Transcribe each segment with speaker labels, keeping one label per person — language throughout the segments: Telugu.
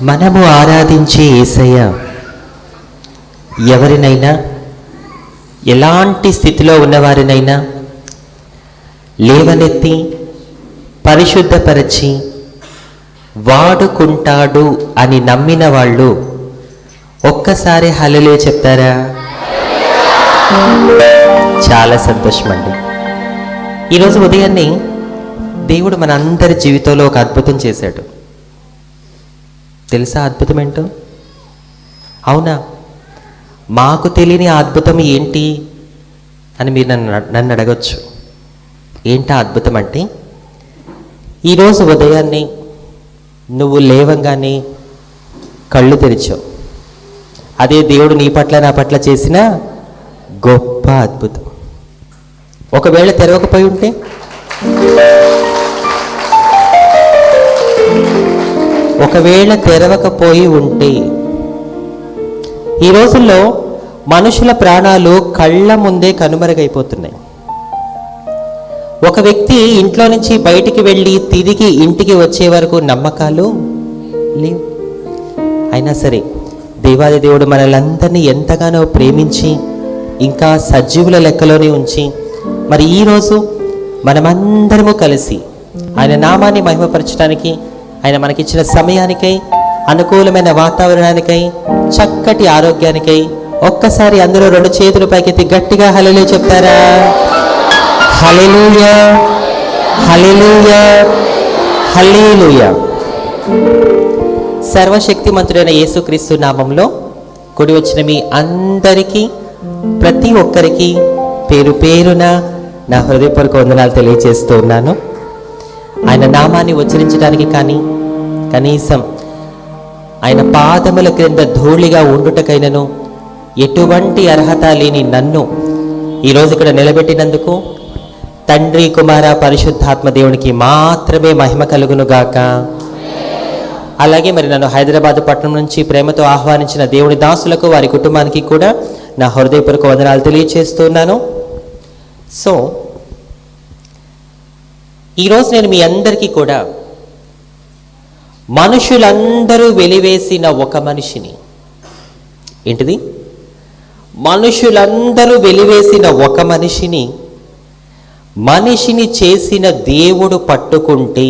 Speaker 1: మనము ఆరాధించే యేసయ్య ఎవరినైనా, ఎలాంటి స్థితిలో ఉన్నవారినైనా లేవనెత్తి పరిశుద్ధపరచి వాడుకుంటాడు అని నమ్మిన వాళ్ళు ఒక్కసారి హల్లెలూయా చెప్తారా? చాలా సంతోషం అండి. ఈరోజు ఉదయాన్నే దేవుడు మన అందరి జీవితంలో ఒక అద్భుతం చేశాడు. తెలుసా అద్భుతం ఏంటో? అవునా, మాకు తెలియని అద్భుతం ఏంటి అని మీరు నన్ను అడగచ్చు. ఏంటా అద్భుతం అంటే, ఈరోజు ఉదయాన్నే నువ్వు లేవంగానే కళ్ళు తెరిచావు. అదే దేవుడు నీ పట్ల నా పట్ల చేసిన గొప్ప అద్భుతం. ఒకవేళ తెరవకపోయి ఉంటే, ఈ రోజుల్లో మనుషుల ప్రాణాలు కళ్ళ ముందే కనుమరుగైపోతున్నాయి. ఒక వ్యక్తి ఇంట్లో నుంచి బయటికి వెళ్ళి తిరిగి ఇంటికి వచ్చే వరకు నమ్మకాలు లేవు. అయినా సరే దేవాది దేవుడు మనలందరినీ ఎంతగానో ప్రేమించి ఇంకా సజీవుల లెక్కలోనే ఉంచి మరి ఈరోజు మనమందరము కలిసి ఆయన నామాన్ని మహిమపరచడానికి, ఆయన మనకిచ్చిన సమయానికై, అనుకూలమైన వాతావరణానికై, చక్కటి ఆరోగ్యానికై ఒక్కసారి అందరూ 2 చేతులు పైకెత్తి గట్టిగా హల్లెలూయా చెప్తారా? హల్లెలూయా, హల్లెలూయా, హల్లెలూయా. సర్వశక్తిమంతుడైన యేసుక్రీస్తు నామంలో కూడి వచ్చిన మీ అందరికీ, ప్రతి ఒక్కరికి పేరు పేరున నా హృదయపూర్వక వందనాలు తెలియజేస్తూ ఉన్నాను. ఆయన నామాన్ని ఉచ్చరించడానికి కానీ, కనీసం ఆయన పాదముల క్రింద ధూళిగా ఉండుటకైనను ఎటువంటి అర్హత లేని నన్ను ఈరోజు ఇక్కడ నిలబెట్టినందుకు తండ్రి, కుమార, పరిశుద్ధాత్మ దేవునికి మాత్రమే మహిమ కలుగునుగాక. అలాగే మరి నన్ను హైదరాబాద్ పట్టణం నుంచి ప్రేమతో ఆహ్వానించిన దేవుని దాసులకు, వారి కుటుంబానికి కూడా నా హృదయపూర్వక వందనాలు తెలియజేస్తున్నాను. సో ఈరోజు నేను మీ అందరికీ కూడా మనుషులందరూ వెలివేసిన ఒక మనిషిని, ఏంటిది? మనుషులందరూ వెలివేసిన ఒక మనిషిని చేసిన దేవుడు పట్టుకుంటే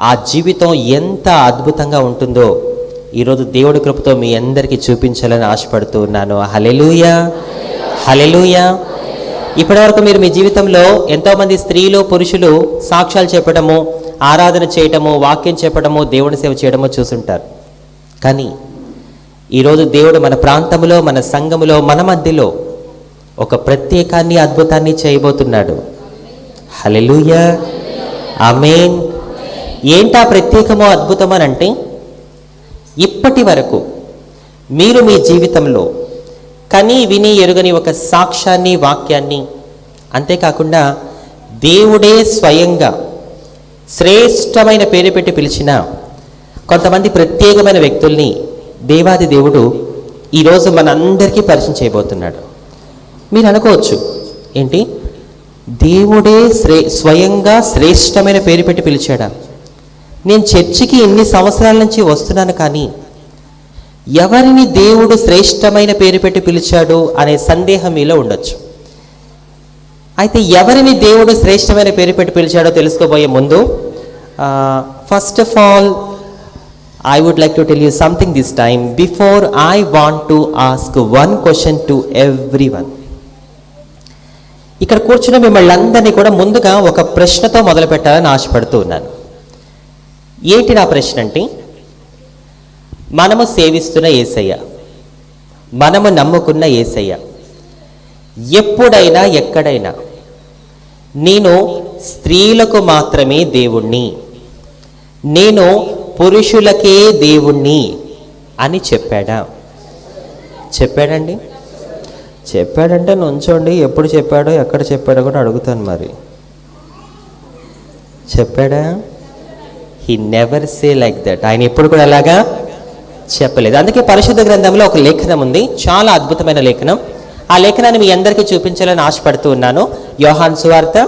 Speaker 1: ఆ జీవితం ఎంత అద్భుతంగా ఉంటుందో ఈరోజు దేవుడి కృపతో మీ అందరికీ చూపించాలని ఆశపడుతూ ఉన్నాను. హల్లెలూయా, హల్లెలూయా. ఇప్పటివరకు మీరు మీ జీవితంలో ఎంతోమంది స్త్రీలు, పురుషులు సాక్ష్యాలు చెప్పడము, ఆరాధన చేయటము, వాక్యం చెప్పడము, దేవుని సేవ చేయడము చూసుంటారు. కానీ ఈరోజు దేవుడు మన ప్రాంతంలో, మన సంఘములో, మన మధ్యలో ఒక ప్రత్యేకాన్ని, అద్భుతాన్ని చేయబోతున్నాడు. హల్లెలూయా, ఆమేన్. ఏంటా ప్రత్యేకమో అద్భుతం అని అంటే, ఇప్పటి వరకు మీరు మీ జీవితంలో కని విని ఎరుగని ఒక సాక్ష్యాన్ని, వాక్యాన్ని, అంతేకాకుండా దేవుడే స్వయంగా శ్రేష్టమైన పేరు పెట్టి పిలిచిన కొంతమంది ప్రత్యేకమైన వ్యక్తుల్ని దేవాది దేవుడు ఈరోజు మనందరికీ పరిచయం చేయబోతున్నాడు. మీరు అనుకోవచ్చు, ఏంటి దేవుడే స్వయంగా శ్రేష్టమైన పేరు పెట్టి పిలిచాడా? నేను చర్చికి ఎన్ని సంవత్సరాల నుంచి వస్తున్నాను, కానీ ఎవరిని దేవుడు శ్రేష్టమైన పేరు పెట్టి పిలిచాడు అనే సందేహం మీలో ఉండొచ్చు. అయితే ఎవరిని దేవుడు శ్రేష్టమైన పేరు పెట్టి పిలిచాడో తెలుసుకోబోయే ముందు, first of all I would like to tell you something this time. Before I want to ask one question to everyone. ఇక్కడ కూర్చున్న మిమ్మల్ని అందరినీ కూడా ముందుగా ఒక ప్రశ్నతో మొదలు పెట్టాలని ఆశపడుతూ ఉన్నాను. ఏంటి నా ప్రశ్న అంటే, మనము సేవిస్తున్న యేసయ్య, మనము నమ్ముకున్న యేసయ్య ఎప్పుడైనా ఎక్కడైనా నేను స్త్రీలకు మాత్రమే దేవుణ్ణి, నేను పురుషులకే దేవుణ్ణి అని చెప్పాడండి? చెప్పాడంటే నుంచోండి. ఎప్పుడు చెప్పాడో, ఎక్కడ చెప్పాడో కూడా అడుగుతాను. మరి చెప్పాడా? He never say like that. ఆయన ఎప్పుడు కూడా అలాగా చెప్పలేదు. అందుకే పరిశుద్ధ గ్రంథంలో ఒక లేఖనం ఉంది, చాలా అద్భుతమైన లేఖనం. ఆ లేఖనాన్ని మీ అందరికీ చూపించాలని ఆశపడుతూ ఉన్నాను. యోహాను సువార్త,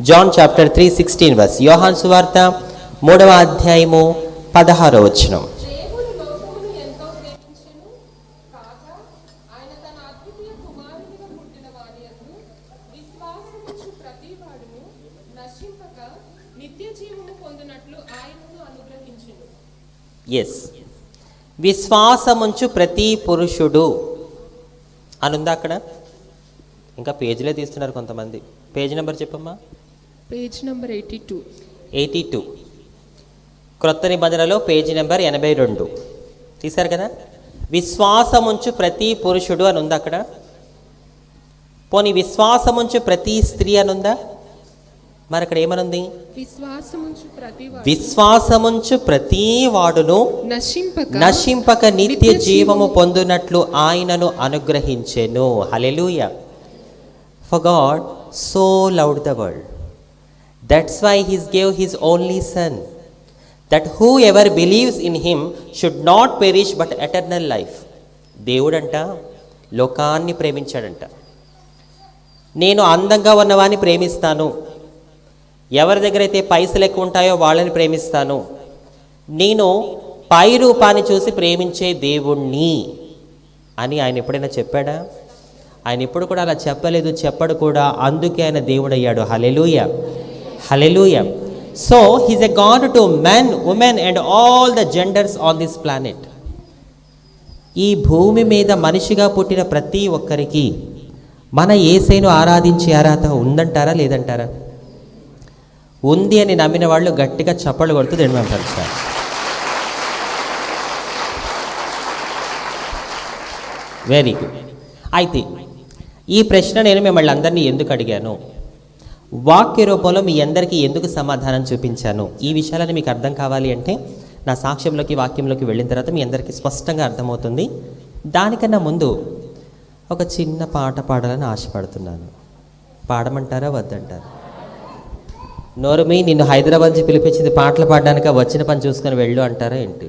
Speaker 1: జాన్ చాప్టర్ 3:16 వర్స్. యోహాను సువార్త 3వ అధ్యాయము 16వ వచనం. ఎస్, విశ్వాసముంచు ప్రతి పురుషుడు అనుందా అక్కడ? ఇంకా పేజీలే తీస్తున్నారు కొంతమంది. పేజ్ నెంబర్ చెప్పమ్మా.
Speaker 2: Page number
Speaker 1: 82. క్రొత్త నిబంధనలో పేజీ నెంబర్ 82 తీశారు కదా. విశ్వాసముంచు ప్రతి పురుషుడు అని ఉందా అక్కడ? పోనీ విశ్వాసముంచు ప్రతి స్త్రీ అనుందా? మరి అక్కడ ఏమనుంది? విశ్వాసముంచు ప్రతి వాడును నశింపక నిత్య జీవము పొందునట్లు ఆయనను అనుగ్రహించెను. హల్లెలూయా. For God so loved the world, that's why he gave his only son, that whoever believes in him should not perish but eternal life. దేవుడంట లోకాన్ని ప్రేమించాడంట. నేను అందంగా ఉన్నవాన్ని ప్రేమిస్తాను, ఎవరి దగ్గర అయితే పైసలు ఎక్కువ ఉంటాయో వాళ్ళని ప్రేమిస్తాను, నేను పై రూపాన్ని చూసి ప్రేమించే దేవుణ్ణి అని ఆయన ఎప్పుడైనా చెప్పాడా? ఆయన ఎప్పుడు కూడా అలా చెప్పలేదు, చెప్పడు కూడా. అందుకే ఆయన దేవుడయ్యాడు. Hallelujah, hallelujah. So he's a god to men, women and all the genders on this planet. ఈ భూమి మీద మనిషిగా పుట్టిన ప్రతి ఒక్కరికి మన యేసయ్యను ఆరాధించే అర్హత ఉందంటారా లేదంటారా? ఉంది అని నమ్మిన వాళ్ళు గట్టిగా చప్పట్లు కొడుతూ దినపరచారు. Very good. అయితే ఈ ప్రశ్న నేను మిమ్మల్ని అందరినీ ఎందుకు అడిగాను, వాక్య రూపంలో మీ అందరికీ ఎందుకు సమాధానం చూపించాను, ఈ విషయాలని మీకు అర్థం కావాలి అంటే నా సాక్ష్యంలోకి వాక్యంలోకి వెళ్ళిన తర్వాత మీ అందరికీ స్పష్టంగా అర్థమవుతుంది. దానికన్నా ముందు ఒక చిన్న పాట పాడాలని ఆశపడుతున్నాను. పాడమంటారా వద్దంటారా? నోరుమి, నిన్ను హైదరాబాద్ నుంచి పిలిపించింది పాటలు పాడడానికి, వచ్చిన పని చూసుకొని వెళ్ళు అంటారా ఏంటి?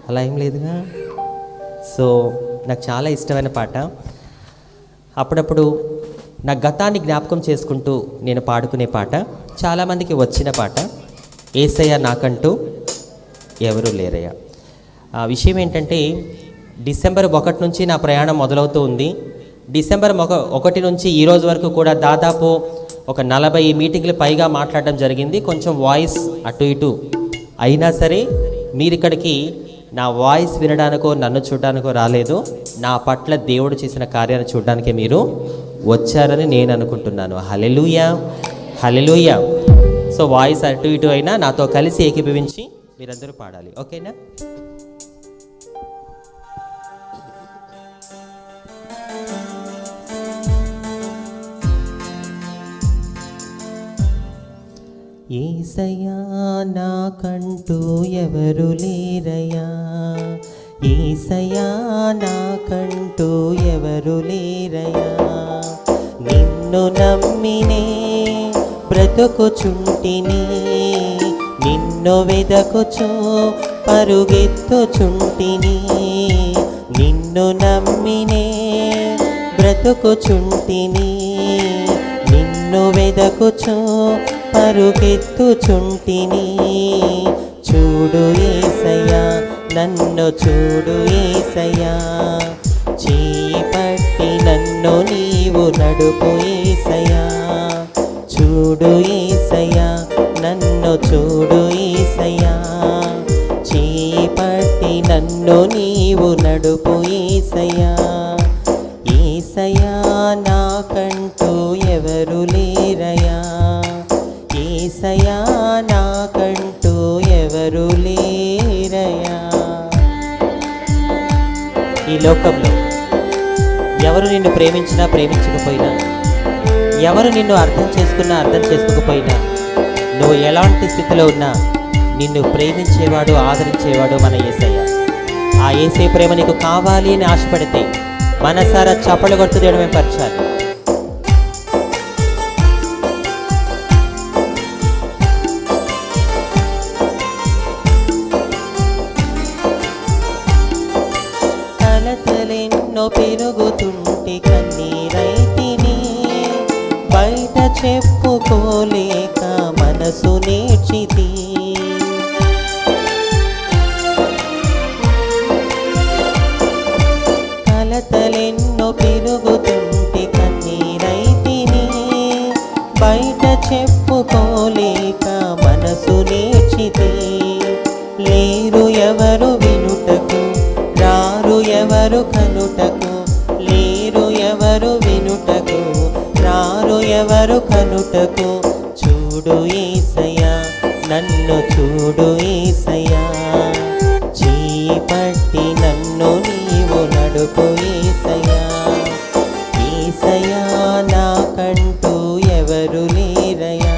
Speaker 1: అలా ఏం లేదుగా. సో నాకు చాలా ఇష్టమైన పాట. అప్పుడప్పుడు నా గతాన్ని జ్ఞాపకం చేసుకుంటూ నేను పాడుకునే పాట, చాలామందికి వచ్చిన పాట. యేసయ్య నాకంటూ ఎవరూ లేరయ్యా. ఆ విషయం ఏంటంటే, డిసెంబర్ 1 నుంచి నా ప్రయాణం మొదలవుతూ ఉంది. డిసెంబర్ 1 నుంచి ఈ రోజు వరకు కూడా దాదాపు ఒక 40 మీటింగ్లు పైగా మాట్లాడడం జరిగింది. కొంచెం వాయిస్ అటు ఇటు అయినా సరే మీరు ఇక్కడికి నా వాయిస్ వినడానికో నన్ను చూడడానికో రాలేదు, నా పట్ల దేవుడు చేసిన కార్యాన్ని చూడడానికే మీరు వచ్చారని నేను అనుకుంటున్నాను. హల్లెలూయా, హల్లెలూయా. సో వాయిస్ అటు ఇటు అయినా నాతో కలిసి ఏకీభవించి మీరందరూ పాడాలి, ఓకేనా? యేసయ్యా నాకంటూ ఎవరు లేరయ్యా, యేసయ్యా నాకంటూ ఎవరు లేరయ్యా, నిన్ను నమ్మినే బ్రతుకుచుంటిని, నిన్ను వెదకుచు పరుగెత్తుచుంటిని, నిన్ను నమ్మినే బ్రతుకుచుంటిని, నిన్ను వెదకుచు పరుగెత్తుచుంటిని. చూడు యేసయ్యా, నన్ను చూడు యేసయ్యా, చేయి పట్టి నన్ను నీవు నడుపు యేసయ్యా, చూడు యేసయ్యా, నన్ను చూడు యేసయ్యా, చేయి పట్టి నన్ను నీవు నడుపు యేసయ్యా, యేసయ్యా నాకంటూ ఎవరు లేరయ్యా, యేసయ్యా నాకంటూ ఎవరు లేరయ్యా. ఈ లోకంలో ఎవరు నిన్ను ప్రేమించినా ప్రేమించకపోయినా, ఎవరు నిన్ను అర్థం చేసుకున్నా అర్థం చేసుకోకపోయినా, నువ్వు ఎలాంటి స్థితిలో ఉన్నా నిన్ను ప్రేమించేవాడు, ఆదరించేవాడు మన యేసయ్య. ఆ యేసయ్య ప్రేమ నీకు కావాలి అని ఆశపడితే మనసారా చప్పలు కొడుతూ దేవుడు మేము పరచాలి. కలతలెన్నో కలతలెన్నో పెరుగుతుంటే కన్నీరైతిని, బయట చెప్పుకోలేక మనసు నేర్చితి. కలతలెన్నో పెరుగుతుంటే కన్నీరైతిని, బయట చెప్పుకోలేక మనసు నేర్చితి. లేరు ఎవరు వినుటకు, రారు ఎవరు కనుటకు, లేరు ఎవరు వినుటకు, రారు ఎవరు కనుటకు. చూడు యేసయ్యా, నన్ను చూడు యేసయ్యా, చేపట్టి నన్ను నీవు నడుపు యేసయ్యా. యేసయ్యా నాకంటూ ఎవరు లేరయ్యా,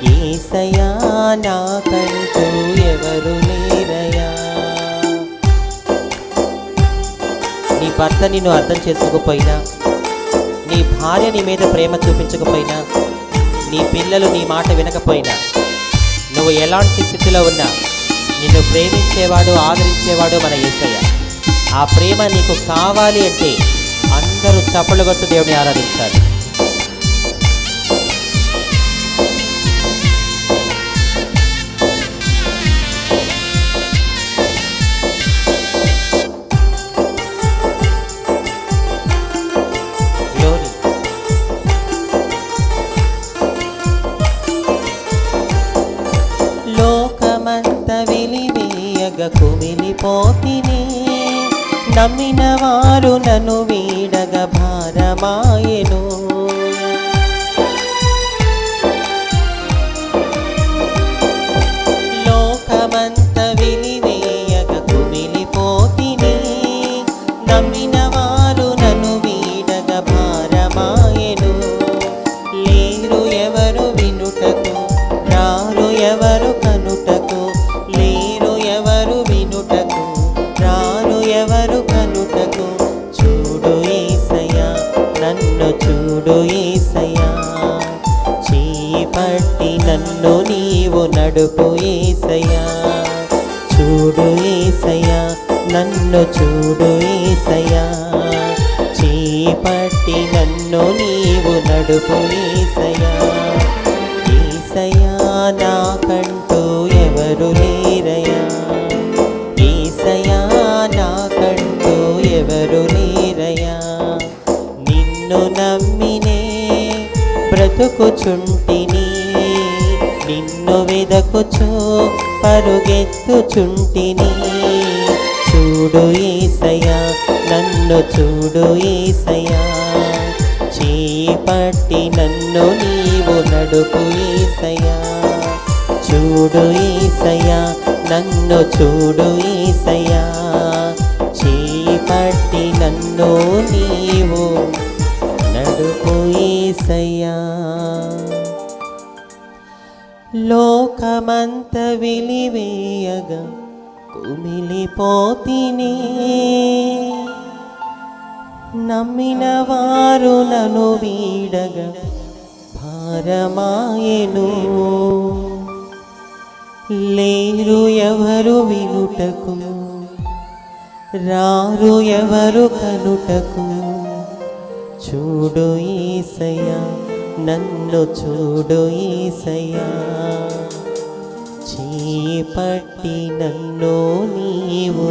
Speaker 1: యేసయ్యా నాకంటూ ఎవరు లేరయ్యా. నీ భర్త నిన్ను అర్థం చేసుకోకపోయినా, నీ భార్య నీ మీద ప్రేమ చూపించకపోయినా, నీ పిల్లలు నీ మాట వినకపోయినా, నువ్వు ఎలాంటి స్థితిలో ఉన్నా నిన్ను ప్రేమించేవాడు, ఆదరించేవాడు మన యేసయ్య. ఆ ప్రేమ నీకు కావాలి అంటే అందరూ చప్పట్లు కొడుతూ దేవుని ఆరాధించాలి. లోకమంత వెలివేయగ కుమిలిపోతిని, నమ్మిన వారు నన్ను వీడగ భారమాయెను. లోకమంత వెలివేయగ కుమిలిపోతిని, నమ్మిన వారు నన్ను వీడగ భారమాయెను. లేరు ఎవరు వినుటకు, రారు ఎవరు కనుటకు, లేరు ఎవరు వినుటకు, రారు ఎవరు కనుటకు. చూడు యేసయ్యా, నన్ను చూడు యేసయ్యా, చేపట్టి నన్ను నీవు నడుపు యేసయ్యా. చూడు యేసయ్యా, నన్ను చూడు యేసయ్యా, చేపట్టి నన్ను నీవు నడుపు యేసయ్యా. యేసయ్యా నాకంటూ ఎవరు లేరయ్యా, యేసయ్యా నాకంటూ ఎవరు లేరయ్యా. నిన్ను నమ్మినే బ్రతుకుచుంటిని, నిన్ను వెదకుచు పరుగెత్తుచుంటిని. చూడు యేసయ్యా, నన్ను చూడు యేసయ్యా, చేపట్టి నన్ను నీవు నడుపు యేసయ్యా. చూడు యేసయ్యా, నన్ను చూడు యేసయ్యా, చేపట్టి నన్ను నీవు నడుపు యేసయ్యా. లోకమంత వెలివేయగా కుమిలిపోతిని, నమ్మిన వారు నన్ను వీడగా భారమాయెను. లేరు ఎవరు వినుటకు, రారు ఎవరు కనుటకు. చూడు యేసయ్యా, నన్ను చూడు యేసయ్యా, చేపట్టి నన్ను నీవు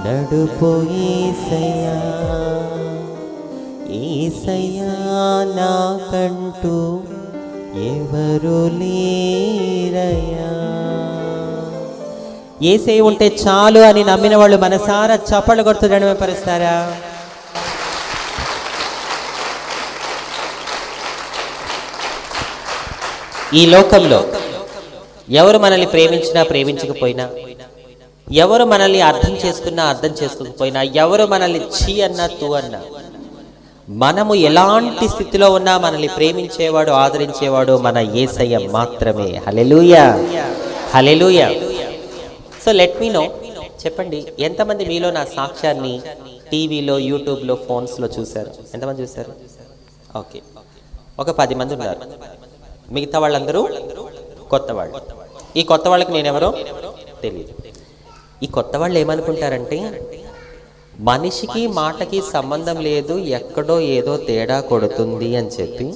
Speaker 1: నడుపు యేసయ్యా. యేసయ్యా నాకంటూ ఎవరు లేరయ్యా. యేసయ్య ఉంటే చాలు అని నమ్మిన వాళ్ళు మనసారా చప్పట్లు కొడుతూ పరిస్తారా? ఈ లోకంలో ఎవరు మనల్ని ప్రేమించినా ప్రేమించకపోయినా, ఎవరు మనల్ని అర్థం చేసుకున్నా అర్థం చేసుకోకపోయినా, ఎవరు మనల్ని ఛీ అన్నా తూ అన్నా, మనము ఎలాంటి స్థితిలో ఉన్నా మనల్ని ప్రేమించేవాడు, ఆదరించేవాడు మన యేసయ్య మాత్రమే. హల్లెలూయా, hallelujah. So let me no, చెప్పండి, ఎంతమంది మీలో నా సాక్ష్యాన్ని టీవీలో, యూట్యూబ్లో, ఫోన్స్లో చూశారు? ఎంతమంది చూశారు? ఓకే, ఒక 10 మంది ఉన్నారు. మిగతా వాళ్ళందరూ కొత్త వాళ్ళు. ఈ కొత్త వాళ్ళకి నేనెవరో తెలియదు. ఈ కొత్త వాళ్ళు ఏమనుకుంటారంటే, మనిషికి మాటకి సంబంధం లేదు, ఎక్కడో ఏదో తేడా కొడుతుంది అని చెప్పి.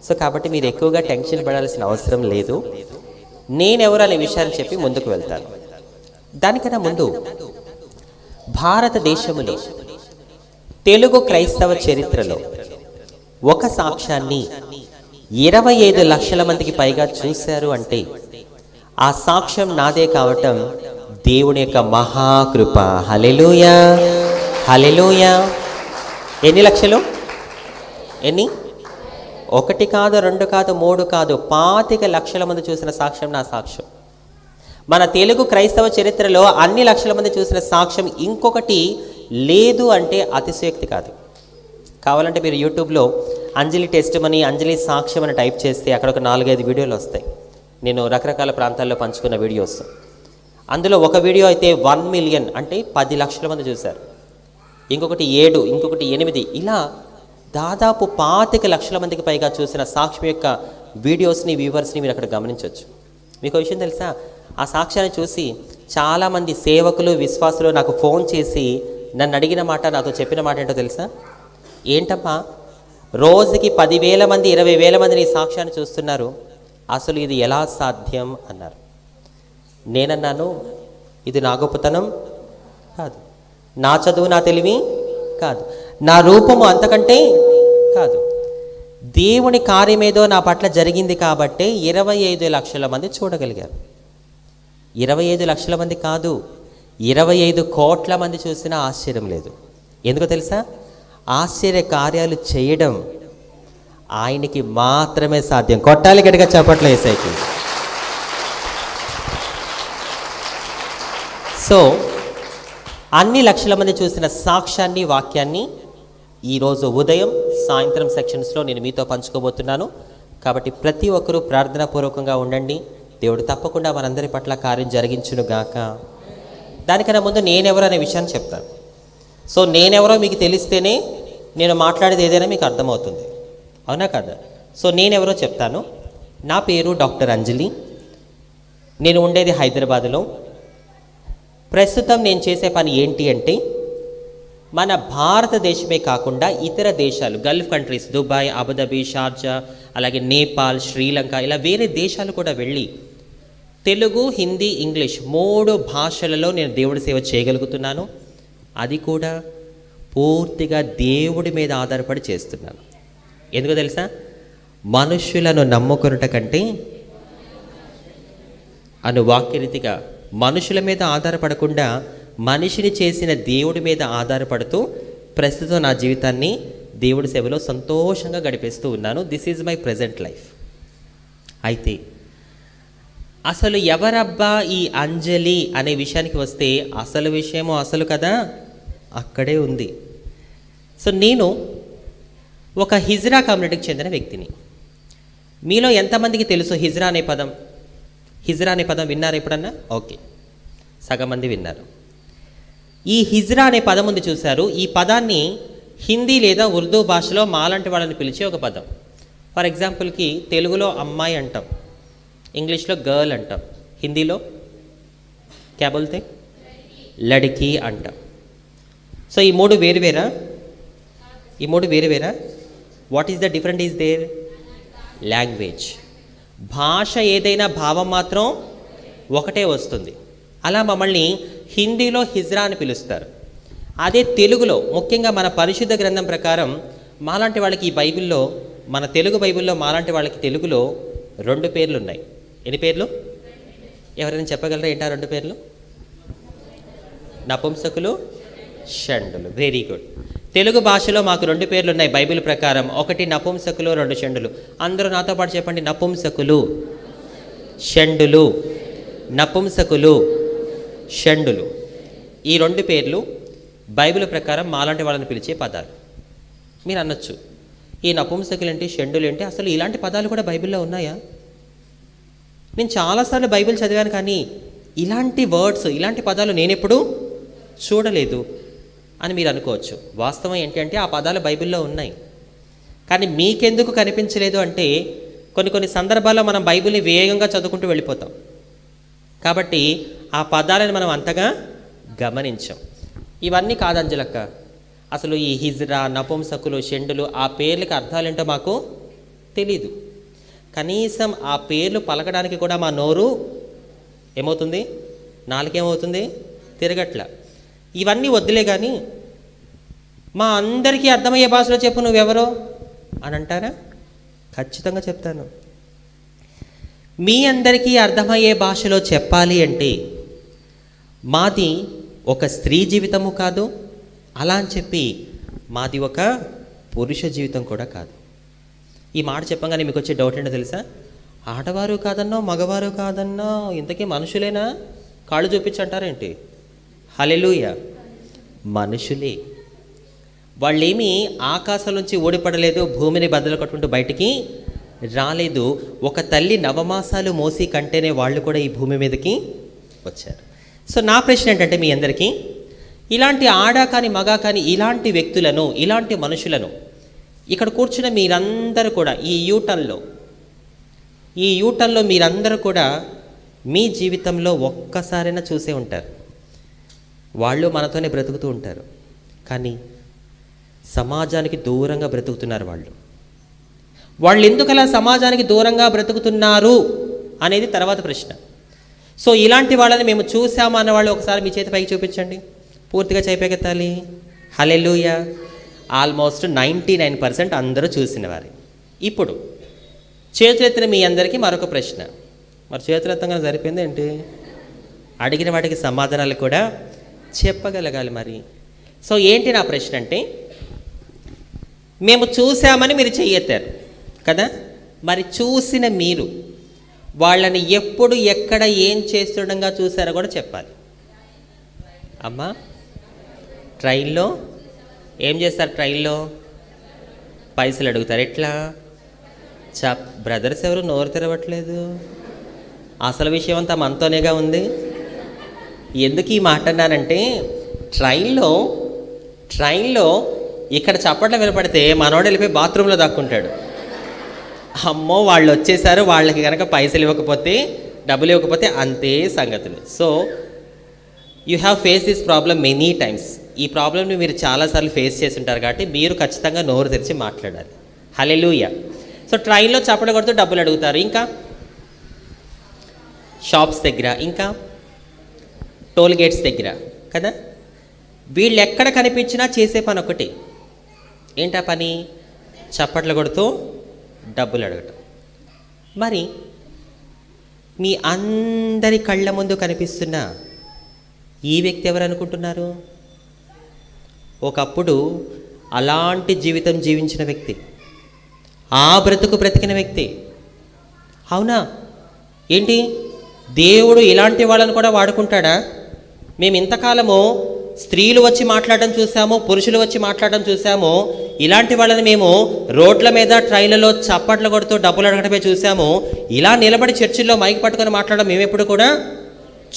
Speaker 1: సో కాబట్టి మీరు ఎక్కువగా టెన్షన్ పడాల్సిన అవసరం లేదు. నేనెవరు అనే విషయాన్ని చెప్పి ముందుకు వెళ్తాను. దానికన్నా ముందు భారతదేశంలో తెలుగు క్రైస్తవ చరిత్రలో ఒక సాక్ష్యాన్ని 25 లక్షల మందికి పైగా చూశారు అంటే ఆ సాక్ష్యం నాదే కావటం దేవుని యొక్క మహాకృప. హల్లెలూయా, హల్లెలూయా. ఎన్ని లక్షలు? ఎన్ని? 1 కాదు, 2 కాదు, 3 కాదు, 25 లక్షల మంది చూసిన సాక్ష్యం నా సాక్ష్యం. మన తెలుగు క్రైస్తవ చరిత్రలో అన్ని లక్షల మంది చూసిన సాక్ష్యం ఇంకొకటి లేదు అంటే అతిశయోక్తి కాదు. కావాలంటే మీరు యూట్యూబ్లో అంజలి టెస్ట్ మనీ, అంజలి సాక్ష్యం అని టైప్ చేస్తే అక్కడ ఒక 4-5 వీడియోలు వస్తాయి. నేను రకరకాల ప్రాంతాల్లో పంచుకున్న వీడియోస్. అందులో ఒక వీడియో అయితే 1 మిలియన్ అంటే 10 లక్షల మంది చూశారు, ఇంకొకటి 7, ఇంకొకటి 8, ఇలా దాదాపు 25 లక్షల మందికి పైగా చూసిన సాక్ష్యం యొక్క వీడియోస్ని, వ్యూవర్స్ని మీరు అక్కడ గమనించవచ్చు. మీకు విషయం తెలుసా? ఆ సాక్ష్యాన్ని చూసి చాలామంది సేవకులు, విశ్వాసులు నాకు ఫోన్ చేసి నన్ను అడిగిన మాట, నాతో చెప్పిన మాట ఏంటో తెలుసా? ఏంటమ్మా, రోజుకి 10,000 మంది, 20,000 మంది నీ సాక్ష్యాన్ని చూస్తున్నారు, అసలు ఇది ఎలా సాధ్యం అన్నారు. నేనన్నాను, ఇది నా గొప్పతనం కాదు, నా చదువు, నా తెలివి కాదు, నా రూపము అంతకంటే కాదు, దేవుని కార్యమేదో నా పట్ల జరిగింది కాబట్టే 25 లక్షల మంది చూడగలిగారు. 25 లక్షల మంది కాదు, 25 కోట్ల మంది చూసినా ఆశ్చర్యం లేదు. ఎందుకో తెలుసా? ఆశ్చర్య కార్యాలు చేయడం ఆయనకి మాత్రమే సాధ్యం. కొట్టాలి గట్టిగా చప్పట్లు యేసయ్యకి. సో అన్ని లక్షల మంది చూసిన సాక్ష్యాన్ని, వాక్యాన్ని ఈరోజు ఉదయం, సాయంత్రం సెక్షన్స్లో నేను మీతో పంచుకోబోతున్నాను. కాబట్టి ప్రతి ఒక్కరూ ప్రార్థనాపూర్వకంగా ఉండండి. దేవుడు తప్పకుండా మనందరి పట్ల కార్యం జరిగించును గాక. దానికన్నా ముందు నేనెవరో అనే విషయాన్ని చెప్తాను. సో నేనెవరో మీకు తెలిస్తేనే నేను మాట్లాడేది ఏదైనా మీకు అర్థమవుతుంది, అవునా కదా? సో నేనెవరో చెప్తాను. నా పేరు డాక్టర్ అంజలి. నేను ఉండేది హైదరాబాదులో. ప్రస్తుతం నేను చేసే పని ఏంటి అంటే, మన భారతదేశమే కాకుండా ఇతర దేశాలు, Gulf countries, Dubai, Abu Dhabi, Sharjah, అలాగే నేపాల్, శ్రీలంక, ఇలా వేరే దేశాలు కూడా వెళ్ళి తెలుగు, హిందీ, ఇంగ్లీష్ 3 భాషలలో నేను దేవుడి సేవ చేయగలుగుతున్నాను. అది కూడా పూర్తిగా దేవుడి మీద ఆధారపడి చేస్తున్నాను. ఎందుకో తెలుసా? మనుష్యులను నమ్ముకొనుట కంటే అను వాక్యరీతిగా మనుషుల మీద ఆధారపడకుండా మనిషిని చేసిన దేవుడి మీద ఆధారపడుతూ ప్రస్తుతం నా జీవితాన్ని దేవుడి సేవలో సంతోషంగా గడిపేస్తూ ఉన్నాను. This is my present life. అయితే అసలు ఎవరబ్బా ఈ అంజలి అనే విషయానికి వస్తే అసలు విషయమో అసలు కదా అక్కడే ఉంది. సో నేను ఒక హిజ్రా కమ్యూనిటీకి చెందిన వ్యక్తిని. మీలో ఎంతమందికి తెలుసు హిజ్రా అనే పదం? హిజ్రా అనే పదం విన్నారు ఎప్పుడన్నా? ఓకే, సగం మంది విన్నారు. ఈ హిజ్రా అనే పదం ఉంది చూశారు. ఈ పదాన్ని హిందీ లేదా ఉర్దూ భాషలో మాలాంటి వాళ్ళని పిలిచే ఒక పదం. ఫర్ ఎగ్జాంపుల్కి తెలుగులో అమ్మాయి అంటాం, ఇంగ్లీష్లో గర్ల్ అంటాం, హిందీలో క్యా బోల్తే లడ్కీ అంటాం. సో ఈ 3 వేరువేరా? ఈ 3 వేరువేరా? What is the different is there? Language. భాష ఏదైనా భావం మాత్రం ఒకటే వస్తుంది. అలా మమ్మల్ని హిందీలో హిజ్రా అని పిలుస్తారు. అదే తెలుగులో, ముఖ్యంగా మన పరిశుద్ధ గ్రంథం ప్రకారం మాలాంటి వాళ్ళకి ఈ బైబిల్లో, మన తెలుగు బైబిల్లో మాలాంటి వాళ్ళకి తెలుగులో 2 పేర్లు ఉన్నాయి. ఎన్ని పేర్లు? ఎవరైనా చెప్పగలరా? ఏంటా 2 పేర్లు? నపుంసకులు, షండులు. Very good. తెలుగు భాషలో మాకు 2 పేర్లు ఉన్నాయి బైబిల్ ప్రకారం. ఒకటి నపుంసకులు, 2 షండులు. అందరూ నాతో పాటు చెప్పండి. నపుంసకులు, షండులు. నపుంసకులు, షండులు. ఈ 2 పేర్లు బైబిల్ ప్రకారం మాలాంటి వాళ్ళని పిలిచే పదాలు. మీరు అనొచ్చు, ఈ నపుంసకులు ఏంటి, షండులు ఏంటి, అసలు ఇలాంటి పదాలు కూడా బైబిల్లో ఉన్నాయా? నేను చాలాసార్లు బైబిల్ చదివాను, కానీ ఇలాంటి వర్డ్స్, ఇలాంటి పదాలు నేనెప్పుడు చూడలేదు అని మీరు అనుకోవచ్చు. వాస్తవం ఏంటి అంటే ఆ పదాలు బైబిల్లో ఉన్నాయి, కానీ మీకెందుకు కనిపించలేదు అంటే కొన్ని సందర్భాల్లో మనం బైబిల్ని వేగంగా చదువుకుంటూ వెళ్ళిపోతాం. కాబట్టి ఆ పదాలను మనం అంతగా గమనించాం. ఇవన్నీ కాదు అంజలక్క. అసలు ఈ హిజ్రా, నపుంసకులు, షెండులు ఆ పేర్లకి అర్థాలేంటో మాకు తెలీదు. కనీసం ఆ పేర్లు పలకడానికి కూడా మా నోరు ఏమవుతుంది, నాలుకేమవుతుంది, తిరగట్ల. ఇవన్నీ వద్దులే కానీ మా అందరికీ అర్థమయ్యే భాషలో చెప్పు నువ్వెవరో అని అంటారా? ఖచ్చితంగా చెప్తాను. మీ అందరికీ అర్థమయ్యే భాషలో చెప్పాలి అంటే మాది ఒక స్త్రీ జీవితము కాదు, అలా అని చెప్పి మాది ఒక పురుష జీవితం కూడా కాదు. ఈ మాట చెప్పగానే మీకు వచ్చే డౌట్ ఏంటో తెలుసా? ఆడవారు కాదన్నా, మగవారు కాదన్నా, ఇంతకీ మనుషులేనా? కాళ్ళు చూపించంటారేంటి? హల్లెలూయా, మనుషులే. వాళ్ళేమీ ఆకాశం నుంచి ఓడిపడలేదు, భూమిని బద్దలు కట్టుకుంటూ బయటికి రాలేదు. ఒక తల్లి నవమాసాలు మోసి కంటేనే వాళ్ళు కూడా ఈ భూమి మీదకి వచ్చారు. సో నా ప్రశ్న ఏంటంటే మీ అందరికీ, ఇలాంటి ఆడ కానీ మగ కానీ ఇలాంటి వ్యక్తులను, ఇలాంటి మనుషులను ఇక్కడ కూర్చున్న మీరందరూ కూడా ఈ యూటర్న్లో మీరందరూ కూడా మీ జీవితంలో ఒక్కసారైనా చూసే ఉంటారు. వాళ్ళు మనతోనే బ్రతుకుతూ ఉంటారు, కానీ సమాజానికి దూరంగా బ్రతుకుతున్నారు. వాళ్ళు ఎందుకు అలా సమాజానికి దూరంగా బ్రతుకుతున్నారు అనేది తర్వాత ప్రశ్న. సో ఇలాంటి వాళ్ళని మేము చూసాము అన్న వాళ్ళు ఒకసారి మీ చేతి పైకి చూపించండి. పూర్తిగా చేపకెత్తాలి. హల్లెలూయా. ఆల్మోస్ట్ 99% అందరూ చూసిన వారే. ఇప్పుడు చేతులెత్తిన మీ అందరికీ మరొక ప్రశ్న. మరి చేతులెత్తంగా సరిపోయింది ఏంటి? అడిగిన వాటికి సమాధానాలు కూడా చెప్పగలగాలి మరి. సో ఏంటి నా ప్రశ్న అంటే, మేము చూసామని మీరు చెయ్యెత్తారు కదా, మరి చూసిన మీరు వాళ్ళని ఎప్పుడు, ఎక్కడ, ఏం చేస్తుండగా చూసారో కూడా చెప్పాలి. అమ్మా, ట్రైన్లో ఏం చేస్తారు? ట్రైన్లో పైసలు అడుగుతారు. ఎట్లా? బ్రదర్స్ ఎవరు నోరు తెరవట్లేదు? అసలు విషయం అంతా మనతోనేగా ఉంది. ఎందుకు ఈ మాట అన్నానంటే, ట్రైన్లో ఇక్కడ చప్పట్లు వినపడితే మనోడు వెళ్ళిపోయి బాత్రూంలో దాక్కుంటాడు. అమ్మో వాళ్ళు వచ్చేసారు, వాళ్ళకి కనుక పైసలు ఇవ్వకపోతే, డబ్బులు ఇవ్వకపోతే అంతే సంగతులు. So you have face this problem many times. ఈ ప్రాబ్లమ్ని మీరు చాలాసార్లు ఫేస్ చేసి ఉంటారు కాబట్టి మీరు ఖచ్చితంగా నోరు తెరిచి మాట్లాడాలి. హల్లెలూయా. సో ట్రైన్లో చప్పట్లు కొడుతూ డబ్బులు అడుగుతారు, ఇంకా షాప్స్ దగ్గర, ఇంకా టోల్ గేట్స్ దగ్గర కదా. వీళ్ళు ఎక్కడ కనిపించినా చేసే పని ఒకటి. ఏంటా పని? చప్పట్లు కొడుతూ డబ్బులు అడగటం. మరి మీ అందరి కళ్ళ ముందు కనిపిస్తున్న ఈ వ్యక్తి ఎవరు అనుకుంటున్నారు? ఒకప్పుడు అలాంటి జీవితం జీవించిన వ్యక్తి, ఆ బ్రతుకు బ్రతికిన వ్యక్తి. అవునా? ఏంటి, దేవుడు ఇలాంటి వాళ్ళని కూడా వాడుకుంటాడా? మేము ఇంతకాలము స్త్రీలు వచ్చి మాట్లాడడం చూసాము, పురుషులు వచ్చి మాట్లాడడం చూసాము. ఇలాంటి వాళ్ళని మేము రోడ్ల మీద, ట్రైన్లలో చప్పట్లు కొడుతూ డబ్బులు అడగడమే చూసాము. ఇలా నిలబడి చర్చిల్లో మైక్ పట్టుకొని మాట్లాడడం మేము ఎప్పుడు కూడా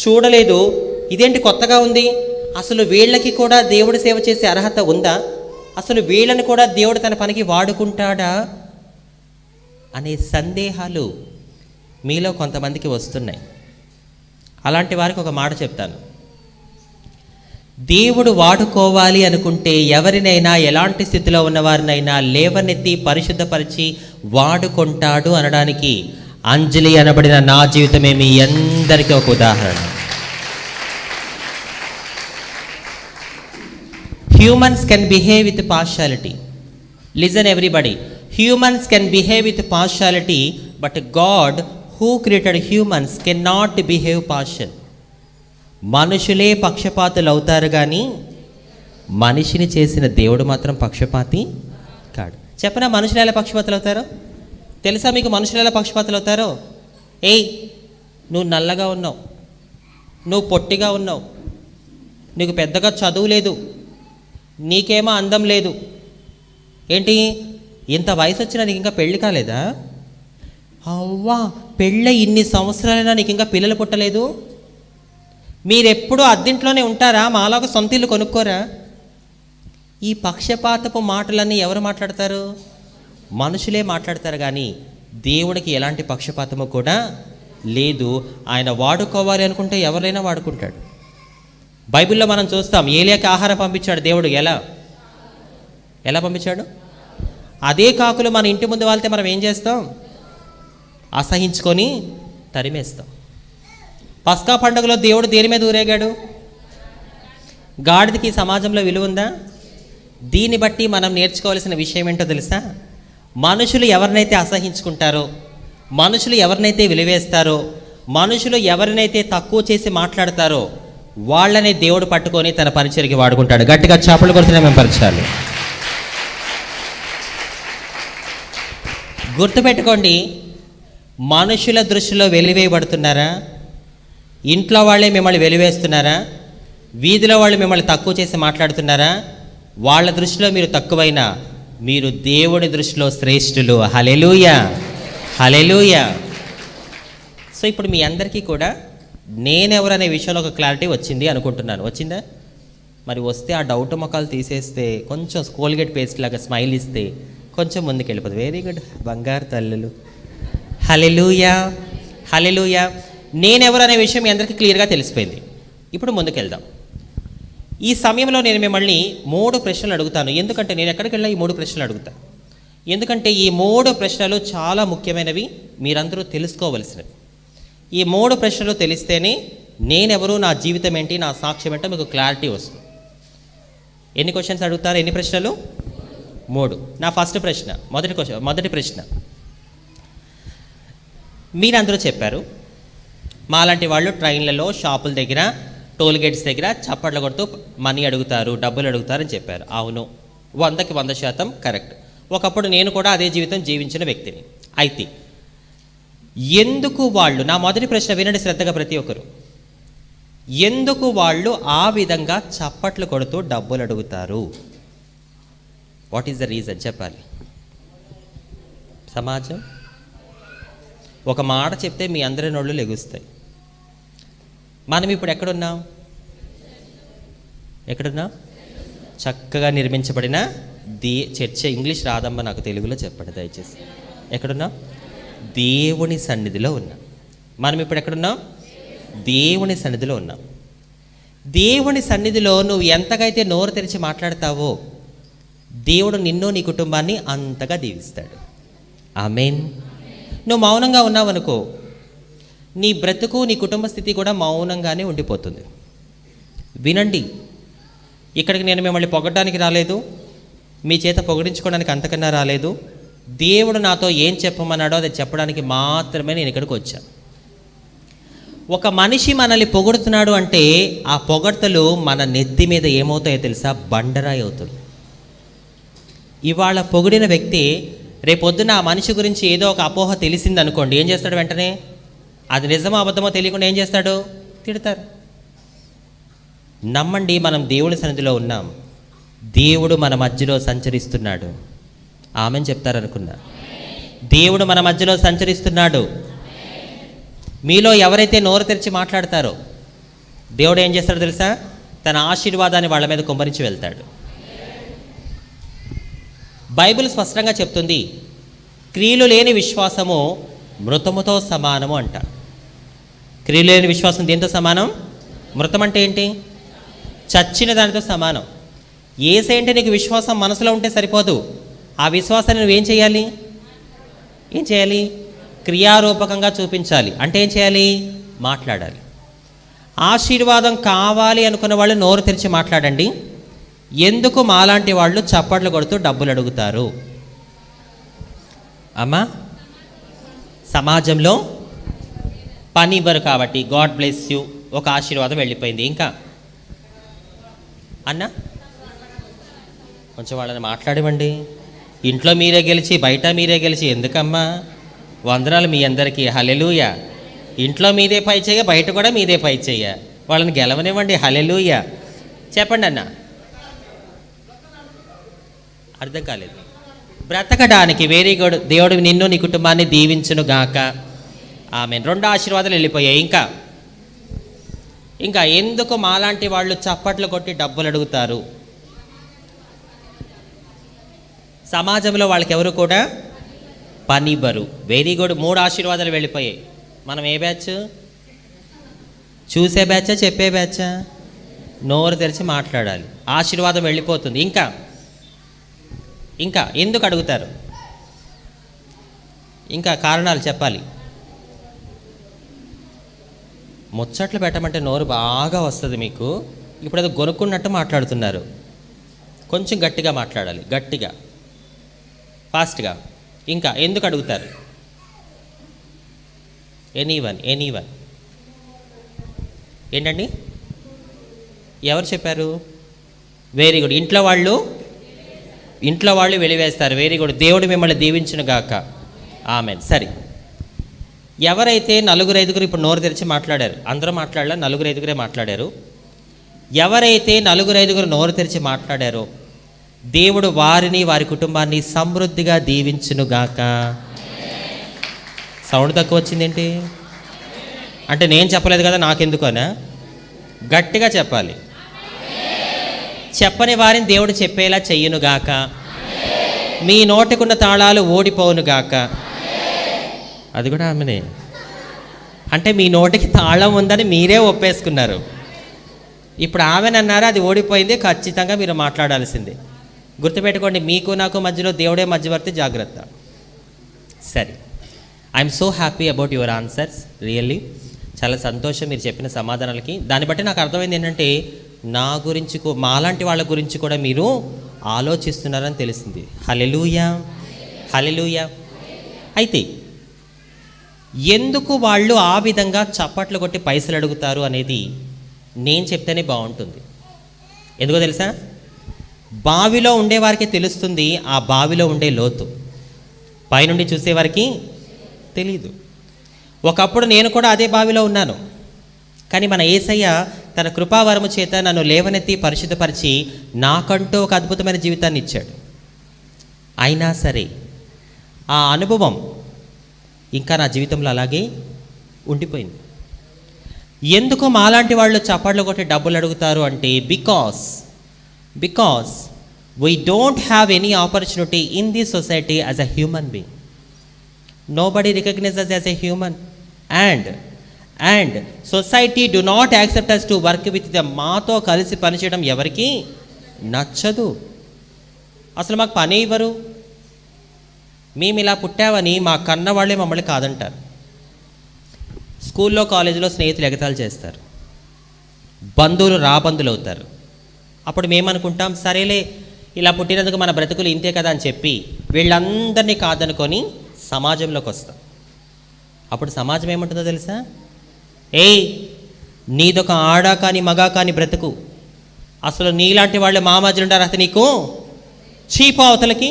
Speaker 1: చూడలేదు. ఇదేంటి కొత్తగా ఉంది? అసలు వీళ్ళకి కూడా దేవుడి సేవ చేసే అర్హత ఉందా? అసలు వీళ్ళని కూడా దేవుడు తన పనికి వాడుకుంటాడా అనే సందేహాలు మీలో కొంతమందికి వస్తున్నాయి. అలాంటి వారికి ఒక మాట చెప్తాను. దేవుడు వాడుకోవాలి అనుకుంటే ఎవరినైనా, ఎలాంటి స్థితిలో ఉన్నవారినైనా లేవనెత్తి పరిశుద్ధపరిచి వాడుకుంటాడు అనడానికి అంజలి అనబడిన నా జీవితమే మీ అందరికీ ఒక ఉదాహరణ. Humans can behave with partiality. Listen everybody. Humans can behave with partiality, but God who created humans cannot behave partial. మనుషులే పక్షపాతులు అవుతారు కానీ మనిషిని చేసిన దేవుడు మాత్రం పక్షపాతి కాడు. చెప్పనా మనుషులు ఎలా పక్షపాతులు అవుతారో? తెలుసా మీకు మనుషులు ఎలా పక్షపాతులు అవుతారో? ఏయ్, నువ్వు నల్లగా ఉన్నావు, నువ్వు పొట్టిగా ఉన్నావు, నీకు పెద్దగా చదువు లేదు, నీకేమో అందం లేదు, ఏంటి ఇంత వయసు వచ్చినా నీకు ఇంకా పెళ్ళి కాలేదా? అవ్వా, పెళ్ళ ఇన్ని సంవత్సరాలైనా నీకు ఇంకా పిల్లలు పుట్టలేదు? మీరెప్పుడూ అద్దింట్లోనే ఉంటారా? మాలాగా సొంత ఇల్లు కొనుక్కోరా? ఈ పక్షపాతపు మాటలన్నీ ఎవరు మాట్లాడతారు? మనుషులే మాట్లాడతారు కానీ దేవుడికి ఎలాంటి పక్షపాతము కూడా లేదు. ఆయన వాడుకోవాలి అనుకుంటే ఎవరైనా వాడుకుంటాడు. బైబిల్లో మనం చూస్తాం, ఏలియాకి ఆహారం పంపించాడు దేవుడు. ఎలా పంపించాడు? అదే కాకులు మన ఇంటి ముందు వాళ్తే మనం ఏం చేస్తాం? అసహించుకొని తరిమేస్తాం. పస్కా పండుగలో దేవుడు దేని మీద ఊరేగాడు? గాడిదకి సమాజంలో విలువ ఉందా? దీన్ని బట్టి మనం నేర్చుకోవాల్సిన విషయం ఏంటో తెలుసా? మనుషులు ఎవరినైతే అసహించుకుంటారో, మనుషులు ఎవరినైతే విలువేస్తారో, మనుషులు ఎవరినైతే తక్కువ చేసి మాట్లాడతారో వాళ్ళనే దేవుడు పట్టుకొని తన పరిచర్యకి వాడుకుంటాడు. గట్టిగా చప్పట్లు కొడుతూనే మేము పరచాలి. గుర్తుపెట్టుకోండి, మనుషుల దృష్టిలో వెలివేయబడుతున్నారా? ఇంట్లో వాళ్ళే మిమ్మల్ని వెలివేస్తున్నారా? వీధిలో వాళ్ళు మిమ్మల్ని తక్కువ చేసి మాట్లాడుతున్నారా? వాళ్ళ దృష్టిలో మీరు తక్కువైనా మీరు దేవుడి దృష్టిలో శ్రేష్ఠులు. హల్లెలూయా, హల్లెలూయా. సో ఇప్పుడు మీ అందరికీ కూడా నేనెవరనే విషయంలో ఒక క్లారిటీ వచ్చింది అనుకుంటున్నాను. వచ్చిందా? మరి వస్తే ఆ డౌట్ మొక్కలు తీసేస్తే, కొంచెం కోల్గేట్ పేస్ట్ లాగా స్మైల్ ఇస్తే కొంచెం ముందుకు వెళ్ళిపోతుంది. వెరీ గుడ్, బంగారు తల్లులు. హల్లెలూయా, హల్లెలూయా. నేనెవరనే విషయం మీ అందరికీ క్లియర్గా తెలిసిపోయింది. ఇప్పుడు ముందుకెళ్దాం. ఈ సమయంలో నేను మిమ్మల్ని 3 ప్రశ్నలు అడుగుతాను. ఎందుకంటే నేను ఎక్కడికి వెళ్ళా ఈ 3 ప్రశ్నలు అడుగుతాను. ఎందుకంటే ఈ 3 ప్రశ్నలు చాలా ముఖ్యమైనవి, మీరందరూ తెలుసుకోవలసినవి. ఈ 3 ప్రశ్నలు తెలిస్తేనే నేనెవరు, నా జీవితం ఏంటి, నా సాక్ష్యం ఏంటో మీకు క్లారిటీ వస్తుంది. ఎన్ని క్వశ్చన్స్ అడుగుతారు? ఎన్ని ప్రశ్నలు? 3. నా ఫస్ట్ ప్రశ్న, మొదటి ప్రశ్న, మీరందరూ చెప్పారు మాలాంటి వాళ్ళు ట్రైన్లలో, షాపుల దగ్గర, టోల్ గేట్స్ దగ్గర చప్పట్లు కొడుతూ మనీ అడుగుతారు, డబ్బులు అడుగుతారని చెప్పారు. అవును, 100కి 100% కరెక్ట్. ఒకప్పుడు నేను కూడా అదే జీవితం జీవించిన వ్యక్తిని. అయితే ఎందుకు వాళ్ళు, నా మొదటి ప్రశ్న వినండి శ్రద్ధగా ప్రతి ఒక్కరు, ఎందుకు వాళ్ళు ఆ విధంగా చప్పట్లు కొడుతూ డబ్బులు అడుగుతారు? వాట్ ఈస్ ద రీజన్ చెప్పాలి. సమాజం ఒక మాట చెప్తే మీ అందరి నోళ్ళు లెగుస్తాయి. మనం ఇప్పుడు ఎక్కడున్నాం? చక్కగా నిర్మించబడిన చర్చ. ఇంగ్లీష్ రాదమ్మా, నాకు తెలుగులో చెప్పండి దయచేసి. ఎక్కడున్నాం? దేవుని సన్నిధిలో ఉన్నాం. మనం ఇప్పుడు ఎక్కడున్నాం? దేవుని సన్నిధిలో ఉన్నాం. దేవుని సన్నిధిలో నువ్వు ఎంతకైతే నోరు తెరిచి మాట్లాడతావో దేవుడు నిన్ను, నీ కుటుంబాన్ని అంతగా దీవిస్తాడు. ఆమేన్. నువ్వు మౌనంగా ఉన్నావనుకో, నీ బ్రతుకు, నీ కుటుంబ స్థితి కూడా మౌనంగానే ఉండిపోతుంది. వినండి, ఇక్కడికి నేను మిమ్మల్ని పొగడడానికి రాలేదు, మీ చేత పొగిడించుకోవడానికి అంతకన్నా రాలేదు. దేవుడు నాతో ఏం చెప్పమన్నాడో అది చెప్పడానికి మాత్రమే నేను ఇక్కడికి వచ్చాను. ఒక మనిషి మనల్ని పొగుడుతున్నాడు అంటే ఆ పొగడ్తలు మన నెత్తి మీద ఏమవుతాయో తెలుసా? బండరాయి అవుతుంది. ఇవాళ పొగిడిన వ్యక్తి రేపొద్దున ఆ మనిషి గురించి ఏదో ఒక అపోహ తెలిసిందనుకోండి, ఏం చేస్తాడు? వెంటనే అది నిజమో అబద్ధమో తెలియకుండా ఏం చేస్తాడు? తిడతారు. నమ్మండి, మనం దేవుని సన్నిధిలో ఉన్నాం, దేవుడు మన మధ్యలో సంచరిస్తున్నాడు. ఆమెను చెప్తారనుకున్నా. దేవుడు మన మధ్యలో సంచరిస్తున్నాడు. మీలో ఎవరైతే నోరు తెరిచి మాట్లాడతారో దేవుడు ఏం చేస్తాడో తెలుసా? తన ఆశీర్వాదాన్ని వాళ్ళ మీద కుమ్మరించి వెళ్తాడు. బైబిల్ స్పష్టంగా చెప్తుంది, క్రియలు లేని విశ్వాసము మృతముతో సమానము అంట. క్రియలు లేని విశ్వాసం దేంతో సమానం? మృతం అంటే ఏంటి? చచ్చిన దానితో సమానం. యేసంటే నీకు విశ్వాసం మనసులో ఉంటే సరిపోదు. ఆ విశ్వాసాన్ని నువ్వేం చేయాలి? క్రియారూపకంగా చూపించాలి. అంటే ఏం చేయాలి? మాట్లాడాలి. ఆశీర్వాదం కావాలి అనుకున్న వాళ్ళు నోరు తెరిచి మాట్లాడండి. ఎందుకు మాలాంటి వాళ్ళు చప్పట్లు కొడుతూ డబ్బులు అడుగుతారు? అమ్మా, సమాజంలో పని ఇవ్వరు కాబట్టి గాడ్ బ్లెస్ యూ, ఒక ఆశీర్వాదం వెళ్ళిపోయింది. ఇంకా అన్నా కొంచెం వాళ్ళని మాట్లాడమండి. ఇంట్లో మీరే గెలిచి బయట మీరే గెలిచి ఎందుకమ్మా? వందనాలు మీ అందరికీ. హల్లెలూయా. ఇంట్లో మీదే పై చెయ్య, బయట కూడా మీదే పై చెయ్య. వాళ్ళని గెలవనివ్వండి. హల్లెలూయా. చెప్పండి అన్న. అర్థం కాలేదు. బ్రతకడానికి. Very good. దేవుడు నిన్ను, నీ కుటుంబాన్ని దీవించును గాక. ఆమేన్. 2 ఆశీర్వాదాలు వెళ్ళిపోయాయి. ఇంకా ఎందుకు మాలాంటి వాళ్ళు చప్పట్లు కొట్టి డబ్బులు అడుగుతారు? సమాజంలో వాళ్ళకి ఎవరు కూడా పనివ్వరు. Very good. 3 ఆశీర్వాదాలు వెళ్ళిపోయాయి. మనం ఏ బ్యాచ్? చూసే బ్యాచా, చెప్పే బ్యాచా? నోరు తెరిచి మాట్లాడాలి. ఆశీర్వాదం వెళ్ళిపోతుంది. ఇంకా ఇంకా ఎందుకు అడుగుతారు? ఇంకా కారణాలు చెప్పాలి. ముచ్చట్లు పెట్టమంటే నోరు బాగా వస్తుంది మీకు. ఇప్పుడు అది కొనుక్కున్నట్టు మాట్లాడుతున్నారు. కొంచెం గట్టిగా మాట్లాడాలి, గట్టిగా, ఫాస్ట్గా. ఇంకా ఎందుకు అడుగుతారు? ఎనీవన్ ఏంటండి? ఎవరు చెప్పారు? Very good. ఇంట్లో వాళ్ళు వెలివేస్తారు. Very good. దేవుడు మిమ్మల్ని దీవించును గాక. ఆమెన్. సరే, ఎవరైతే 4-5 ఇప్పుడు నోరు తెరిచి మాట్లాడారు, అందరూ మాట్లాడలే, 4-5 మాట్లాడారు. ఎవరైతే 4-5 నోరు తెరిచి మాట్లాడారో దేవుడు వారిని, వారి కుటుంబాన్ని సమృద్ధిగా దీవించును గాక. సౌండ్ తక్కువ వచ్చిందేంటి? అంటే నేను చెప్పలేదు కదా, నాకెందుకు అనా? గట్టిగా చెప్పాలి. చెప్పని వారిని దేవుడు చెప్పేలా చెయ్యునుగాక. మీ నోటికున్న తాళాలు ఓడిపోవునుగాక. అది కూడా ఆమెనే. అంటే మీ నోటికి తాళం ఉందని మీరే ఒప్పేసుకున్నారు. ఇప్పుడు ఆమెనన్నారు, అది ఓడిపోయింది, ఖచ్చితంగా మీరు మాట్లాడాల్సిందే. గుర్తుపెట్టుకోండి, మీకు నాకు మధ్యలో దేవుడే మధ్యవర్తి. జాగ్రత్త. సరే, I'm so happy about your answers. Really చాలా సంతోషం మీరు చెప్పిన సమాధానాలకి. దాన్ని బట్టి నాకు అర్థమైంది ఏంటంటే, నా గురించి, మాలాంటి వాళ్ళ గురించి కూడా మీరు ఆలోచిస్తున్నారని తెలిసింది. హల్లెలూయా, హల్లెలూయా. అయితే ఎందుకు వాళ్ళు ఆ విధంగా చప్పట్లు కొట్టి పైసలు అడుగుతారు అనేది నేను చెప్తేనే బాగుంటుంది. ఎందుకో తెలుసా? బావిలో ఉండేవారికి తెలుస్తుంది ఆ బావిలో ఉండే లోతు, పైనుండి చూసేవారికి తెలీదు. ఒకప్పుడు నేను కూడా అదే బావిలో ఉన్నాను. కానీ మన యేసయ్య తన కృపావరము చేత నన్ను లేవనెత్తి పరిశుద్ధపరిచి నాకంటూ ఒక అద్భుతమైన జీవితాన్ని ఇచ్చాడు. అయినా సరే ఆ అనుభవం ఇంకా నా జీవితంలో అలాగే ఉండిపోయింది. ఎందుకు మాలాంటి వాళ్ళు చప్పట్లు కొట్టి డబ్బులు అడుగుతారు అంటే, because we don't have any opportunity in this society as a human being. Nobody recognizes as a human and society do not accept us to work with the. మాతో కలిసి పనిచేయడం ఎవరికి నచ్చదు. అసలు మాకు పని ఇవ్వరు. మేము ఇలా పుట్టామని మా కన్న వాళ్ళే మమ్మల్ని కాదంటారు. స్కూల్లో, కాలేజీలో స్నేహితులు ఎగతాళి చేస్తారు, బంధువులు రాబంధులు అవుతారు. అప్పుడు మేమనుకుంటాం, సరేలే ఇలా పుట్టినందుకు మన బ్రతుకులు ఇంతే కదా అని చెప్పి వీళ్ళందరినీ కాదనుకొని సమాజంలోకి వస్తాం. అప్పుడు సమాజం ఏముంటుందో తెలుసా? నీదొక ఆడా కానీ మగా కానీ బ్రతుకు, అసలు నీలాంటి వాళ్ళు మా మధ్యలో ఉంటారు, అసలు నీకు చీప అవతలకి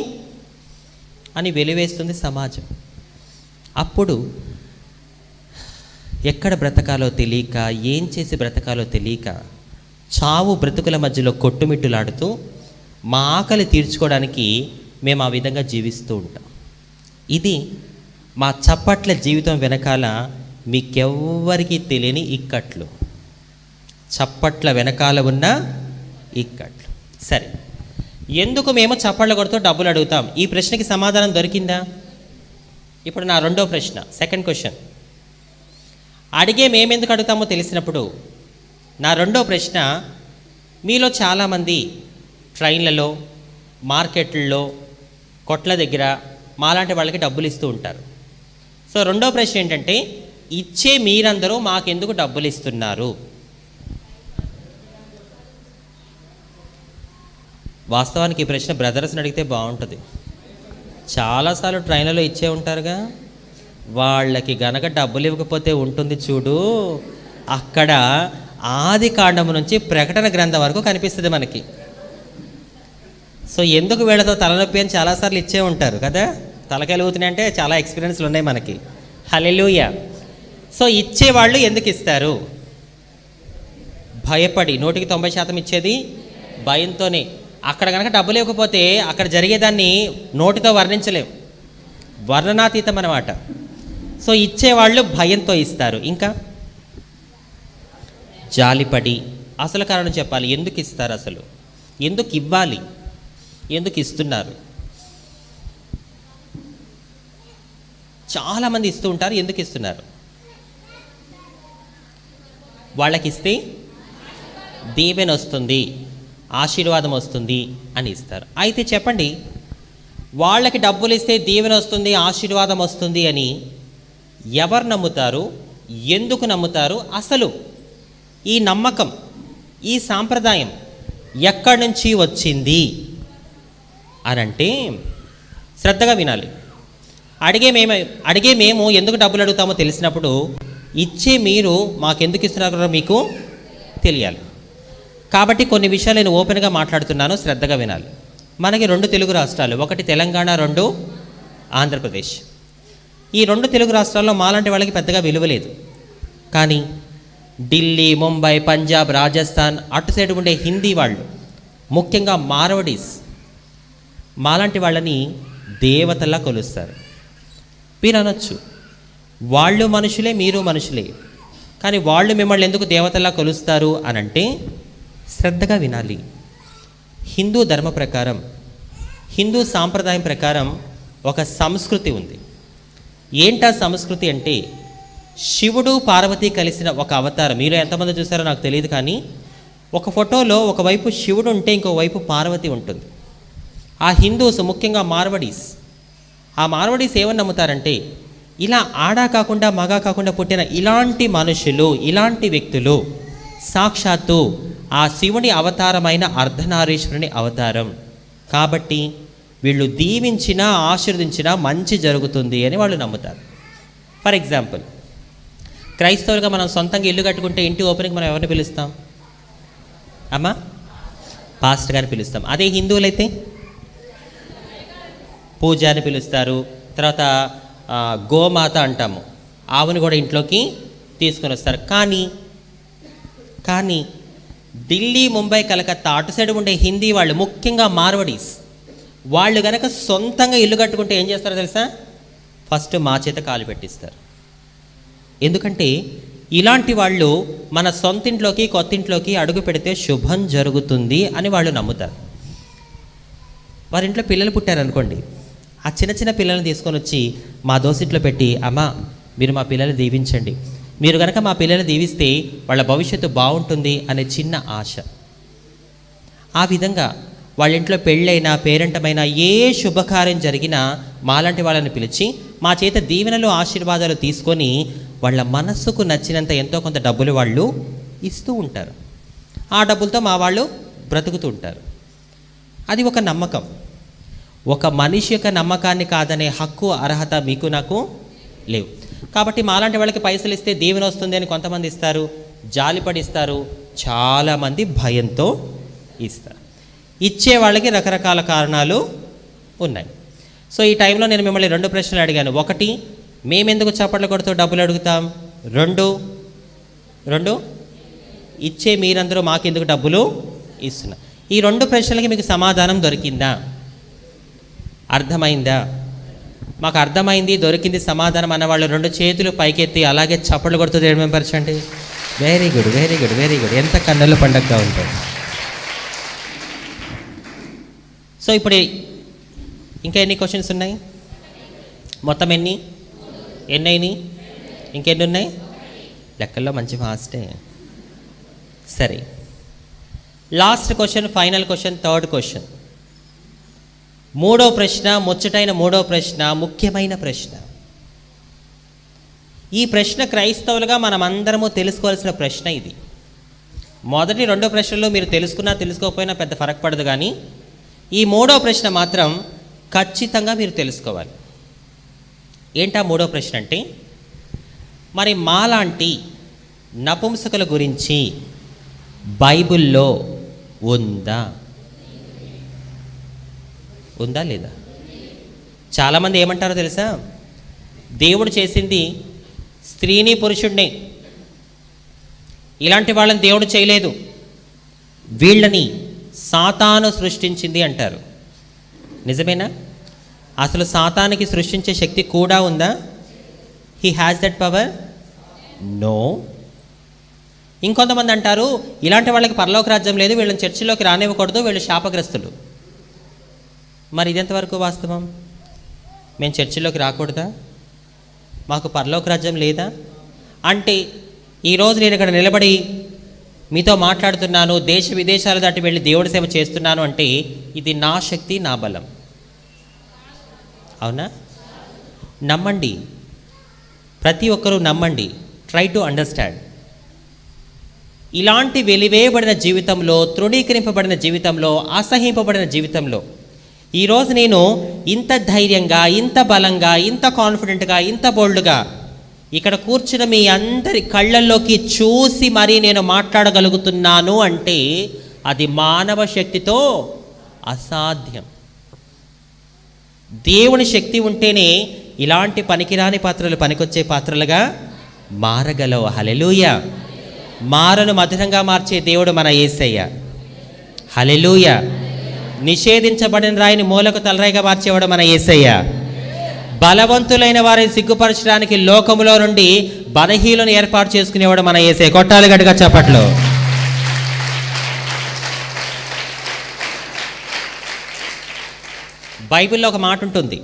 Speaker 1: అని వెలివేస్తుంది సమాజం. అప్పుడు ఎక్కడ బ్రతకాలో తెలియక, ఏం చేసి బ్రతకాలో తెలియక, చావు బ్రతుకుల మధ్యలో కొట్టుమిట్టులాడుతూ మా ఆకలి తీర్చుకోవడానికి మేము ఆ విధంగా జీవిస్తూ ఉంటాం. ఇది మా చప్పట్ల జీవితం వెనకాల మీకెవ్వరికీ తెలియని ఇక్కట్లు, చప్పట్ల వెనకాల ఉన్న ఇక్కట్లు. సరే, ఎందుకు మేము చప్పట్లు కొడుతూ డబ్బులు అడుగుతాం? ఈ ప్రశ్నకి సమాధానం దొరికిందా? ఇప్పుడు నా రెండో ప్రశ్న, సెకండ్ క్వశ్చన్. అడిగే మేమెందుకు అడుగుతామో తెలిసినప్పుడు నా రెండో ప్రశ్న, మీలో చాలామంది ట్రైన్లలో, మార్కెట్లలో, కొట్ల దగ్గర మాలాంటి వాళ్ళకి డబ్బులు ఇస్తూ ఉంటారు. సో రెండో ప్రశ్న ఏంటంటే, ఇచ్చే మీరందరూ మాకెందుకు డబ్బులు ఇస్తున్నారు? వాస్తవానికి ఈ ప్రశ్న బ్రదర్స్ని అడిగితే బాగుంటుంది. చాలాసార్లు ట్రైన్లలో ఇచ్చే ఉంటారుగా. వాళ్ళకి గనక డబ్బులు ఇవ్వకపోతే ఉంటుంది చూడు, అక్కడ ఆది కాండము నుంచి ప్రకటన గ్రంథం వరకు కనిపిస్తుంది మనకి. సో ఎందుకు వీళ్ళతో తలనొప్పి అని చాలాసార్లు ఇచ్చే ఉంటారు కదా. తలకెలుగుతున్నాయి అంటే చాలా ఎక్స్పీరియన్స్లు ఉన్నాయి మనకి. హల్లెలూయా. సో ఇచ్చేవాళ్ళు ఎందుకు ఇస్తారు? భయపడి. 100% ఇచ్చేది భయంతోనే. అక్కడ కనుక డబ్బులు ఇవ్వకపోతే అక్కడ జరిగేదాన్ని నోటితో వర్ణించలేం, వర్ణనాతీతం అన్నమాట. సో ఇచ్చేవాళ్ళు భయంతో ఇస్తారు. ఇంకా జాలిపడి. అసలు కారణం చెప్పాలి, ఎందుకు ఇస్తారు, అసలు ఎందుకు ఇవ్వాలి, ఎందుకు ఇస్తున్నారు? చాలామంది ఇస్తూ ఉంటారు. ఎందుకు ఇస్తున్నారు? వాళ్ళకి ఇస్తే దీవెన వస్తుంది, ఆశీర్వాదం వస్తుంది అని ఇస్తారు. అయితే చెప్పండి, వాళ్ళకి డబ్బులు ఇస్తే దీవెన వస్తుంది, ఆశీర్వాదం వస్తుంది అని ఎవరు నమ్ముతారు? ఎందుకు నమ్ముతారు? అసలు ఈ నమ్మకం, ఈ సాంప్రదాయం ఎక్కడి నుంచి వచ్చింది అనంటే శ్రద్ధగా వినాలి. అడిగే మేము ఎందుకు డబ్బులు అడుగుతామో తెలిసినప్పుడు ఇచ్చే మీరు మాకెందుకు ఇస్తున్నారో మీకు తెలియాలి. కాబట్టి కొన్ని విషయాలు నేను ఓపెన్గా మాట్లాడుతున్నాను, శ్రద్ధగా వినాలి. మనకి 2 తెలుగు రాష్ట్రాలు, ఒకటి తెలంగాణ, 2 ఆంధ్రప్రదేశ్. ఈ 2 తెలుగు రాష్ట్రాల్లో మాలాంటి వాళ్ళకి పెద్దగా విలువ లేదు. కానీ ఢిల్లీ, ముంబై, పంజాబ్, రాజస్థాన్ అటు సైడ్ ఉండే హిందీ వాళ్ళు, ముఖ్యంగా మార్వడీస్, మాలాంటి వాళ్ళని దేవతల్లా కొలుస్తారు. మీరు అనొచ్చు, వాళ్ళు మనుషులే, మీరు మనుషులే, కానీ వాళ్ళు మిమ్మల్ని ఎందుకు దేవతల్లా కొలుస్తారు అనంటే శ్రద్ధగా వినాలి. హిందూ ధర్మ ప్రకారం, హిందూ సాంప్రదాయం ప్రకారం ఒక సంస్కృతి ఉంది. ఏంటా సంస్కృతి అంటే శివుడు పార్వతి కలిసిన ఒక అవతారం. మీరు ఎంతమంది చూసారో నాకు తెలియదు, కానీ ఒక ఫోటోలో ఒకవైపు శివుడు ఉంటే ఇంకోవైపు పార్వతి ఉంటుంది. ఆ హిందూస్, ముఖ్యంగా మార్వడీస్, ఆ మార్వడీస్ ఏమని నమ్ముతారంటే ఇలా ఆడా కాకుండా మగా కాకుండా పుట్టిన ఇలాంటి మనుషులు, ఇలాంటి వ్యక్తులు సాక్షాత్తు ఆ శివుని అవతారమైన అర్ధనారీశ్వరుని అవతారం కాబట్టి వీళ్ళు దీవించినా ఆశీర్వదించినా మంచి జరుగుతుంది అని వాళ్ళు నమ్ముతారు. ఫర్ ఎగ్జాంపుల్, క్రైస్తవులుగా మనం సొంతంగా ఇల్లు కట్టుకుంటే ఇంటి ఓపెనింగ్ మనం ఎవరిని పిలుస్తాం? అమ్మా, పాస్టర్ గారిని పిలుస్తాం. అదే హిందువులైతే పూజారిని పిలుస్తారు. తర్వాత గోమాత అంటాము, ఆవుని కూడా ఇంట్లోకి తీసుకొని వస్తారు. కానీ ఢిల్లీ, ముంబై, కలకత్తా అటు సైడ్ ఉండే హిందీ వాళ్ళు, ముఖ్యంగా మార్వడీస్ వాళ్ళు కనుక సొంతంగా ఇల్లు కట్టుకుంటే ఏం చేస్తారో తెలుసా? ఫస్ట్ మా చేత కాలు పెట్టిస్తారు. ఎందుకంటే ఇలాంటి వాళ్ళు మన సొంతింట్లోకి, కొత్తింట్లోకి అడుగు పెడితే శుభం జరుగుతుంది అని వాళ్ళు నమ్ముతారు. వారింట్లో పిల్లలు పుట్టారనుకోండి, ఆ చిన్న చిన్న పిల్లల్ని తీసుకొని వచ్చి మా దోసిట్లో పెట్టి, అమ్మా మీరు మా పిల్లల్ని దీవించండి, మీరు కనుక మా పిల్లల్ని దీవిస్తే వాళ్ళ భవిష్యత్తు బాగుంటుంది అనే చిన్న ఆశ. ఆ విధంగా వాళ్ళ ఇంట్లో పెళ్ళైనా, పేరెంటమైనా, ఏ శుభకార్యం జరిగినా మాలాంటి వాళ్ళని పిలిచి మా చేత దీవెనలు, ఆశీర్వాదాలు తీసుకొని వాళ్ళ మనస్సుకు నచ్చినంత ఎంతో కొంత డబ్బులు వాళ్ళు ఇస్తూ ఉంటారు. ఆ డబ్బులతో మా వాళ్ళు బ్రతుకుతూ ఉంటారు. అది ఒక నమ్మకం. ఒక మనిషి యొక్క నమ్మకాన్ని కాదనే హక్కు, అర్హత మీకు నాకు లేవు. కాబట్టి మాలాంటి వాళ్ళకి పైసలు ఇస్తే దీవెన వస్తుంది అని కొంతమంది ఇస్తారు, జాలిపడి ఇస్తారు, చాలామంది భయంతో ఇస్తారు. ఇచ్చే వాళ్ళకి రకరకాల కారణాలు ఉన్నాయి. సో ఈ టైంలో నేను మిమ్మల్ని 2 ప్రశ్నలు అడిగాను. 1, మేమెందుకు చప్పట్లు కొడుతూ డబ్బులు అడుగుతాం? 2 ఇచ్చే మీరందరూ మాకెందుకు డబ్బులు ఇస్తున్నారు? ఈ 2 ప్రశ్నలకి మీకు సమాధానం దొరికిందా? అర్థమైందా? మాకు అర్థమైంది, దొరికింది సమాధానం అన్నవాళ్ళు 2 చేతులు పైకెత్తి అలాగే చప్పట్లు కొడుతూ ఏమేంపరచండి. Very good, very good, very good. ఎంత కన్నుల పండగగా ఉంటుంది. సో ఇప్పుడు ఇంకా ఎన్ని క్వశ్చన్స్ ఉన్నాయి? మొత్తం ఎన్ని అయినాయి? ఇంకెన్ని ఉన్నాయి? లెక్కల్లో మంచి ఫాస్టే. సరే, last question, final question, third question, 3వ ప్రశ్న, ముచ్చటైన 3వ ప్రశ్న, ముఖ్యమైన ప్రశ్న. ఈ ప్రశ్న క్రైస్తవులుగా మనమందరము తెలుసుకోవాల్సిన ప్రశ్న ఇది. మొదటి 2 ప్రశ్నలు మీరు తెలుసుకున్నా తెలుసుకోకపోయినా పెద్ద ఫరక్ పడదు, కానీ ఈ 3వ ప్రశ్న మాత్రం ఖచ్చితంగా మీరు తెలుసుకోవాలి. ఏంటా 3వ ప్రశ్న అంటే, మరి మాలాంటి నపుంసకుల గురించి బైబిల్లో ఉందా లేదా? చాలామంది ఏమంటారో తెలుసా? దేవుడు చేసింది స్త్రీని, పురుషుడిని, ఇలాంటి వాళ్ళని దేవుడు చేయలేదు, వీళ్ళని సాతాను సృష్టించింది అంటారు. నిజమేనా? అసలు సాతానికి సృష్టించే శక్తి కూడా ఉందా? He has that power? No. ఇంకొంతమంది అంటారు, ఇలాంటి వాళ్ళకి పరలోక రాజ్యం లేదు, వీళ్ళని చర్చిలోకి రానివ్వకూడదు, వీళ్ళు శాపగ్రస్తులు. మరి ఇదెంతవరకు వాస్తవం? మేము చర్చిలోకి రాకూడదా? మాకు పరలోక రాజ్యం లేదా? అంటే ఈరోజు నేను ఇక్కడ నిలబడి మీతో మాట్లాడుతున్నాను, దేశ విదేశాలు దాటి వెళ్ళి దేవుడి సేవ చేస్తున్నాను అంటే ఇది నా శక్తి, నా బలం. అవునా? నమ్మండి, ప్రతి ఒక్కరూ నమ్మండి. Try to understand. ఇలాంటి వెలివేయబడిన జీవితంలో, తృణీకరింపబడిన జీవితంలో, అసహింపబడిన జీవితంలో ఈరోజు నేను ఇంత ధైర్యంగా, ఇంత బలంగా, ఇంత కాన్ఫిడెంట్గా, ఇంత బోల్డ్గా ఇక్కడ కూర్చున్న మీ అందరి కళ్ళల్లోకి చూసి మరీ నేను మాట్లాడగలుగుతున్నాను అంటే అది మానవ శక్తితో అసాధ్యం. దేవుని శక్తి ఉంటేనే ఇలాంటి పనికిరాని పాత్రలు పనికొచ్చే పాత్రలుగా మారగలవు. హల్లెలూయా. మారను మధురంగా మార్చే దేవుడు మన యేసయ్య. హల్లెలూయా. నిషేధించబడిన రాయిని మూలకు తలరాయిగా మార్చేవాడు మన యేసయ్య. బలవంతులైన వారిని సిగ్గుపరచడానికి లోకములో నుండి బలహీనులను ఏర్పాటు చేసుకునేవాడు మన యేసయ్య. కొట్టాలి గట్టిగా చప్పట్లు. బైబిల్లో ఒక మాట ఉంటుంది.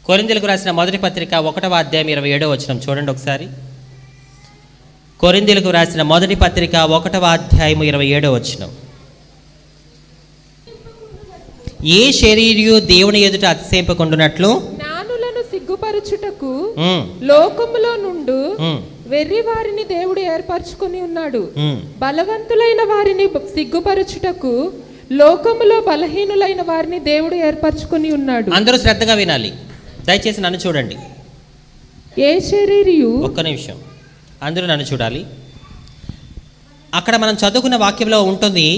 Speaker 1: కొరింథీయులకు రాసిన మొదటి పత్రిక 1వ అధ్యాయం 27వ వచనం చూడండి ఒకసారి. కొరింథీయులకు రాసిన మొదటి పత్రిక 1వ అధ్యాయం 27వ వచనం. ఏ శరీరియు దేవుని ఎదుట అతిశయింపకుండునట్లు
Speaker 2: జ్ఞానులను సిగ్గుపరచుటకు లోకములో నుండు వెర్రి వారిని దేవుడు ఏర్పరచుకొని ఉన్నాడు. బలవంతులైన వారిని సిగ్గుపరచుటకు లోకములో బలహీనులైన వారిని దేవుడు ఏర్పరచుకొని ఉన్నాడు.
Speaker 1: అందరూ శ్రద్ధగా వినాలి, దయచేసి నన్ను చూడండి.
Speaker 2: ఏ శరీరియు,
Speaker 1: ఒక్క నిమిషం, అందరూ నన్ను చూడాలి. అక్కడ మనం చదువుకున్న వాక్యంలో ఉంటుంది,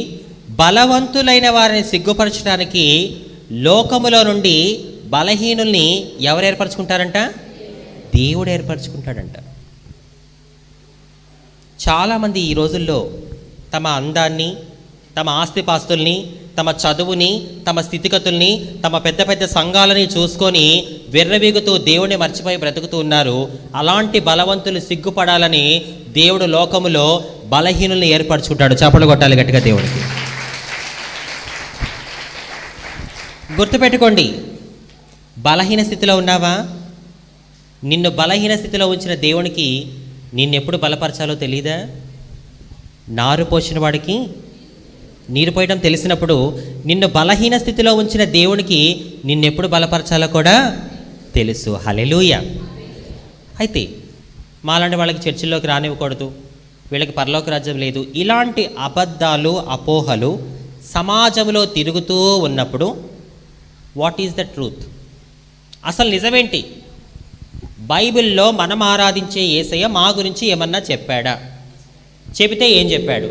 Speaker 1: బలవంతులైన వారిని సిగ్గుపరచడానికి లోకములో నుండి బలహీనుల్ని ఎవరు ఏర్పరచుకుంటారంట? దేవుడు ఏర్పరచుకుంటాడంట. చాలామంది ఈ రోజుల్లో తమ అందాన్ని, తమ ఆస్తిపాస్తుల్ని, తమ చదువుని, తమ స్థితిగతుల్ని, తమ పెద్ద పెద్ద సంఘాలని చూసుకొని వెర్రవీగుతూ దేవుడిని మర్చిపోయి బ్రతుకుతూ ఉన్నారు. అలాంటి బలవంతులు సిగ్గుపడాలని దేవుడు లోకములో బలహీనుల్ని ఏర్పరచుకుంటాడు. చప్పట్లు కొట్టాలి గట్టిగా దేవుడికి. గుర్తుపెట్టుకోండి, బలహీన స్థితిలో ఉన్నావా? నిన్ను బలహీన స్థితిలో ఉంచిన దేవునికి నిన్నెప్పుడు బలపరచాలో తెలీదా? నారు పోసిన వాడికి నీరు పోయడం తెలిసినప్పుడు నిన్ను బలహీన స్థితిలో ఉంచిన దేవునికి నిన్నెప్పుడు బలపరచాలో కూడా తెలుసు. హల్లెలూయా. అయితే మాలాంటి వాళ్ళకి చర్చిల్లోకి రానివ్వకూడదు, వీళ్ళకి పరలోక రాజ్యం లేదు, ఇలాంటి అబద్ధాలు, అపోహలు సమాజంలో తిరుగుతూ ఉన్నప్పుడు వాట్ ఈజ్ ద ట్రూత్? అసలు నిజమేంటి? బైబిల్లో మనం ఆరాధించే యేసయ్య మా గురించి ఏమన్నా చెప్పాడా? చెబితే ఏం చెప్పాడు?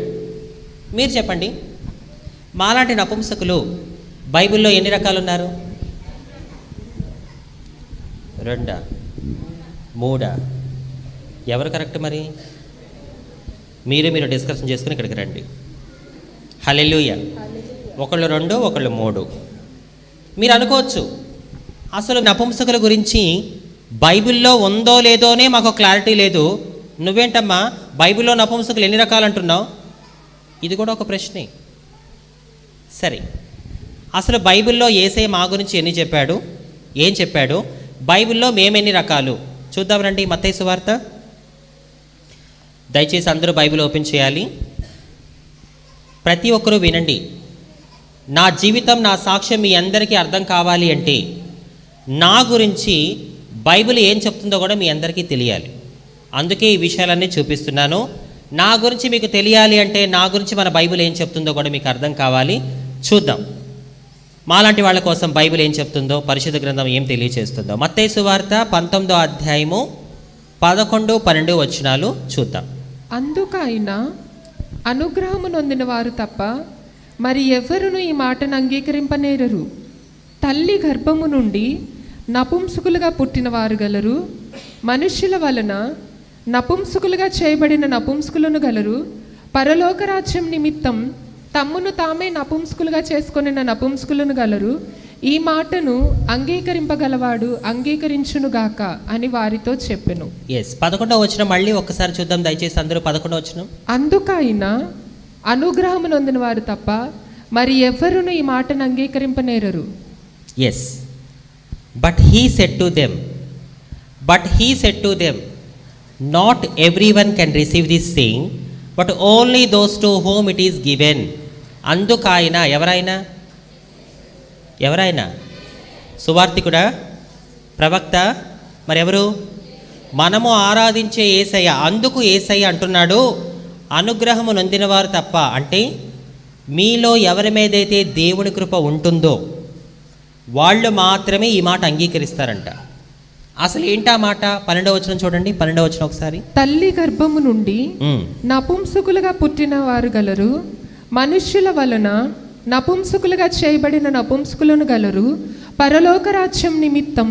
Speaker 1: మీరు చెప్పండి. మాలాంటి నపుంసకులు బైబిల్లో ఎన్ని రకాలు ఉన్నారు? 2, 3? ఎవరు కరెక్ట్ మరి? మీరు డిస్కషన్ చేసుకుని ఇక్కడికి రండి. హల్లెలూయా. ఒకళ్ళు 2, ఒకళ్ళు 3. మీరు అనుకోవచ్చు, అసలు నపుంసకుల గురించి బైబిల్లో ఉందో లేదోనే మాకు క్లారిటీ లేదు, నువ్వేంటమ్మా బైబిల్లో నపుంసకులు ఎన్ని రకాలు అంటున్నావు? ఇది కూడా ఒక ప్రశ్నే. సరే, అసలు బైబిల్లో యేసయ్య మా గురించి ఎన్ని చెప్పాడు, ఏం చెప్పాడు, బైబిల్లో మేమెన్ని రకాలు చూద్దాం రండి. మత్తయి సువార్త. దయచేసి అందరూ బైబిల్ ఓపెన్ చేయాలి. ప్రతి ఒక్కరూ వినండి. నా జీవితం, నా సాక్ష్యం మీ అందరికీ అర్థం కావాలి అంటే నా గురించి బైబిల్ ఏం చెప్తుందో కూడా మీ అందరికీ తెలియాలి. అందుకే ఈ విషయాలన్నీ చూపిస్తున్నాను. నా గురించి మీకు తెలియాలి అంటే నా గురించి మన బైబిల్ ఏం చెప్తుందో కూడా మీకు అర్థం కావాలి. చూద్దాం మాలాంటి వాళ్ళ కోసం బైబిల్ ఏం చెప్తుందో, పరిశుద్ధ గ్రంథం ఏం తెలియచేస్తుందో. మత్తయి సువార్త 19వ అధ్యాయము 11, 12 వచనాలు చూద్దాం.
Speaker 2: అందుకైన అనుగ్రహము నొందిన వారు తప్ప మరి ఎవరును ఈ మాటను అంగీకరింపనేరరు. తల్లి గర్భము నుండి నపుంసకులుగా పుట్టిన వారు గలరు, మనుష్యుల వలన నపుంసకులుగా చేయబడిన నపుంసకులను గలరు, పరలోక రాజ్యం నిమిత్తం తమ్మును తామే నపుంసకులుగా చేసుకొనిన నపుంసకులను గలరు. ఈ మాటను అంగీకరింపగలవాడు అంగీకరించునుగాక అని వారితో చెప్పెను.
Speaker 1: 11వ వచనం మళ్ళీ ఒక్కసారి చూద్దాం దయచేసి అందరూ. 11వ వచనం.
Speaker 2: అందుకైన అనుగ్రహము నొందిన వారు తప్ప మరి ఎవ్వరును ఈ మాటను అంగీకరింపనేరరు.
Speaker 1: Yes, but he said to them not every one can receive this saying but only those to whom it is given. అందుకు ఆయన ఎవరైనా సువార్తికుడా, ప్రవక్త, మరెవరు? మనము ఆరాధించే యేసయ్య. అందుకు యేసయ్య అంటున్నాడు, అనుగ్రహము నొందినవారు తప్ప, అంటే మీలో ఎవరి మీదైతే దేవుని కృప ఉంటుందో వాళ్ళు మాత్రమే ఈ మాట అంగీకరిస్తారంట. అసలు ఏంటా మాట? 12వ వచనం చూడండి, 12వ వచనం ఒకసారి.
Speaker 2: తల్లి గర్భము నుండి నపుంసకులుగా పుట్టిన వారు గలరు, మనుష్యుల వలన నపుంసకులుగా చేయబడిన నపుంసకులను గలరు, పరలోక రాజ్యం నిమిత్తం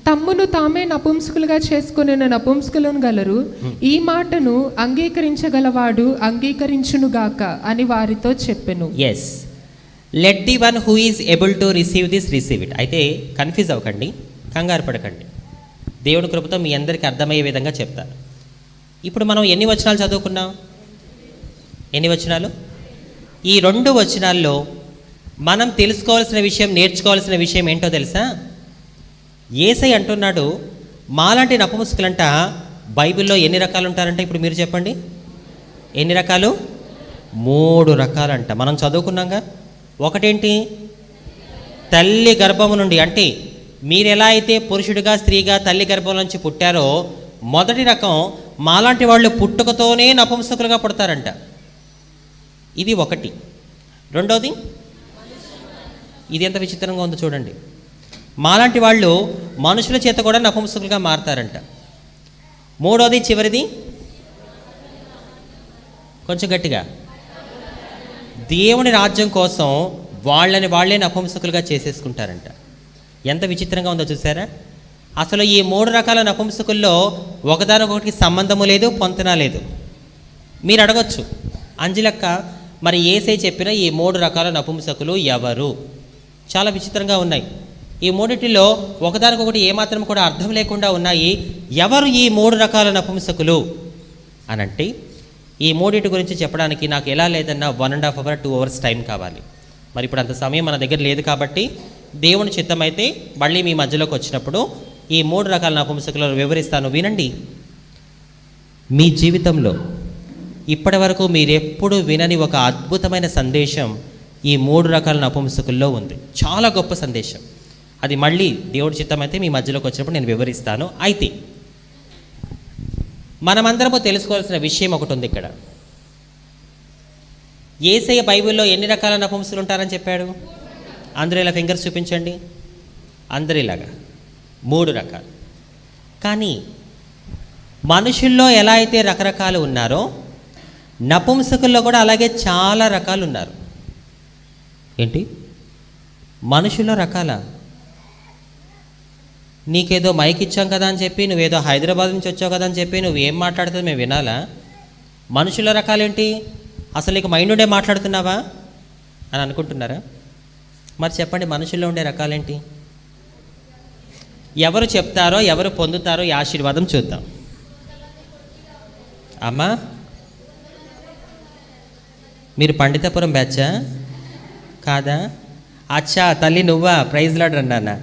Speaker 2: తమ్మును తామే నపుంసకులుగా చేసుకునే నపుంసకులను గలరు. ఈ మాటను అంగీకరించగలవాడు అంగీకరించునుగాక అని వారితో చెప్పెను.
Speaker 1: Yes, let the one who is able to receive this receive it. అయితే కన్ఫ్యూజ్ అవ్వకండి, కంగారు పడకండి. దేవుని కృపతో మీ అందరికీ అర్థమయ్యే విధంగా చెప్తాను. ఇప్పుడు మనం ఎన్ని వచనాలు చదువుకున్నాం? ఎన్ని వచనాలు? ఈ 2 వచనాల్లో మనం తెలుసుకోవాల్సిన విషయం, నేర్చుకోవాల్సిన విషయం ఏంటో తెలుసా? యేసయ్య అంటున్నాడు, మాలాంటి నపుంసకులంట బైబిల్లో ఎన్ని రకాలు ఉంటారంట? ఇప్పుడు మీరు చెప్పండి, ఎన్ని రకాలు? 3 రకాలంట. మనం చదువుకున్నాగా. ఒకటేంటి? తల్లి గర్భము నుండి, అంటే మీరు ఎలా అయితే పురుషుడిగా స్త్రీగా తల్లి గర్భం నుంచి పుట్టారో, మొదటి రకం మాలాంటి వాళ్ళు పుట్టుకతోనే నపుంసకులుగా పుడతారంట. ఇది ఒకటి. రెండోది, ఇది ఎంత విచిత్రంగా ఉందో చూడండి. మాలాంటి వాళ్ళు మనుషుల చేత కూడా నపుంసకులుగా మారతారంట. మూడోది, చివరిది, కొంచెం గట్టిగా, దేవుని రాజ్యం కోసం వాళ్ళని వాళ్ళే నపుంసకులుగా చేసేసుకుంటారంట. ఎంత విచిత్రంగా ఉందో చూసారా? అసలు ఈ 3 రకాల నపుంసకుల్లో ఒకదానికొకటికి సంబంధము లేదు, పొంతన లేదు. మీరు అడగొచ్చు, అంజలక్క మరి యేసయ్య చెప్పిన ఈ 3 రకాల నపుంసకులు ఎవరు? చాలా విచిత్రంగా ఉన్నాయి. ఈ మూడిటిలో ఒకదానికొకటి ఏమాత్రం కూడా అర్థం లేకుండా ఉన్నాయి. ఎవరు ఈ 3 రకాల నపుంసకులు అనంటే, ఈ మూడింటి గురించి చెప్పడానికి నాకు ఎలా లేదన్నా 1.5 hours 2 hours టైం కావాలి. మరి ఇప్పుడు అంత సమయం మన దగ్గర లేదు కాబట్టి దేవుని చిత్తమైతే మళ్ళీ మీ మధ్యలోకి వచ్చినప్పుడు ఈ 3 రకాల నపుంసకులను వివరిస్తాను, వినండి. మీ జీవితంలో ఇప్పటి వరకు మీరెప్పుడు వినని ఒక అద్భుతమైన సందేశం ఈ 3 రకాల నపుంసకుల్లో ఉంది. చాలా గొప్ప సందేశం. అది మళ్ళీ దేవుడి చిత్తమైతే మీ మధ్యలోకి వచ్చినప్పుడు నేను వివరిస్తాను. అయితే మనమందరము తెలుసుకోవాల్సిన విషయం ఒకటి ఉంది ఇక్కడ. యేసయ్య బైబిల్లో ఎన్ని రకాల నపుంసకులు ఉంటారని చెప్పాడు? అందరూ ఇలా ఫింగర్స్ చూపించండి. అందరూ ఇలాగా 3 రకాలు. కానీ మనుషుల్లో ఎలా అయితే రకరకాలు ఉన్నారో, నపుంసకుల్లో కూడా అలాగే చాలా రకాలు ఉన్నారు. ఏంటి? మనుషుల్లో రకాల? నీకేదో మైక్ ఇచ్చాం కదా అని చెప్పి, నువ్వేదో హైదరాబాద్ నుంచి వచ్చావు కదా అని చెప్పి నువ్వు ఏం మాట్లాడుతుంది మేము వినాలా? మనుషుల రకాలేంటి? అసలు నీకు మైండ్ ఉండే మాట్లాడుతున్నావా అని అనుకుంటున్నారా? మరి చెప్పండి, మనుషుల్లో ఉండే రకాలేంటి? ఎవరు చెప్తారో, ఎవరు పొందుతారో ఈ ఆశీర్వాదం చూద్దాం. అమ్మా, మీరు పండితపురం బ్యాచా కాదా? అచ్చా, తల్లి నువ్వా? ప్రైజ్ లాడ్ అన్నా.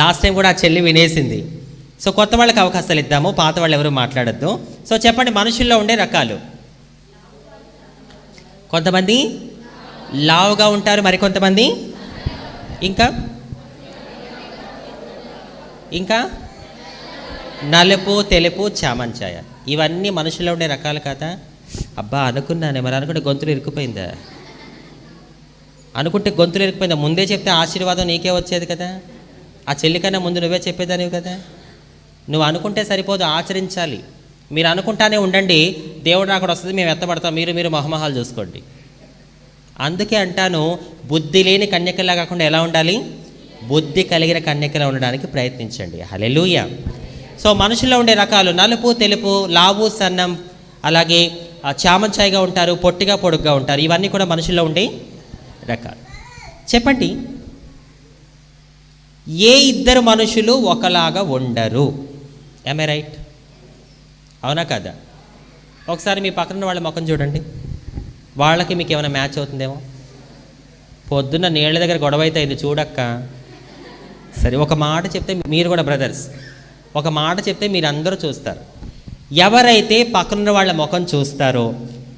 Speaker 1: లాస్ట్ టైం కూడా ఆ చెల్లి వినేసింది. సో కొత్త వాళ్ళకి అవకాశాలు ఇద్దాము, పాత వాళ్ళు ఎవరు మాట్లాడద్దు. సో చెప్పండి, మనుషుల్లో ఉండే రకాలు. కొంతమంది లావుగా ఉంటారు, మరికొంతమంది ఇంకా ఇంకా నలుపు, తెలుపు, చామంచాయ. ఇవన్నీ మనుషుల్లో ఉండే రకాలు కదా? అబ్బా అనుకున్నానే, మరి అనుకుంటే గొంతులు ఇరుక్కుపోయిందా? అనుకుంటే గొంతులు ఇరుక్కుపోయిందా? ముందే చెప్తే ఆశీర్వాదం నీకే వచ్చేది కదా. ఆ చెల్లికన్నా ముందు నువ్వే చెప్పేదానివి కదా. నువ్వు అనుకుంటే సరిపోదు, ఆచరించాలి. మీరు అనుకుంటానే ఉండండి, దేవుడు అక్కడ వస్తుంది, మేము ఎత్తబడతాం, మీరు మొహమహాలు చూసుకోండి. అందుకే అంటాను, బుద్ధి లేని కన్యకలా కాకుండా ఎలా ఉండాలి? బుద్ధి కలిగిన కన్యకలా ఉండడానికి ప్రయత్నించండి. హల్లెలూయా. సో మనుషుల్లో ఉండే రకాలు నలుపు, తెలుపు, లావు, సన్నం, అలాగే చామంచాయిగా ఉంటారు, పొట్టిగా, పొడుగ్గా ఉంటారు. ఇవన్నీ కూడా మనుషుల్లో ఉండే రకాలు. చెప్పండి, ఏ 2 మనుషులు ఒకలాగా ఉండరు? am I right? అవునా కదా? ఒకసారి మీ పక్కన వాళ్ళ ముఖం చూడండి, వాళ్ళకి మీకు ఏమైనా మ్యాచ్ అవుతుందేమో. పొద్దున్న నీళ్ళ దగ్గర గొడవ అయితే అయింది చూడక్క. సరే, ఒక మాట చెప్తే మీరు కూడా బ్రదర్స్, ఒక మాట చెప్తే మీరు అందరూ చూస్తారు. ఎవరైతే పక్కన వాళ్ళ ముఖం చూస్తారో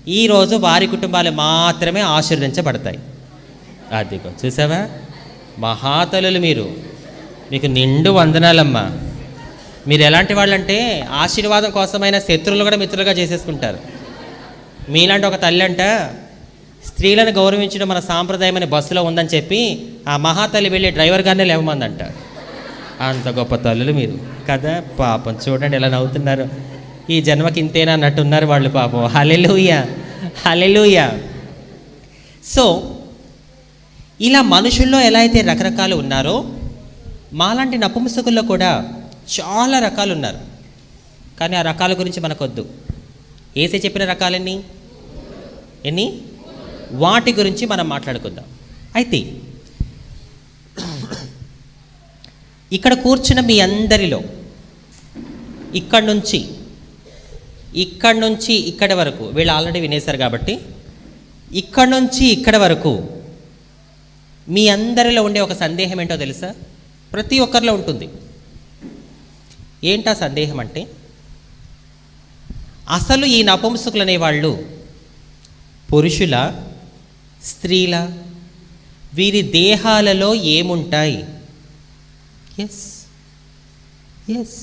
Speaker 1: ఈరోజు వారి కుటుంబాలు మాత్రమే ఆశీర్వదించబడతాయి. అదిగో చూసావా, మహాతలులు మీరు, మీకు నిండు వందనాలమ్మా. మీరు ఎలాంటి వాళ్ళంటే ఆశీర్వాదం కోసమైన శత్రువులు కూడా మిత్రులుగా చేసేసుకుంటారు. మీలాంటి ఒక తల్లి అంట స్త్రీలను గౌరవించడం మన సాంప్రదాయం అని బస్సులో ఉందని చెప్పి ఆ మహాతల్లి వెళ్ళి డ్రైవర్ గారినే లేవమందంట. అంత గొప్ప తల్లులు మీరు కదా. పాపం చూడండి ఎలా నవ్వుతున్నారు. ఈ జన్మకి ఇంతేనా అన్నట్టున్నారు వాళ్ళు పాపం. హల్లెలూయా, హల్లెలూయా. సో ఇలా మనుషుల్లో ఎలా అయితే రకరకాలు ఉన్నారో మాలాంటి నపుంసకుల్లో కూడా చాలా రకాలు ఉన్నారు. కానీ ఆ రకాల గురించి మనకొద్దు. యేసే చెప్పిన రకాలన్నీ ఎన్ని, వాటి గురించి మనం మాట్లాడుకుందాం. అయితే ఇక్కడ కూర్చున్న మీ అందరిలో ఇక్కడి నుంచి ఇక్కడి వరకు వీళ్ళు ఆల్రెడీ వినేశారు కాబట్టి ఇక్కడి నుంచి ఇక్కడి వరకు మీ అందరిలో ఉండే ఒక సందేహం ఏంటో తెలుసా? ప్రతి ఒక్కరిలో ఉంటుంది. ఏంటా సందేహం అంటే, అసలు ఈ నపుంసకులు అనేవాళ్ళు పురుషుల, స్త్రీల, వీరి దేహాలలో ఏముంటాయి? ఎస్ ఎస్,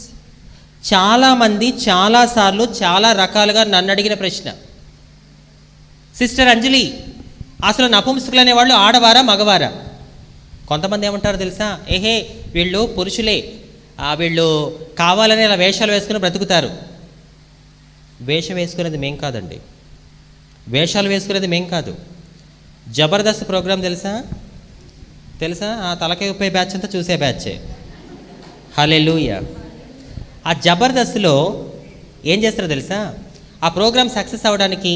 Speaker 1: చాలామంది చాలాసార్లు చాలా రకాలుగా నన్ను అడిగిన ప్రశ్న, సిస్టర్ అంజలి అసలు నపుంసకులు అనేవాళ్ళు ఆడవారా మగవారా? కొంతమంది ఏమంటారు తెలుసా, ఏహే వీళ్ళు పురుషులే, వీళ్ళు కావాలని అలా వేషాలు వేసుకుని బ్రతుకుతారు. వేషం వేసుకునేది మేం కాదండి, వేషాలు వేసుకునేది మేం కాదు. జబర్దస్త్ ప్రోగ్రాం తెలుసా? ఆ తలకాయ ఉప్పే బ్యాచ్ అంతా చూసే బ్యాచే. హల్లెలూయా. ఆ జబర్దస్త్లో ఏం చేస్తారో తెలుసా? ఆ ప్రోగ్రామ్ సక్సెస్ అవ్వడానికి,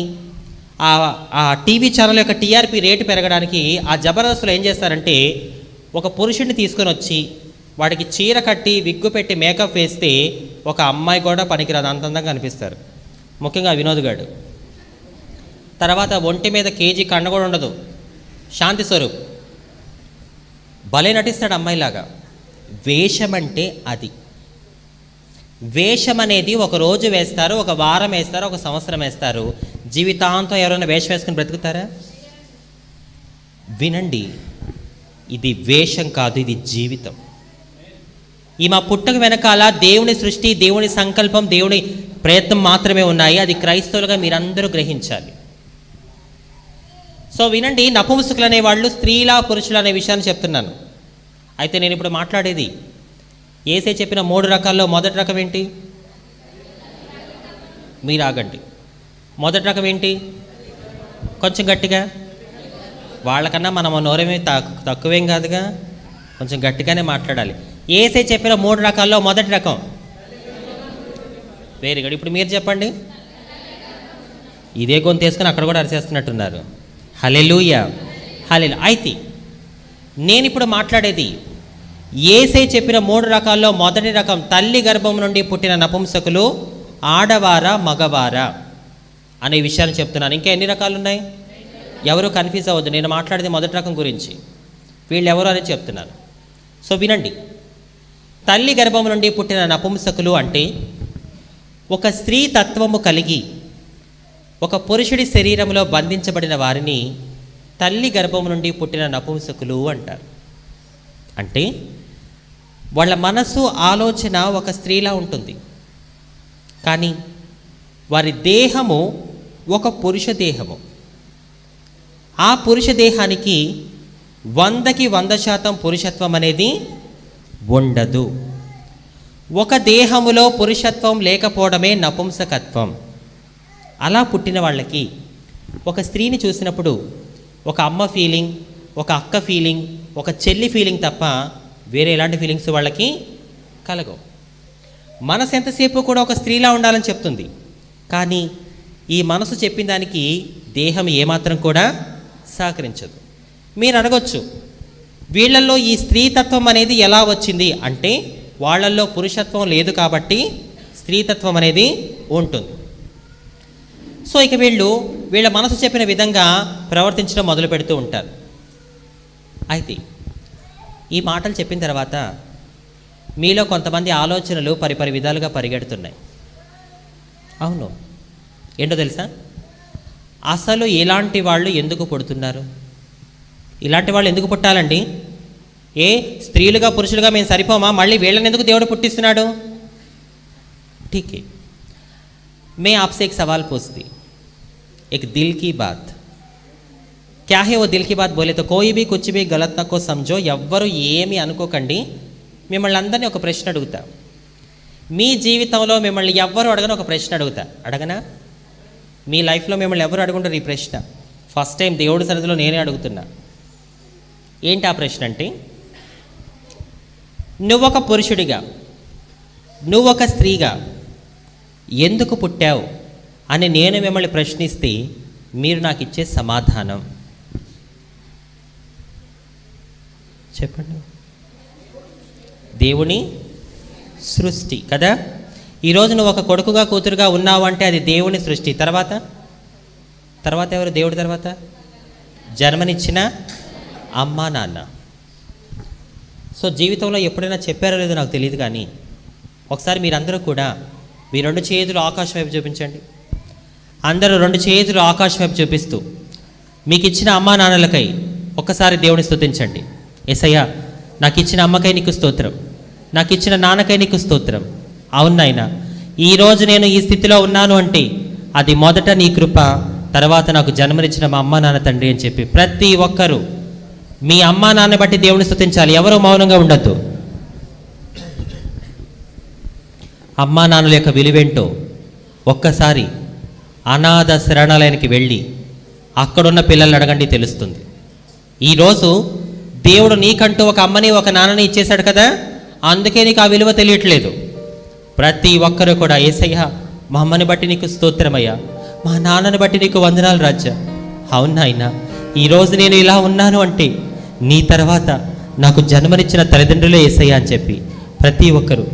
Speaker 1: ఆ టీవీ ఛానల్ యొక్క టీఆర్పీ రేటు పెరగడానికి ఆ జబర్దస్త్లో ఏం చేస్తారంటే, ఒక పురుషుడిని తీసుకొని వచ్చి వాడికి చీర కట్టి విగ్గు పెట్టి మేకప్ వేస్తే ఒక అమ్మాయి కూడా పనికిరాదు, అంత అందంగా కనిపిస్తారు. ముఖ్యంగా వినోద్ గాడు. తర్వాత ఒంటి మీద కేజీ కండ కూడా ఉండదు, శాంతి స్వరూప్ భలే నటిస్తాడు అమ్మాయిలాగా. వేషం అంటే అది. వేషం అనేది ఒక రోజు వేస్తారు, ఒక వారం వేస్తారు, ఒక సంవత్సరం వేస్తారు. జీవితాంతం ఎవరైనా వేషం వేసుకుని బ్రతుకుతారా? వినండి, ఇది వేషం కాదు, ఇది జీవితం. ఈ మా పుట్టక వెనకాల దేవుని సృష్టి, దేవుని సంకల్పం, దేవుని ప్రయత్నం మాత్రమే ఉన్నాయి. అది క్రైస్తవులుగా మీరందరూ గ్రహించాలి. సో వినండి, నపుంసకులు అనేవాళ్ళు స్త్రీల, పురుషులు అనే విషయాన్ని చెప్తున్నాను. అయితే నేను ఇప్పుడు మాట్లాడేది యేసే చెప్పిన 3 రకాల్లో మొదటి రకం ఏంటి? మీరు ఆగండి. మొదటి రకం ఏంటి? కొంచెం గట్టిగా. వాళ్ళకన్నా మనం నోరేమీ తక్కువేం కాదుగా, కొంచెం గట్టిగానే మాట్లాడాలి. యేసే చెప్పిన 3 రకాల్లో మొదటి రకం. Very good. ఇప్పుడు మీరు చెప్పండి. ఇదే గొంతు వేసుకొని అక్కడ కూడా అరిచేస్తున్నట్టున్నారు. హల్లెలూయా, హల్లెలూయా. అయితే నేను ఇప్పుడు మాట్లాడేది యేసే చెప్పిన 3 రకాల్లో మొదటి రకం, తల్లి గర్భం నుండి పుట్టిన నపుంసకులు ఆడవారా మగవారా అనే విషయాన్ని చెప్తున్నాను. ఇంకా ఎన్ని రకాలు ఉన్నాయి? ఎవరు కన్ఫ్యూజ్ అవ్వద్దు, నేను మాట్లాడేది మొదటి రకం గురించి. వీళ్ళు ఎవరు అనేది చెప్తున్నాను. సో వినండి, తల్లి గర్భం నుండి పుట్టిన నపుంసకులు అంటే ఒక స్త్రీ తత్వము కలిగి ఒక పురుషుడి శరీరంలో బంధించబడిన వారిని తల్లి గర్భం నుండి పుట్టిన నపుంసకులు అంటారు. అంటే వాళ్ళ మనసు, ఆలోచన ఒక స్త్రీలా ఉంటుంది, కానీ వారి దేహము ఒక పురుష దేహము. ఆ పురుష దేహానికి 100కి 100% పురుషత్వం అనేది ఉండదు. ఒక దేహములో పురుషత్వం లేకపోవడమే నపుంసకత్వం. అలా పుట్టిన వాళ్ళకి ఒక స్త్రీని చూసినప్పుడు ఒక అమ్మ ఫీలింగ్, ఒక అక్క ఫీలింగ్, ఒక చెల్లి ఫీలింగ్ తప్ప వేరే ఎలాంటి ఫీలింగ్స్ వాళ్ళకి కలగవు. మనసు ఎంతసేపు కూడా ఒక స్త్రీలా ఉండాలని చెప్తుంది, కానీ ఈ మనసు చెప్పిన దానికి దేహం ఏమాత్రం కూడా సహకరించదు. మీరు అడగొచ్చు, వీళ్ళల్లో ఈ స్త్రీతత్వం అనేది ఎలా వచ్చింది అంటే, వాళ్ళల్లో పురుషత్వం లేదు కాబట్టి స్త్రీతత్వం అనేది ఉంటుంది. సో ఇక వీళ్ళ మనసు చెప్పిన విధంగా ప్రవర్తించడం మొదలు పెడుతూ ఉంటారు. అయితే ఈ మాటలు చెప్పిన తర్వాత మీలో కొంతమంది ఆలోచనలు పరిపరి విధాలుగా పరిగెడుతున్నాయి. అవును, ఏంటో తెలుసా? అసలు ఇలాంటి వాళ్ళు ఎందుకు పుడుతున్నారు? ఇలాంటి వాళ్ళు ఎందుకు పుట్టాలండి? ఏ స్త్రీలుగా పురుషులుగా మేము సరిపోమా? మళ్ళీ వీళ్ళని ఎందుకు దేవుడు పుట్టిస్తున్నాడు? ठीक है, मैं आपसे एक सवाल पूछती, एक दिल की बात, क्या है वो दिल की बात बोले तो कोई भी कुछ भी गलत ना को समझो, ఎవ్వరు ఏమి అనుకోకండి. మిమ్మల్ని అందరినీ ఒక ప్రశ్న అడుగుతా. మీ జీవితంలో మిమ్మల్ని ఎవ్వరు అడగని ఒక ప్రశ్న అడగనా? మీ లైఫ్లో మిమ్మల్ని ఎవరు అడుగుంటారు ఈ ప్రశ్న? ఫస్ట్ టైం దేవుడి సన్నిధిలో నేనే అడుగుతున్నా. ఏంటి ఆ ప్రశ్న అంటే, నువ్వొక పురుషుడిగా, నువ్వొక స్త్రీగా ఎందుకు పుట్టావు అని నేను మిమ్మల్ని ప్రశ్నిస్తే మీరు నాకు ఇచ్చే సమాధానం చెప్పండి. దేవుని సృష్టి కదా. ఈరోజు నువ్వు ఒక కొడుకుగా కూతురుగా ఉన్నావు అంటే అది దేవుని సృష్టి. తర్వాత ఎవరు? దేవుడి తర్వాత జన్మనిచ్చిన అమ్మా నాన్న. సో జీవితంలో ఎప్పుడైనా చెప్పారో లేదో నాకు తెలియదు, కానీ ఒకసారి మీరందరూ కూడా మీ 2 చేతులు ఆకాశం వైపు చూపించండి. అందరూ 2 చేతులు ఆకాశం వైపు చూపిస్తూ మీకు ఇచ్చిన అమ్మా నాన్నలకై ఒక్కసారి దేవుని స్తుతించండి. యేసయ్యా, నాకు ఇచ్చిన అమ్మకై నీకు స్తోత్రం, నాకు ఇచ్చిన నాన్నకై నీకు స్తోత్రం. అవును నాయనా, ఈరోజు నేను ఈ స్థితిలో ఉన్నాను అంటే అది మొదట నీ కృప, తర్వాత నాకు జన్మనిచ్చిన మా అమ్మా నాన్న తండ్రి అని చెప్పి ప్రతి ఒక్కరూ మీ అమ్మా నాన్న బట్టి దేవుని స్తుతించాలి. ఎవరు మౌనంగా ఉండొద్దు. అమ్మా నాన్నల యొక్క విలువేంటో ఒక్కసారి అనాథ శరణాలయానికి వెళ్ళి అక్కడున్న పిల్లల్ని అడగండి, తెలుస్తుంది. ఈరోజు దేవుడు నీకంటూ ఒక అమ్మని ఒక నాన్నని ఇచ్చేశాడు కదా, అందుకే నీకు ఆ విలువ తెలియట్లేదు. ప్రతి ఒక్కరూ కూడా యేసయ్యా, మా అమ్మని బట్టి నీకు స్తోత్రమయ్యా, మా నాన్నని బట్టి నీకు వందనాలు రాజా. అవును నాయనా, ఈరోజు నేను ఇలా ఉన్నాను అంటే నీ తర్వాత నాకు జన్మనిచ్చిన తల్లిదండ్రులే యేసయ్యా అని చెప్పి ప్రతి ఒక్కరూ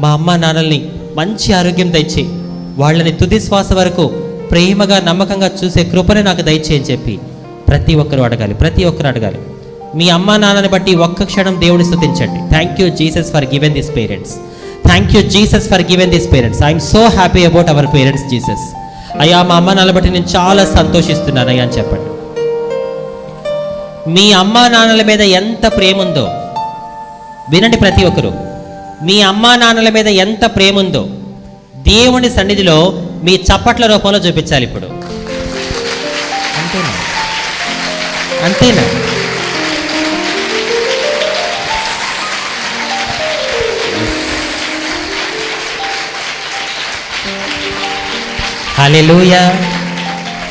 Speaker 1: మా అమ్మ నాన్నల్ని మంచి ఆరోగ్యం దయచేయి, వాళ్ళని తుది శ్వాస వరకు ప్రేమగా నమ్మకంగా చూసే కృపని నాకు దయచేయని చెప్పి ప్రతి ఒక్కరూ అడగాలి. మీ అమ్మా నాన్నని బట్టి ఒక్క క్షణం దేవుని స్తుతించండి. Thank you Jesus for given this parents. Thank you Jesus for given this parents. I'm so happy about our parents Jesus. అయ్యా, మా అమ్మ నాన్నల బట్టి నేను చాలా సంతోషిస్తున్నాను అయ్యా అని చెప్పండి. మీ అమ్మా నాన్నల మీద ఎంత ప్రేమ ఉందో వినండి ప్రతి ఒక్కరూ. మీ అమ్మా నాన్నల మీద ఎంత ప్రేమ ఉందో దేవుని సన్నిధిలో మీ చప్పట్ల రూపంలో చూపించాలి. ఇప్పుడు అంతేనా? హల్లెలూయా,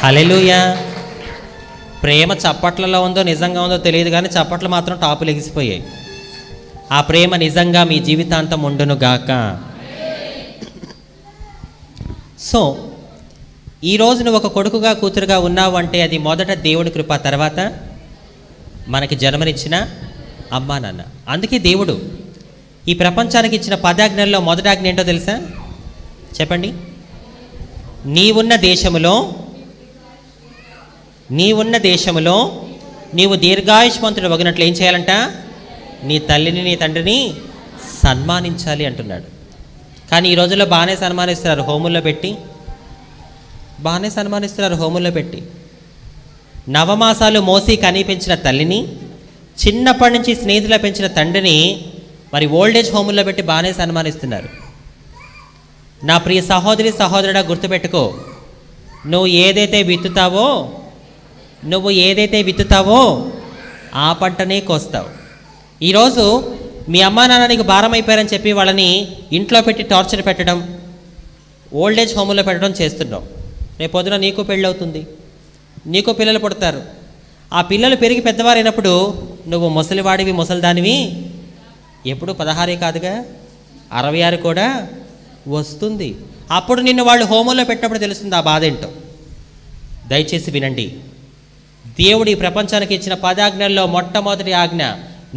Speaker 1: హల్లెలూయా. ప్రేమ చప్పట్లలో ఉందో నిజంగా ఉందో తెలియదు, కానీ చప్పట్లు మాత్రం టాపులు ఎగిసిపోయాయి. ఆ ప్రేమ నిజంగా మీ జీవితాంతం ఉండును గాక. సో ఈరోజు నువ్వు ఒక కొడుకుగా కూతురుగా ఉన్నావు అంటే అది మొదట దేవుడి కృప, తర్వాత మనకి జన్మనిచ్చిన అమ్మా నాన్న. అందుకే దేవుడు ఈ ప్రపంచానికి ఇచ్చిన 10 ఆజ్ఞల్లో మొదటి ఆజ్ఞ ఏంటో తెలుసా? చెప్పండి. నీవున్న దేశములో నీవు దీర్ఘాయుష్మంతుడు వగినట్లు ఏం చేయాలంట? నీ తల్లిని నీ తండ్రిని సన్మానించాలి అంటున్నాడు. కానీ ఈ రోజుల్లో బాగానే సన్మానిస్తున్నారు, హోముల్లో పెట్టి. నవమాసాలు మోసి కని పెంచిన తల్లిని, చిన్నప్పటి నుంచి స్నేహితులు పెంచిన తండ్రిని మరి ఓల్డేజ్ హోముల్లో పెట్టి బాగానే సన్మానిస్తున్నారు. నా ప్రియ సహోదరుడా, గుర్తుపెట్టుకో, నువ్వు ఏదైతే విత్తుతావో ఆ పంటనే కోస్తావు. ఈరోజు మీ అమ్మా నాన్న నీకు భారం అయిపోయారని చెప్పి వాళ్ళని ఇంట్లో పెట్టి టార్చర్ పెట్టడం, ఓల్డేజ్ హోముల్లో పెట్టడం చేస్తున్నావు. రేపు పొద్దున నీకు పెళ్ళవుతుంది, నీకు పిల్లలు పుడతారు. ఆ పిల్లలు పెరిగి పెద్దవారైనప్పుడు నువ్వు ముసలివాడివి, ముసలిదానివి. ఎప్పుడు 16 కాదుగా, 66 కూడా వస్తుంది. అప్పుడు నిన్ను వాళ్ళు హోమంలో పెట్టినప్పుడు తెలుస్తుంది ఆ బాధ ఏంటో. దయచేసి వినండి. దేవుడు ఈ ప్రపంచానికి ఇచ్చిన 10 ఆజ్ఞల్లో మొట్టమొదటి ఆజ్ఞ,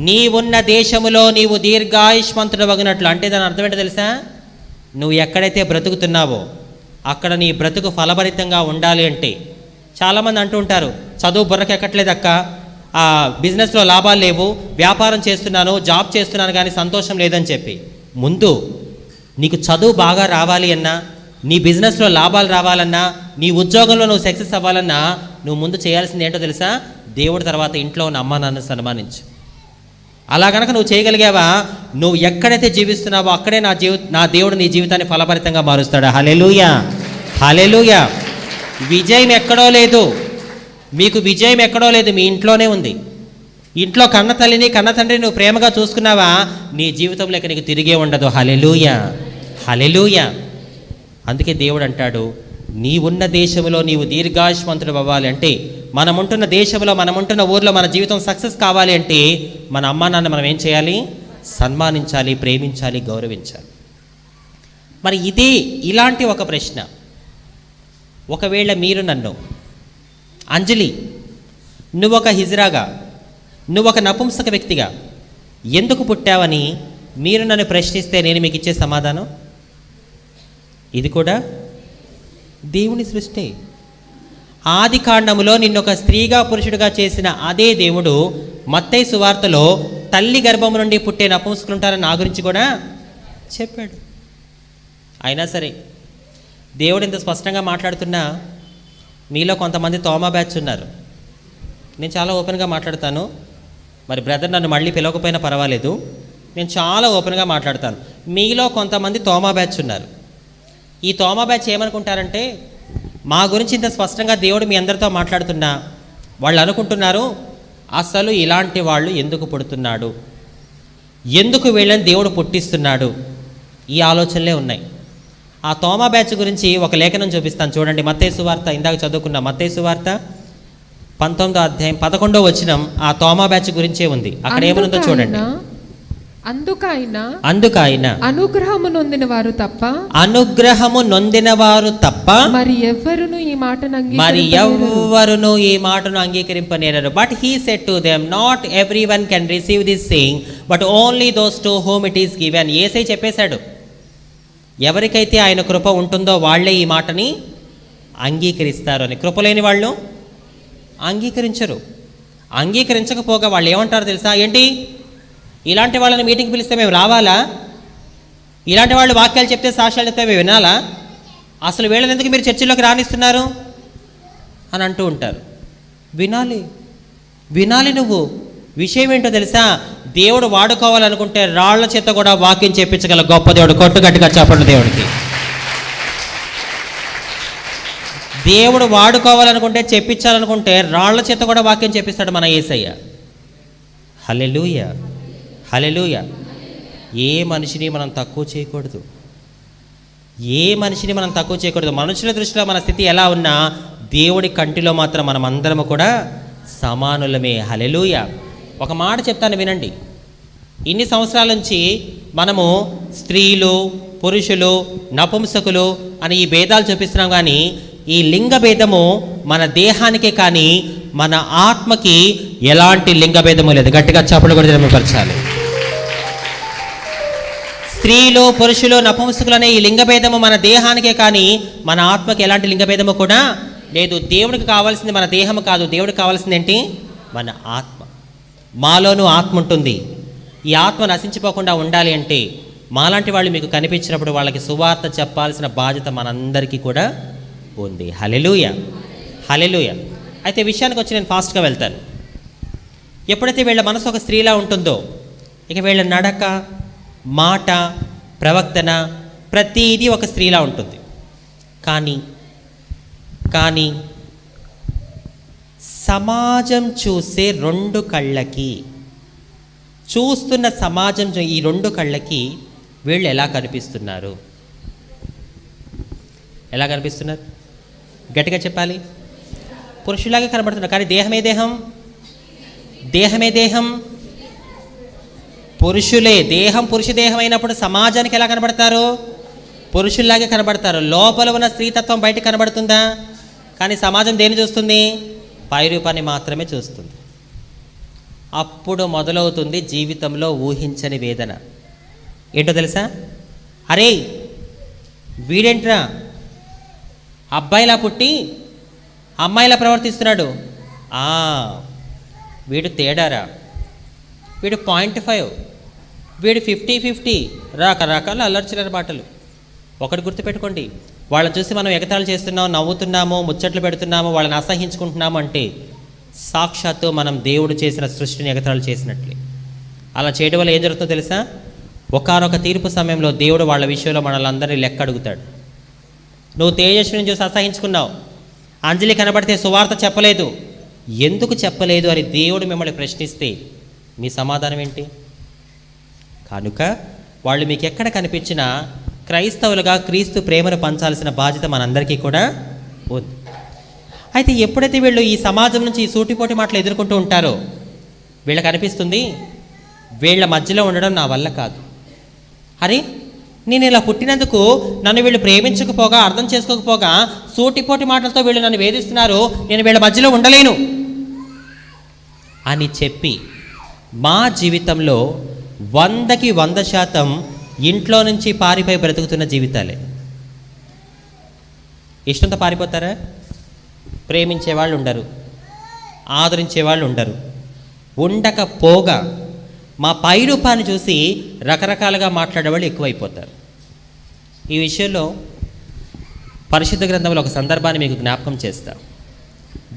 Speaker 1: నీవున్న దేశములో నీవు దీర్ఘాయుష్మంతుడు వగినట్లు. అంటే దాని అర్థం ఏంటో తెలుసా? నువ్వు ఎక్కడైతే బ్రతుకుతున్నావో అక్కడ నీ బ్రతుకు ఫలభరితంగా ఉండాలి అంటే, చాలామంది అంటూ ఉంటారు, చదువు బుర్రకెక్కట్లేదక్క, ఆ బిజినెస్లో లాభాలు లేవు, వ్యాపారం చేస్తున్నాను, జాబ్ చేస్తున్నాను కానీ సంతోషం లేదని చెప్పి. ముందు నీకు చదువు బాగా రావాలి అన్నా, నీ బిజినెస్లో లాభాలు రావాలన్నా, నీ ఉద్యోగంలో నువ్వు సక్సెస్ అవ్వాలన్నా నువ్వు ముందు చేయాల్సింది ఏంటో తెలుసా? దేవుడి తర్వాత ఇంట్లో ఉన్న అమ్మా నాన్న సన్మానించు. అలా కనుక నువ్వు చేయగలిగావా, నువ్వు ఎక్కడైతే జీవిస్తున్నావో అక్కడే నా దేవుడు నీ జీవితాన్ని ఫలభరితంగా మారుస్తాడు. హల్లెలూయా, హల్లెలూయా. విజయం ఎక్కడో లేదు, మీకు విజయం ఎక్కడో లేదు, మీ ఇంట్లోనే ఉంది. ఇంట్లో కన్న తల్లిని కన్న తండ్రిని నువ్వు ప్రేమగా చూసుకున్నావా, నీ జీవితంలో ఇక నీకు తిరిగే ఉండదు. హల్లెలూయా, హల్లెలూయా. అందుకే దేవుడు అంటాడు, నీవున్న దేశంలో నీవు దీర్ఘాయుష్మంతుడు అవ్వాలి అంటే, మనముంటున్న దేశంలో మనముంటున్న ఊర్లో మన జీవితం సక్సెస్ కావాలి అంటే మన అమ్మా నాన్న మనం ఏం చేయాలి? సన్మానించాలి, ప్రేమించాలి, గౌరవించాలి. మరి ఇలాంటి ఒక ప్రశ్న, ఒకవేళ మీరు నన్ను, అంజలి నువ్వొక హిజ్రాగా, నువ్వొక నపుంసక వ్యక్తిగా ఎందుకు పుట్టావని మీరు నన్ను ప్రశ్నిస్తే నేను మీకు ఇచ్చే సమాధానం, ఇది కూడా దేవుని సృష్టి. ఆది కాండములో నిన్నొక స్త్రీగా పురుషుడిగా చేసిన అదే దేవుడు మత్తయి సువార్తలో తల్లి గర్భము నుండి పుట్టే నపుంసకులుంటారని నా గురించి కూడా చెప్పాడు. అయినా సరే దేవుడు ఇంత స్పష్టంగా మాట్లాడుతున్నా మీలో కొంతమంది తోమా బ్యాచ్ ఉన్నారు. నేను చాలా ఓపెన్గా మాట్లాడతాను, మరి బ్రదర్ నన్ను మళ్ళీ పిలవకపోయినా పర్వాలేదు, నేను చాలా ఓపెన్గా మాట్లాడతాను. మీలో కొంతమంది తోమా బ్యాచ్ ఉన్నారు. ఈ తోమా బ్యాచ్ ఏమనుకుంటారంటే, మా గురించి ఇంత స్పష్టంగా దేవుడు మీ అందరితో మాట్లాడుతున్నా వాళ్ళు అనుకుంటున్నారు, అసలు ఇలాంటి వాళ్ళు ఎందుకు పుడుతున్నాడు, ఎందుకు వీళ్ళని దేవుడు పుట్టిస్తున్నాడు, ఈ ఆలోచనలే ఉన్నాయి. ఆ తోమా బ్యాచ్ గురించి ఒక లేఖనం చూపిస్తాను చూడండి. మత్తయి సువార్త, ఇందాక చదువుకున్న మత్తయి సువార్త 19వ అధ్యాయం 11వ వచనం ఆ తోమా బ్యాచ్ గురించే ఉంది. అక్కడ ఏమనుందో చూడండి.
Speaker 2: అందుకైన అనుగ్రహము నొందిన వారు తప్ప మరి ఎవ్వరును ఈ మాటను అంగీకరింపనేరరు. But he said to them, not everyone can receive this thing but only those to whom it is given. Yesayya చెప్పేశాడు, ఎవరికైతే ఆయన కృప ఉంటుందో వాళ్ళే ఈ మాటని అంగీకరిస్తారు అని. కృప లేని వాళ్ళు అంగీకరించరు. అంగీకరించకపోగా వాళ్ళు ఏమంటారు తెలుసా? ఏంటి, ఇలాంటి వాళ్ళని మీటింగ్కి పిలిస్తే మేము రావాలా? ఇలాంటి వాళ్ళు వాక్యాలు చెప్తే, సాక్ష్యాలు చెప్తే మేము వినాలా? అసలు వీళ్ళని ఎందుకు మీరు చర్చిలోకి రానిస్తున్నారు అని అంటూ ఉంటారు. వినాలి, వినాలి. నువ్వు విషయం ఏంటో తెలుసా? దేవుడు వాడుకోవాలనుకుంటే రాళ్ల చేత కూడా వాక్యం చెప్పించగల గొప్ప దేవుడు. కొట్టుగట్టుగా చెప్పండి దేవుడికి. దేవుడు వాడుకోవాలనుకుంటే, చెప్పించాలనుకుంటే రాళ్ల చేత కూడా వాక్యం చెప్పిస్తాడు మన యేసయ్య. హల్లెలూయా, హల్లెలూయా. ఏ మనిషిని మనం తక్కువ చేయకూడదు, ఏ మనిషిని మనం తక్కువ చేయకూడదు. మనుషుల దృష్టిలో మన స్థితి ఎలా ఉన్నా దేవుడి కంటిలో మాత్రం మనం అందరము కూడా సమానులమే. హల్లెలూయా. ఒక మాట చెప్తాను వినండి. ఇన్ని సంవత్సరాల నుంచి మనము స్త్రీలు, పురుషులు, నపుంసకులు అని ఈ భేదాలు చూపిస్తున్నాం, కానీ ఈ లింగ భేదము మన దేహానికే కానీ మన ఆత్మకి ఎలాంటి లింగ భేదము లేదు. గట్టిగా చప్పట్లు కూడా జరపరచాలి. స్త్రీలు, పురుషులు, నపుంసకులు అనే ఈ లింగభేదము మన దేహానికే కానీ మన ఆత్మకి ఎలాంటి లింగభేదము కూడా లేదు. దేవుడికి కావాల్సింది మన దేహము కాదు, దేవుడికి కావాల్సింది ఏంటి? మన ఆత్మ. మాలోనూ ఆత్మ ఉంటుంది. ఈ ఆత్మ నశించిపోకుండా ఉండాలి అంటే మాలాంటి వాళ్ళు మీకు కనిపించినప్పుడు వాళ్ళకి సువార్త చెప్పాల్సిన బాధ్యత మనందరికీ కూడా ఉంది. హల్లెలూయా, హల్లెలూయా. అయితే విషయానికి వచ్చి నేను ఫాస్ట్గా వెళ్తాను. ఎప్పుడైతే వీళ్ళ మనసు ఒక స్త్రీలా ఉంటుందో, ఇక వీళ్ళ నడక, మాట, ప్రవర్తన ప్రతిదీ ఒక స్త్రీలా ఉంటుంది. కానీ సమాజం చూసే రెండు కళ్ళకి, చూస్తున్న సమాజం ఈ రెండు కళ్ళకి వీళ్ళు ఎలా కనిపిస్తున్నారు? ఎలా కనిపిస్తున్నారు? గట్టిగా చెప్పాలి. పురుషులాగే కనబడుతున్నారు, కానీ దేహమే దేహం, దేహమే దేహం, పురుషులే దేహం. పురుష దేహం అయినప్పుడు సమాజానికి ఎలా కనబడతారు? పురుషుల్లాగే కనబడతారు. లోపల ఉన్న స్త్రీతత్వం బయట కనబడుతుందా? కానీ సమాజం దేన్ని చూస్తుంది? పై రూపాన్ని మాత్రమే చూస్తుంది. అప్పుడు మొదలవుతుంది జీవితంలో ఊహించని వేదన. ఏంటో తెలుసా? అరే వీడేంట్రా అబ్బాయిలా పుట్టి అమ్మాయిలా ప్రవర్తిస్తున్నాడు, వీడు తేడారా, వీడు 0.5, వీడు 50-50, రకరకాల అల్లర్చిల్లర మాటలు. ఒకటి గుర్తుపెట్టుకోండి, వాళ్ళని చూసి మనం ఎగతాళి చేస్తున్నాము, నవ్వుతున్నాము, ముచ్చట్లు పెడుతున్నాము, వాళ్ళని అసహించుకుంటున్నాము అంటే సాక్షాత్తు మనం దేవుడు చేసిన సృష్టిని ఎగతాళి చేసినట్లే. అలా చేయడం వల్ల ఏం జరుగుతుందో తెలుసా? ఒకానొక తీర్పు సమయంలో దేవుడు వాళ్ళ విషయంలో మనల్ని అందరినీ లెక్క అడుగుతాడు. నువ్వు తేజస్విని చూసి అసహించుకున్నావు, అంజలి కనబడితే సువార్త చెప్పలేదు, ఎందుకు చెప్పలేదు అని దేవుడు మిమ్మల్ని ప్రశ్నిస్తే మీ సమాధానం ఏంటి? కనుక వాళ్ళు మీకు ఎక్కడ కనిపించినా క్రైస్తవులుగా క్రీస్తు ప్రేమను పంచాల్సిన బాధ్యత మనందరికీ కూడా ఉంది. అయితే ఎప్పుడైతే వీళ్ళు ఈ సమాజం నుంచి ఈ సూటిపోటి మాటలు ఎదుర్కొంటూ ఉంటారో వీళ్ళకి అనిపిస్తుంది, వీళ్ళ మధ్యలో ఉండడం నా వల్ల కాదు. అరే, నేను ఇలా పుట్టినందుకు నన్ను వీళ్ళు ప్రేమించకపోగా, అర్థం చేసుకోకపోగా, సూటిపోటి మాటలతో వీళ్ళు నన్ను వేధిస్తున్నారు, నేను వీళ్ళ మధ్యలో ఉండలేను అని చెప్పి మా జీవితంలో 100కి 100% ఇంట్లో నుంచి పారిపోయి బ్రతుకుతున్న జీవితాలే. ఇష్టంతో పారిపోతారా? ప్రేమించే వాళ్ళు ఉండరు, ఆదరించే వాళ్ళు ఉండరు. ఉండకపోగా మా పై రూపాన్ని చూసి రకరకాలుగా మాట్లాడే వాళ్ళు ఎక్కువైపోతారు. ఈ విషయంలో పరిశుద్ధ గ్రంథంలో ఒక సందర్భాన్ని మీకు జ్ఞాపకం చేస్తా.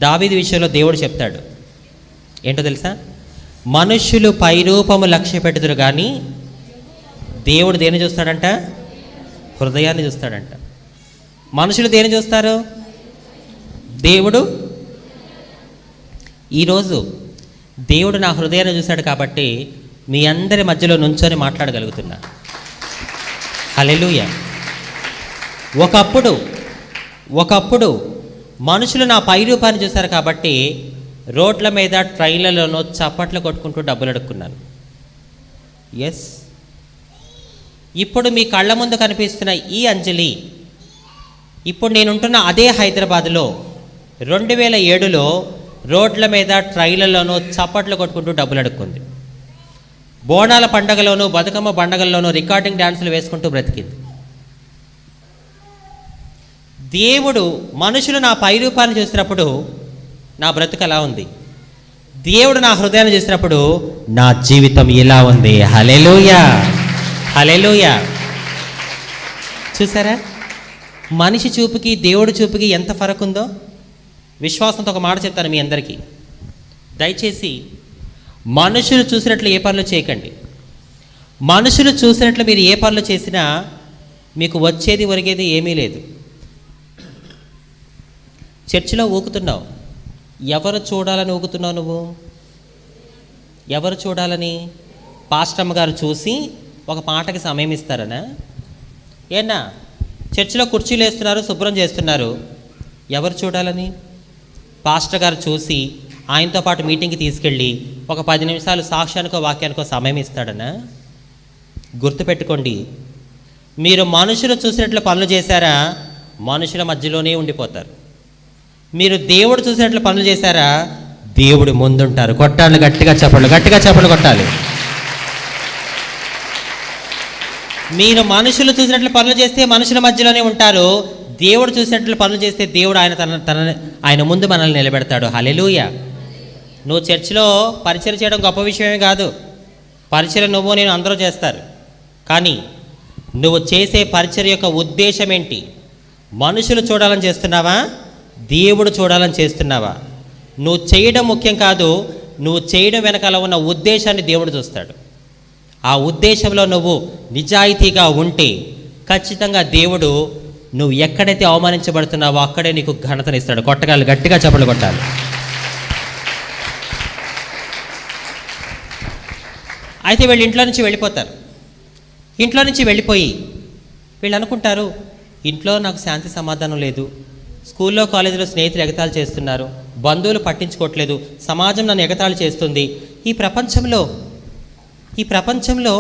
Speaker 2: దావీదు విషయంలో దేవుడు చెప్తాడు, ఏంటో తెలుసా? మనుష్యులు పైరూపము లక్ష్య పెట్టుదురు కానీ దేవుడు దేన్ని చూస్తాడంట? హృదయాన్ని చూస్తాడంట. మనుషులు దేన్ని చూస్తారు? దేవుడు. ఈరోజు దేవుడు నా హృదయాన్ని చూశాడు కాబట్టి మీ అందరి మధ్యలో నుంచొని మాట్లాడగలుగుతున్నా. హల్లెలూయా. ఒకప్పుడు మనుషులు నా పై రూపాన్ని చూశారు కాబట్టి రోడ్ల మీద, ట్రైన్లలోనో చప్పట్లు కొట్టుకుంటూ డబ్బులు అడుక్కున్నాను. ఎస్, ఇప్పుడు మీ కళ్ళ ముందు కనిపిస్తున్న ఈ అంజలి ఇప్పుడు నేనుంటున్న అదే హైదరాబాదులో 2007లో రోడ్ల మీద, ట్రైన్లలోనూ చప్పట్లు కొట్టుకుంటూ డబ్బులు అడుక్కుంది. బోనాల పండగలోనూ, బతుకమ్మ పండగల్లోనూ రికార్డింగ్ డ్యాన్సులు వేసుకుంటూ బ్రతికింది. దేవుడు మనుషులు నా పై రూపాన్ని చూసినప్పుడు నా బ్రతుకు అలా ఉంది. దేవుడు నా హృదయాన్ని చూసినప్పుడు నా జీవితం ఇలా ఉంది. హల్లెలూయా, హల్లెలూయా. చూసారా మనిషి చూపుకి దేవుడి చూపుకి ఎంత ఫరక్ ఉందో? విశ్వాసంతో ఒక మాట చెప్తాను మీ అందరికీ, దయచేసి మనుషులు చూసినట్లు ఏ పనులు చేయకండి. మనుషులు చూసినట్లు మీరు ఏ పనులు చేసినా మీకు వచ్చేది ఒరిగేది ఏమీ లేదు. చర్చిలో ఊకుతున్నావు, ఎవరు చూడాలని ఊకుతున్నావు? నువ్వు ఎవరు చూడాలని? పాస్టమ్మ గారు చూసి ఒక పాటకి సమయం ఇస్తారనా? ఏనా చర్చిలో కుర్చీలు వేస్తున్నారు, శుభ్రం చేస్తున్నారు, ఎవరు చూడాలని? పాస్టర్ గారు చూసి ఆయనతో పాటు మీటింగ్కి తీసుకెళ్ళి ఒక 10 నిమిషాలు సాక్ష్యానికో వాక్యానికో సమయం ఇస్తాడనా? గుర్తుపెట్టుకోండి, మీరు మనుషులు చూసినట్లు పనులు చేశారా మనుషుల మధ్యలోనే ఉండిపోతారు. మీరు దేవుడు చూసినట్లు పనులు చేశారా దేవుడు ముందుంటారు. కొట్టాలి, గట్టిగా చప్పట్లు కొట్టాలి. మీరు మనుషులు చూసినట్లు పనులు చేస్తే మనుషుల మధ్యలోనే ఉంటారు. దేవుడు చూసినట్లు పనులు చేస్తే దేవుడు ఆయన ముందు మనల్ని నిలబెడతాడు. హల్లెలూయా. నువ్వు చర్చిలో పరిచయం చేయడం గొప్ప విషయమే కాదు. పరిచయం నువ్వు నేను అందరూ చేస్తారు. కానీ నువ్వు చేసే పరిచయం యొక్క ఉద్దేశం ఏంటి? మనుషులు చూడాలని చేస్తున్నావా? దేవుడు చూడాలని చేస్తున్నావా? నువ్వు చేయడం ముఖ్యం కాదు, నువ్వు చేయడం వెనకాల ఉన్న ఉద్దేశాన్ని దేవుడు చూస్తాడు. ఆ ఉద్దేశంలో నువ్వు నిజాయితీగా ఉంటే ఖచ్చితంగా దేవుడు నువ్వు ఎక్కడైతే అవమానించబడుతున్నావో అక్కడే నీకు ఘనతనిస్తాడు. కొట్టగాలి, గట్టిగా చప్పట్లు కొట్టాలి. అయితే వీళ్ళు ఇంట్లో నుంచి వెళ్ళిపోతారు. ఇంట్లో నుంచి వెళ్ళిపోయి వీళ్ళు అనుకుంటారు, ఇంట్లో నాకు శాంతి సమాధానం లేదు, స్కూల్లో కాలేజీలో స్నేహితులు ఎగతాళి చేస్తున్నారు, బంధువులు పట్టించుకోవట్లేదు, సమాజం నన్ను ఎగతాళి చేస్తుంది, ఈ ప్రపంచంలో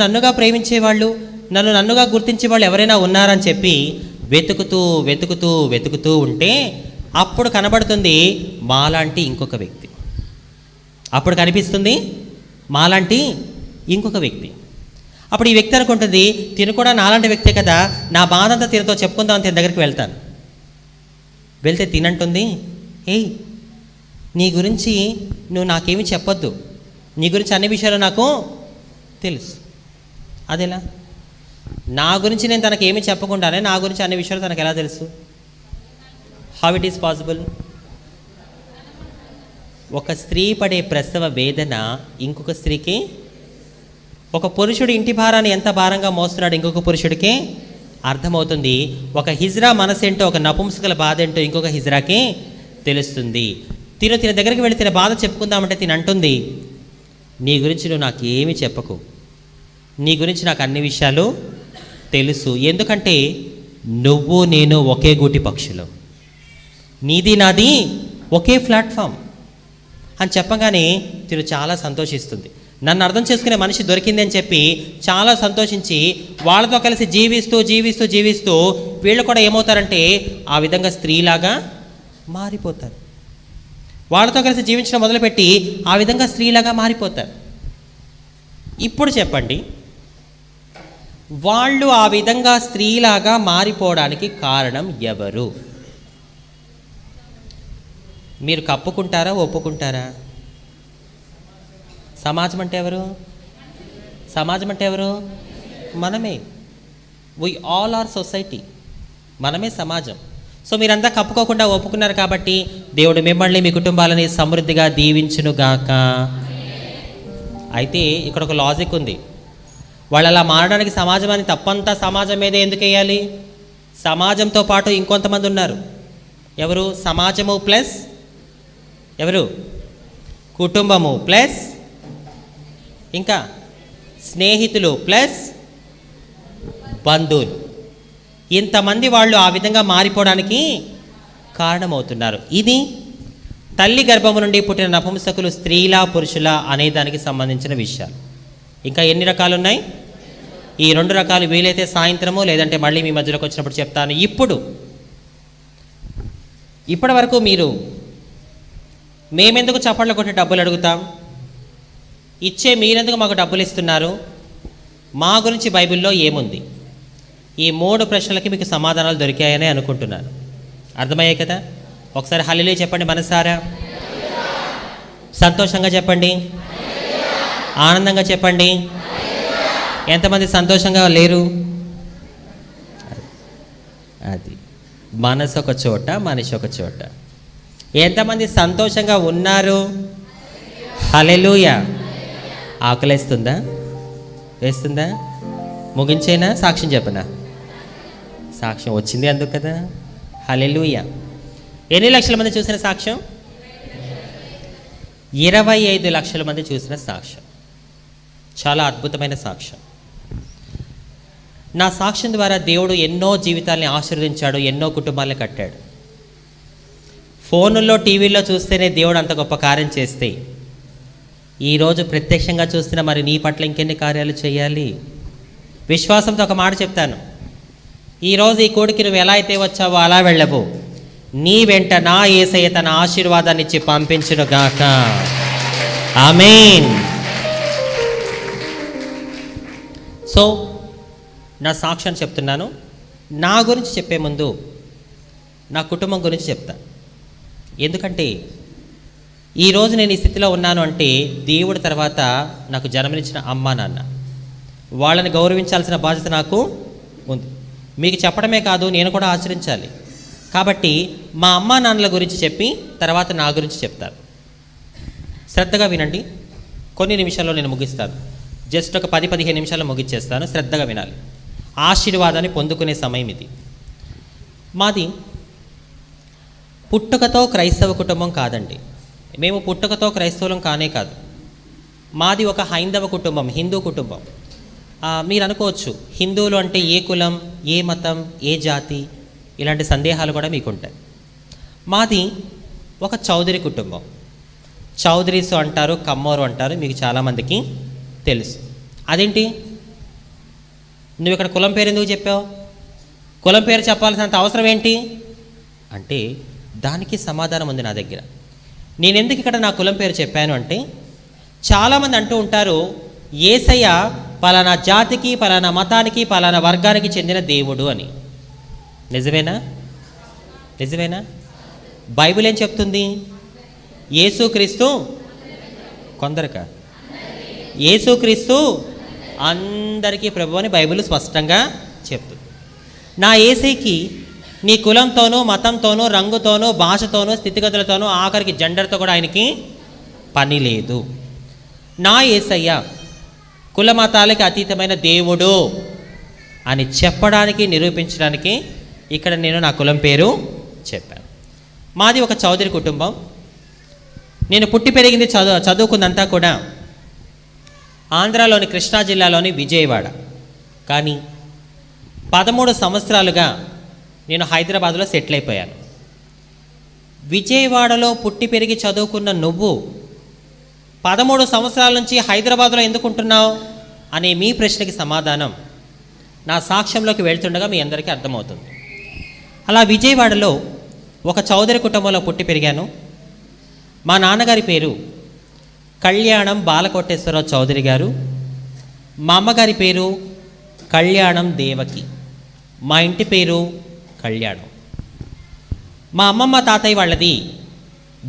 Speaker 2: నన్నుగా ప్రేమించేవాళ్ళు, నన్నుగా గుర్తించే వాళ్ళు ఎవరైనా ఉన్నారని చెప్పి వెతుకుతూ ఉంటే అప్పుడు కనబడుతుంది మాలాంటి ఇంకొక వ్యక్తి. అప్పుడు కనిపిస్తుంది మాలాంటి ఇంకొక వ్యక్తి. అప్పుడు ఈ వ్యక్తి అనుకుంటుంది, తిను కూడా నాలాంటి వ్యక్తే కదా, నా బాధ అంతా తినతో చెప్పుకుందామని తిన దగ్గరికి వెళ్తాను. వెళ్తే తినంటుంది, ఏయ్ నీ గురించి నువ్వు నాకేమీ చెప్పొద్దు, నీ గురించి అన్ని విషయాలు నాకు తెలుసు. అదేలా? నా గురించి నేను తనకి ఏమీ చెప్పకుండానే నా గురించి అన్ని విషయాలు తనకు ఎలా తెలుసు? How it is possible? ఒక స్త్రీ పడే ప్రసవ వేదన ఇంకొక స్త్రీకి, ఒక పురుషుడు ఇంటి భారాన్ని ఎంత భారంగా మోస్తున్నాడు ఇంకొక పురుషుడికి అర్థమవుతుంది. ఒక హిజ్రా మనసేంటో, ఒక నపుంసకుల బాధ ఏంటో ఇంకొక హిజ్రాకి తెలుస్తుంది. తిన దగ్గరికి వెళ్ళి తిన బాధ చెప్పుకుందామంటే తిన అంటుంది, నీ గురించి నువ్వు నాకు ఏమీ చెప్పకు, నీ గురించి నాకు అన్ని విషయాలు తెలుసు. ఎందుకంటే నువ్వు నేను ఒకే గూటి పక్షులు, నీది నాది ఒకే ప్లాట్ఫామ్ అని చెప్పగానే తిను చాలా సంతోషిస్తుంది. నన్ను అర్థం చేసుకునే మనిషి దొరికింది అని చెప్పి చాలా సంతోషించి వాళ్ళతో కలిసి జీవిస్తూ జీవిస్తూ జీవిస్తూ వీళ్ళు కూడా ఏమవుతారంటే ఆ విధంగా స్త్రీలాగా మారిపోతారు. వాళ్ళతో కలిసి జీవించడం మొదలుపెట్టి ఆ విధంగా స్త్రీలాగా మారిపోతారు. ఇప్పుడు చెప్పండి, వాళ్ళు ఆ విధంగా స్త్రీలాగా మారిపోవడానికి కారణం ఎవరు? మీరు కప్పుకుంటారా, ఒప్పుకుంటారా? సమాజం అంటే ఎవరు? సమాజం అంటే ఎవరు? మనమే. We all are society. మనమే సమాజం. సో మీరంతా కప్పుకోకుండా ఒప్పుకున్నారు కాబట్టి దేవుడు మిమ్మల్ని మీ కుటుంబాలని సమృద్ధిగా దీవించునుగాక. అయితే ఇక్కడ ఒక లాజిక్ ఉంది. వాళ్ళు అలా మారడానికి సమాజం అని తప్పంతా సమాజం మీదే ఎందుకు వేయాలి? సమాజంతో పాటు ఇంకొంతమంది ఉన్నారు. ఎవరు? సమాజము ప్లస్ ఎవరు? కుటుంబము ప్లస్ ఇంకా స్నేహితులు ప్లస్ బంధువులు. ఇంతమంది వాళ్ళు ఆ విధంగా మారిపోవడానికి కారణమవుతున్నారు. ఇది తల్లి గర్భము నుండి పుట్టిన నపుంసకులు స్త్రీలా పురుషులా అనే దానికి సంబంధించిన విషయాలు. ఇంకా ఎన్ని రకాలు ఉన్నాయి? ఈ 2 రకాలు వీలైతే సాయంత్రము లేదంటే మళ్ళీ మీ మధ్యలోకి వచ్చినప్పుడు చెప్తాను. ఇప్పటి వరకు మీరు మేమెందుకు చప్పట్లు కొట్టి డబ్బులు అడుగుతాం, ఇచ్చే మీరెందుకు మాకు డబ్బులు ఇస్తున్నారు, మా గురించి బైబిల్లో ఏముంది? ఈ 3 ప్రశ్నలకి మీకు సమాధానాలు దొరికాయని అనుకుంటున్నాను. అర్థమయ్యాయి కదా? ఒకసారి హల్లెలూయా చెప్పండి మనసారా. సంతోషంగా చెప్పండి, ఆనందంగా చెప్పండి. ఎంతమంది సంతోషంగా లేరు? అది మనసు ఒక చోట, మనిషి ఒక చోట. ఎంతమంది సంతోషంగా ఉన్నారు? హల్లెలూయా. ఆకలేస్తుందా? వేస్తుందా? ముగించేనా? సాక్ష్యం చెప్పనా? సాక్ష్యం వచ్చింది అందుకు కదా. హల్లెలూయా. ఎన్ని లక్షల మంది చూసిన సాక్ష్యం? 25 లక్షల మంది చూసిన సాక్ష్యం. చాలా అద్భుతమైన సాక్ష్యం. నా సాక్ష్యం ద్వారా దేవుడు ఎన్నో జీవితాల్ని ఆశీర్వదించాడు, ఎన్నో కుటుంబాలను కట్టాడు. ఫోనుల్లో టీవీల్లో చూస్తేనే దేవుడు అంత గొప్ప కార్యం చేస్తే ఈరోజు ప్రత్యక్షంగా చూస్తున్న మరి నీ పట్ల ఇంకెన్ని కార్యాలు చేయాలి? విశ్వాసంతో ఒక మాట చెప్తాను, ఈరోజు ఈ కోడికి నువ్వు ఎలా అయితే వచ్చావో అలా వెళ్ళవు. నీ వెంట నా యేసయ్య తన ఆశీర్వాదాన్ని ఇచ్చి పంపించునుగాక. ఆమేన్. సో నా సాక్ష్యాన్ని చెప్తున్నాను. నా గురించి చెప్పే ముందు నా కుటుంబం గురించి చెప్తా. ఎందుకంటే ఈరోజు నేను ఈ స్థితిలో ఉన్నాను అంటే దేవుడి తర్వాత నాకు జన్మనిచ్చిన అమ్మా నాన్న, వాళ్ళని గౌరవించాల్సిన బాధ్యత నాకు ఉంది. మీకు చెప్పడమే కాదు, నేను కూడా ఆచరించాలి. కాబట్టి మా అమ్మా నాన్నల గురించి చెప్పి తర్వాత నా గురించి చెప్తాను. శ్రద్ధగా వినండి. కొన్ని నిమిషాల్లో నేను ముగిస్తాను. జస్ట్ ఒక 10-15 నిమిషాల్లో ముగిచ్చేస్తాను. శ్రద్ధగా వినాలి. ఆశీర్వాదాన్ని పొందుకునే సమయం ఇది. మాది పుట్టుకతో క్రైస్తవ కుటుంబం కాదండి. మేము పుట్టుకతో క్రైస్తవులం కానే కాదు. మాది ఒక హైందవ కుటుంబం, హిందూ కుటుంబం. మీరు అనుకోవచ్చు హిందువులు అంటే ఏ కులం, ఏ మతం, ఏ జాతి, ఇలాంటి సందేహాలు కూడా మీకుంటాయి. మాది ఒక చౌదరి కుటుంబం. చౌదరీస్ అంటారు, కమ్మోరు అంటారు, మీకు చాలామందికి తెలుసు. అదేంటి నువ్వు ఇక్కడ కులం పేరు ఎందుకు చెప్పావు? కులం పేరు చెప్పాల్సినంత అవసరం ఏంటి అంటే దానికి సమాధానం ఉంది నా దగ్గర. నేను ఎందుకు ఇక్కడ నా కులం పేరు చెప్పాను అంటే చాలామంది అంటూ ఉంటారు యేసయ్య పలానా జాతికి, పలానా మతానికి, పలానా వర్గానికి చెందిన దేవుడు అని. నిజమేనా? నిజమేనా? బైబిల్ ఏం చెప్తుంది? యేసుక్రీస్తు కొందరికా? యేసుక్రీస్తు అందరికీ ప్రభు అని బైబిల్ స్పష్టంగా చెప్తుంది. నా యేసయ్యకి నీ కులంతోనూ, మతంతోనూ, రంగుతోనూ, భాషతోనూ, స్థితిగతులతోనూ, ఆఖరికి జెండర్తో కూడా ఆయనకి పని లేదు. నా యేసయ్య కుల మతాలకి అతీతమైన దేవుడు అని చెప్పడానికి, నిరూపించడానికి ఇక్కడ నేను నా కులం పేరు చెప్పాను. మాది ఒక చౌదరి కుటుంబం. నేను పుట్టి పెరిగింది చదువుకుందంతా కూడా ఆంధ్రాలోని కృష్ణా జిల్లాలోని విజయవాడ. కానీ 13 సంవత్సరాలుగా నేను హైదరాబాద్లో సెటిల్ అయిపోయాను. విజయవాడలో పుట్టి పెరిగి చదువుకున్న నువ్వు 13 సంవత్సరాల నుంచి హైదరాబాద్లో ఎందుకుంటున్నావు అనే మీ ప్రశ్నకి సమాధానం నా సాక్ష్యంలోకి వెళ్తుండగా మీ అందరికీ అర్థమవుతుంది. అలా విజయవాడలో ఒక చౌదరి కుటుంబంలో పుట్టి పెరిగాను. మా నాన్నగారి పేరు కళ్యాణం బాలకోటేశ్వరరావు చౌదరి గారు. మా అమ్మగారి పేరు కళ్యాణం దేవకి. మా ఇంటి పేరు కళ్యాణం. మా అమ్మమ్మ తాతయ్య వాళ్ళది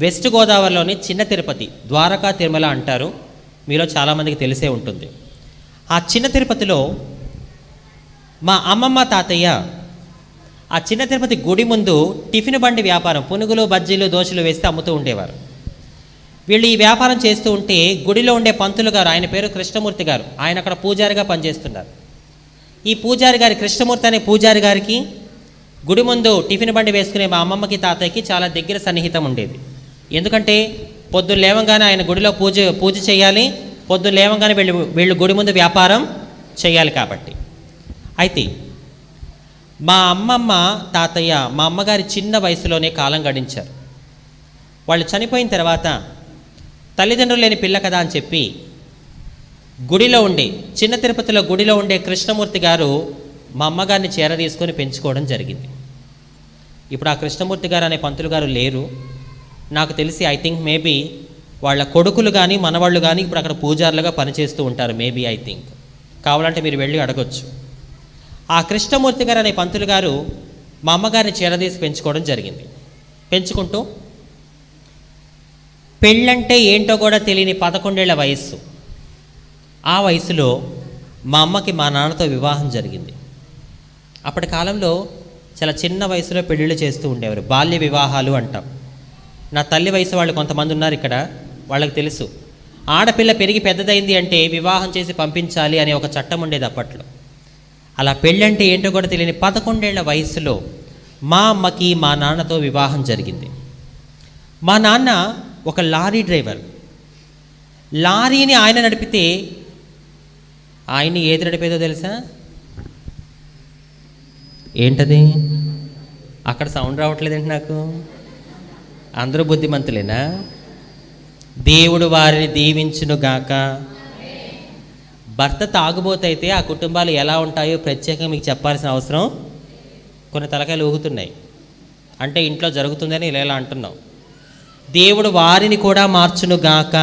Speaker 2: వెస్ట్ గోదావరిలోని చిన్న తిరుపతి, ద్వారకా తిరుమల అంటారు. మీలో చాలామందికి తెలిసే ఉంటుంది. ఆ చిన్న తిరుపతిలో మా అమ్మమ్మ తాతయ్య ఆ చిన్న తిరుపతి గుడి ముందు టిఫిన్ బండి వ్యాపారం, పునుగులు, బజ్జీలు, దోశలు వేస్తే అమ్ముతూ ఉండేవారు. వీళ్ళు ఈ వ్యాపారం చేస్తూ ఉంటే గుడిలో ఉండే పంతులు గారు, ఆయన పేరు కృష్ణమూర్తి గారు, ఆయన అక్కడ పూజారిగా పనిచేస్తున్నారు. ఈ పూజారి గారి, కృష్ణమూర్తి అనే పూజారి గారికి గుడి ముందు టిఫిన్ బండి వేసుకునే మా అమ్మమ్మకి తాతయ్యకి చాలా దగ్గర సన్నిహితం ఉండేది. ఎందుకంటే పొద్దున్న లేవంగానే ఆయన గుడిలో పూజ చేయాలి, పొద్దున్న లేవంగానే వీళ్ళు గుడి ముందు వ్యాపారం చేయాలి కాబట్టి. అయితే మా అమ్మమ్మ తాతయ్య మా అమ్మగారి చిన్న వయసులోనే కాలం గడించారు. వాళ్ళు చనిపోయిన తర్వాత తల్లిదండ్రులు లేని పిల్ల కదా అని చెప్పి గుడిలో ఉండే, చిన్న తిరుపతిలో గుడిలో ఉండే కృష్ణమూర్తి గారు మా అమ్మగారిని చేరదీసుకొని పెంచుకోవడం జరిగింది. ఇప్పుడు ఆ కృష్ణమూర్తి గారు అనే పంతులు గారు లేరు. నాకు తెలిసి ఐ థింక్ మేబీ వాళ్ళ కొడుకులు కానీ మనవాళ్ళు కానీ ఇప్పుడు అక్కడ పూజారులుగా పనిచేస్తూ ఉంటారు. మేబీ ఐ థింక్, కావాలంటే మీరు వెళ్ళి అడగొచ్చు. ఆ కృష్ణమూర్తి గారు అనే పంతులు గారు మా అమ్మగారిని చేరదీసి పెంచుకోవడం జరిగింది. పెంచుకుంటూ పెళ్ళంటే ఏంటో కూడా తెలియని 11 ఏళ్ల వయస్సు, ఆ వయసులో మా అమ్మకి మా నాన్నతో వివాహం జరిగింది. అప్పటి కాలంలో చాలా చిన్న వయసులో పెళ్ళిళ్ళు చేస్తూ ఉండేవారు, బాల్య వివాహాలు అంటాం. నా తల్లి వయసు వాళ్ళు కొంతమంది ఉన్నారు ఇక్కడ, వాళ్ళకి తెలుసు. ఆడపిల్ల పెరిగి పెద్దదైంది అంటే వివాహం చేసి పంపించాలి అనే ఒక చట్టం ఉండేది అప్పట్లో. అలా పెళ్ళంటే ఏంటో కూడా తెలియని 11 ఏళ్ల వయసులో మా అమ్మకి మా నాన్నతో వివాహం జరిగింది. మా నాన్న ఒక లారీ డ్రైవర్. లారీని ఆయన నడిపితే ఆయన్ని ఏది నడిపేదో తెలుసా? ఏంటది? అక్కడ సౌండ్ రావట్లేదండి నాకు. అందరూ బుద్ధిమంతులేనా? దేవుడు వారిని దీవించునుగాక. భర్త తాగుబోతైతే ఆ కుటుంబాలు ఎలా ఉంటాయో ప్రత్యేకంగా మీకు చెప్పాల్సిన అవసరం. కొన్ని తలకాయలు ఊగుతున్నాయి అంటే ఇంట్లో జరుగుతుందని ఇలా అంటున్నాం. దేవుడు వారిని కూడా మార్చునుగాక.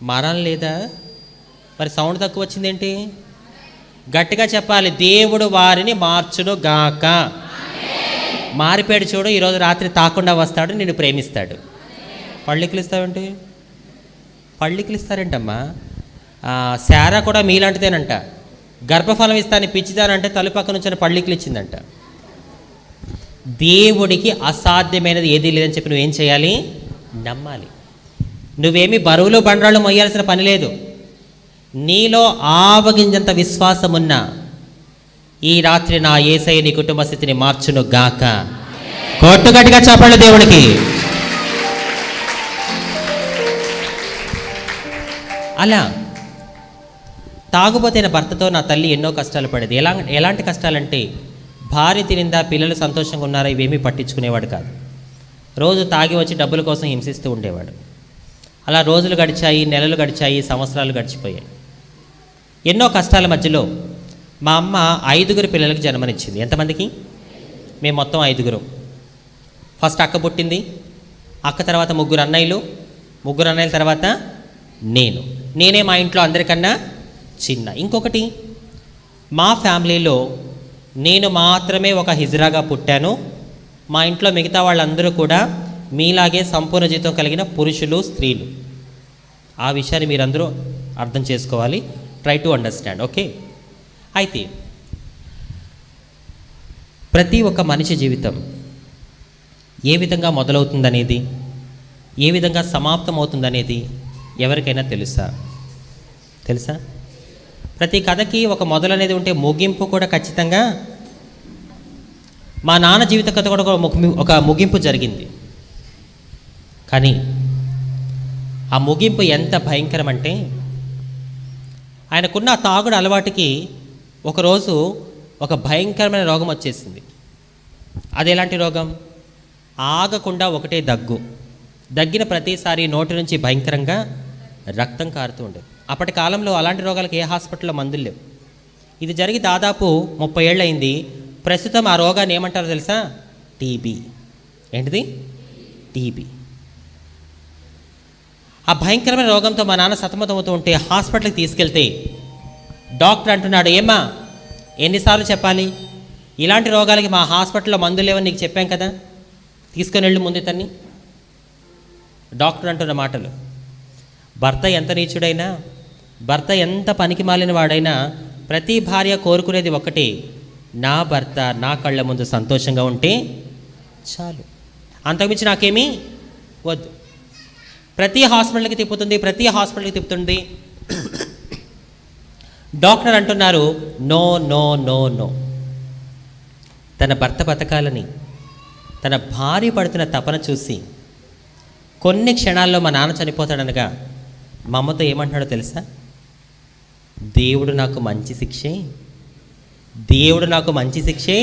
Speaker 2: మారాలి లేదా? మరి సౌండ్ తక్కువ వచ్చిందేంటి? గట్టిగా చెప్పాలి, దేవుడు వారిని మార్చునుగాక. మారిపోయాడు చూడు, ఈరోజు రాత్రి తాకుండా వస్తాడు, నిన్ను ప్రేమిస్తాడు. పళ్ళికలు ఇస్తావేంటి? పళ్ళికలు ఇస్తారేంటమ్మా? శారా కూడా మీలాంటిదేనంట. గర్భఫలం ఇస్తాను పిచ్చిదానంటే తలుపక్క నుంచి పళ్ళికలు ఇచ్చిందంట. దేవుడికి అసాధ్యమైనది ఏదీ లేదని చెప్పి నువ్వేం చేయాలి? నమ్మాలి. నువ్వేమి బరువులు బండరాళ్ళు మొయ్యాల్సిన పని లేదు. నీలో ఆవగింజంత విశ్వాసం ఉన్నా ఈ రాత్రి నా యేసయ్య నీ కుటుంబ స్థితిని మార్చును గాక. కొట్టుగట్టిగా చెప్పండి దేవుడికి. అలా తాగుబోతైన భర్తతో నా తల్లి ఎన్నో కష్టాలు పడేది. ఎలాంటి కష్టాలంటే, భార్య తినిందా, పిల్లలు సంతోషంగా ఉన్నారా, ఇవేమీ పట్టించుకునేవాడు కాదు. రోజు తాగి వచ్చి డబ్బుల కోసం హింసిస్తూ ఉండేవాడు. అలా రోజులు గడిచాయి, నెలలు గడిచాయి, సంవత్సరాలు గడిచిపోయాయి. ఎన్నో కష్టాల మధ్యలో మా అమ్మ 5 పిల్లలకు జన్మనిచ్చింది. ఎంతమందికి? మేము మొత్తం 5. ఫస్ట్ అక్క పుట్టింది. అక్క తర్వాత 3 అన్నయ్యలు, 3 అన్నయ్యల తర్వాత నేనే మా ఇంట్లో అందరికన్నా చిన్న. ఇంకొకటి, మా ఫ్యామిలీలో నేను మాత్రమే ఒక హిజ్రాగా పుట్టాను. మా ఇంట్లో మిగతా వాళ్ళందరూ కూడా మీలాగే సంపూర్ణ జీవితం కలిగిన పురుషులు, స్త్రీలు. ఆ విషయాన్ని మీరందరూ అర్థం చేసుకోవాలి. Try to understand. ఓకే, అయితే ప్రతి ఒక్క మనిషి జీవితం ఏ విధంగా మొదలవుతుందనేది, ఏ విధంగా సమాప్తం అవుతుందనేది ఎవరికైనా తెలుసా? ప్రతి కథకి ఒక మొదలు అనేది ఉంటే ముగింపు కూడా ఖచ్చితంగా. మా నాన్న జీవిత కథ కూడా ఒక ముగింపు జరిగింది. కానీ ఆ ముగింపు ఎంత భయంకరం అంటే, ఆయనకున్న తాగుడు అలవాటుకి ఒకరోజు ఒక భయంకరమైన రోగం వచ్చేసింది. అది ఎలాంటి రోగం? ఆగకుండా ఒకటే దగ్గు. దగ్గిన ప్రతిసారి నోటి నుంచి భయంకరంగా రక్తం కారుతూ ఉండేది. అప్పటి కాలంలో అలాంటి రోగాలకు ఏ హాస్పిటల్లో మందులు లేవు. ఇది జరిగి దాదాపు 30 ఏళ్ళు అయింది. ప్రస్తుతం ఆ రోగాన్ని ఏమంటారో తెలుసా? టీబీ. ఏంటిది? టీబీ. ఆ భయంకరమైన రోగంతో మా నాన్న సతమతమవుతూ ఉంటే హాస్పిటల్కి తీసుకెళ్తే డాక్టర్ అంటున్నాడు, ఏమ్మా ఎన్నిసార్లు చెప్పాలి, ఇలాంటి రోగాలకి మా హాస్పిటల్లో మందులు లేవని నీకు చెప్పాం కదా, తీసుకొని వెళ్ళు ముందు తన్ని. డాక్టర్ అంటున్న మాటలు. భర్త ఎంత నీచుడైనా, భర్త ఎంత పనికి మాలిన వాడైనా ప్రతి భార్య కోరుకునేది ఒక్కటే, నా భర్త నా కళ్ళ ముందు సంతోషంగా ఉంటే చాలు, అంతకుమించి నాకేమీ వద్దు. ప్రతి హాస్పిటల్కి తిప్పుతుంది. డాక్టర్ అంటున్నారు నో నో నో నో. తన భర్త బతకాలని తన భార్య పడుతున్న తపన చూసి కొన్ని క్షణాల్లో మా నాన్న చనిపోతాడనగా మా అమ్మతో ఏమంటున్నాడో తెలుసా? దేవుడు నాకు మంచి శిక్షే.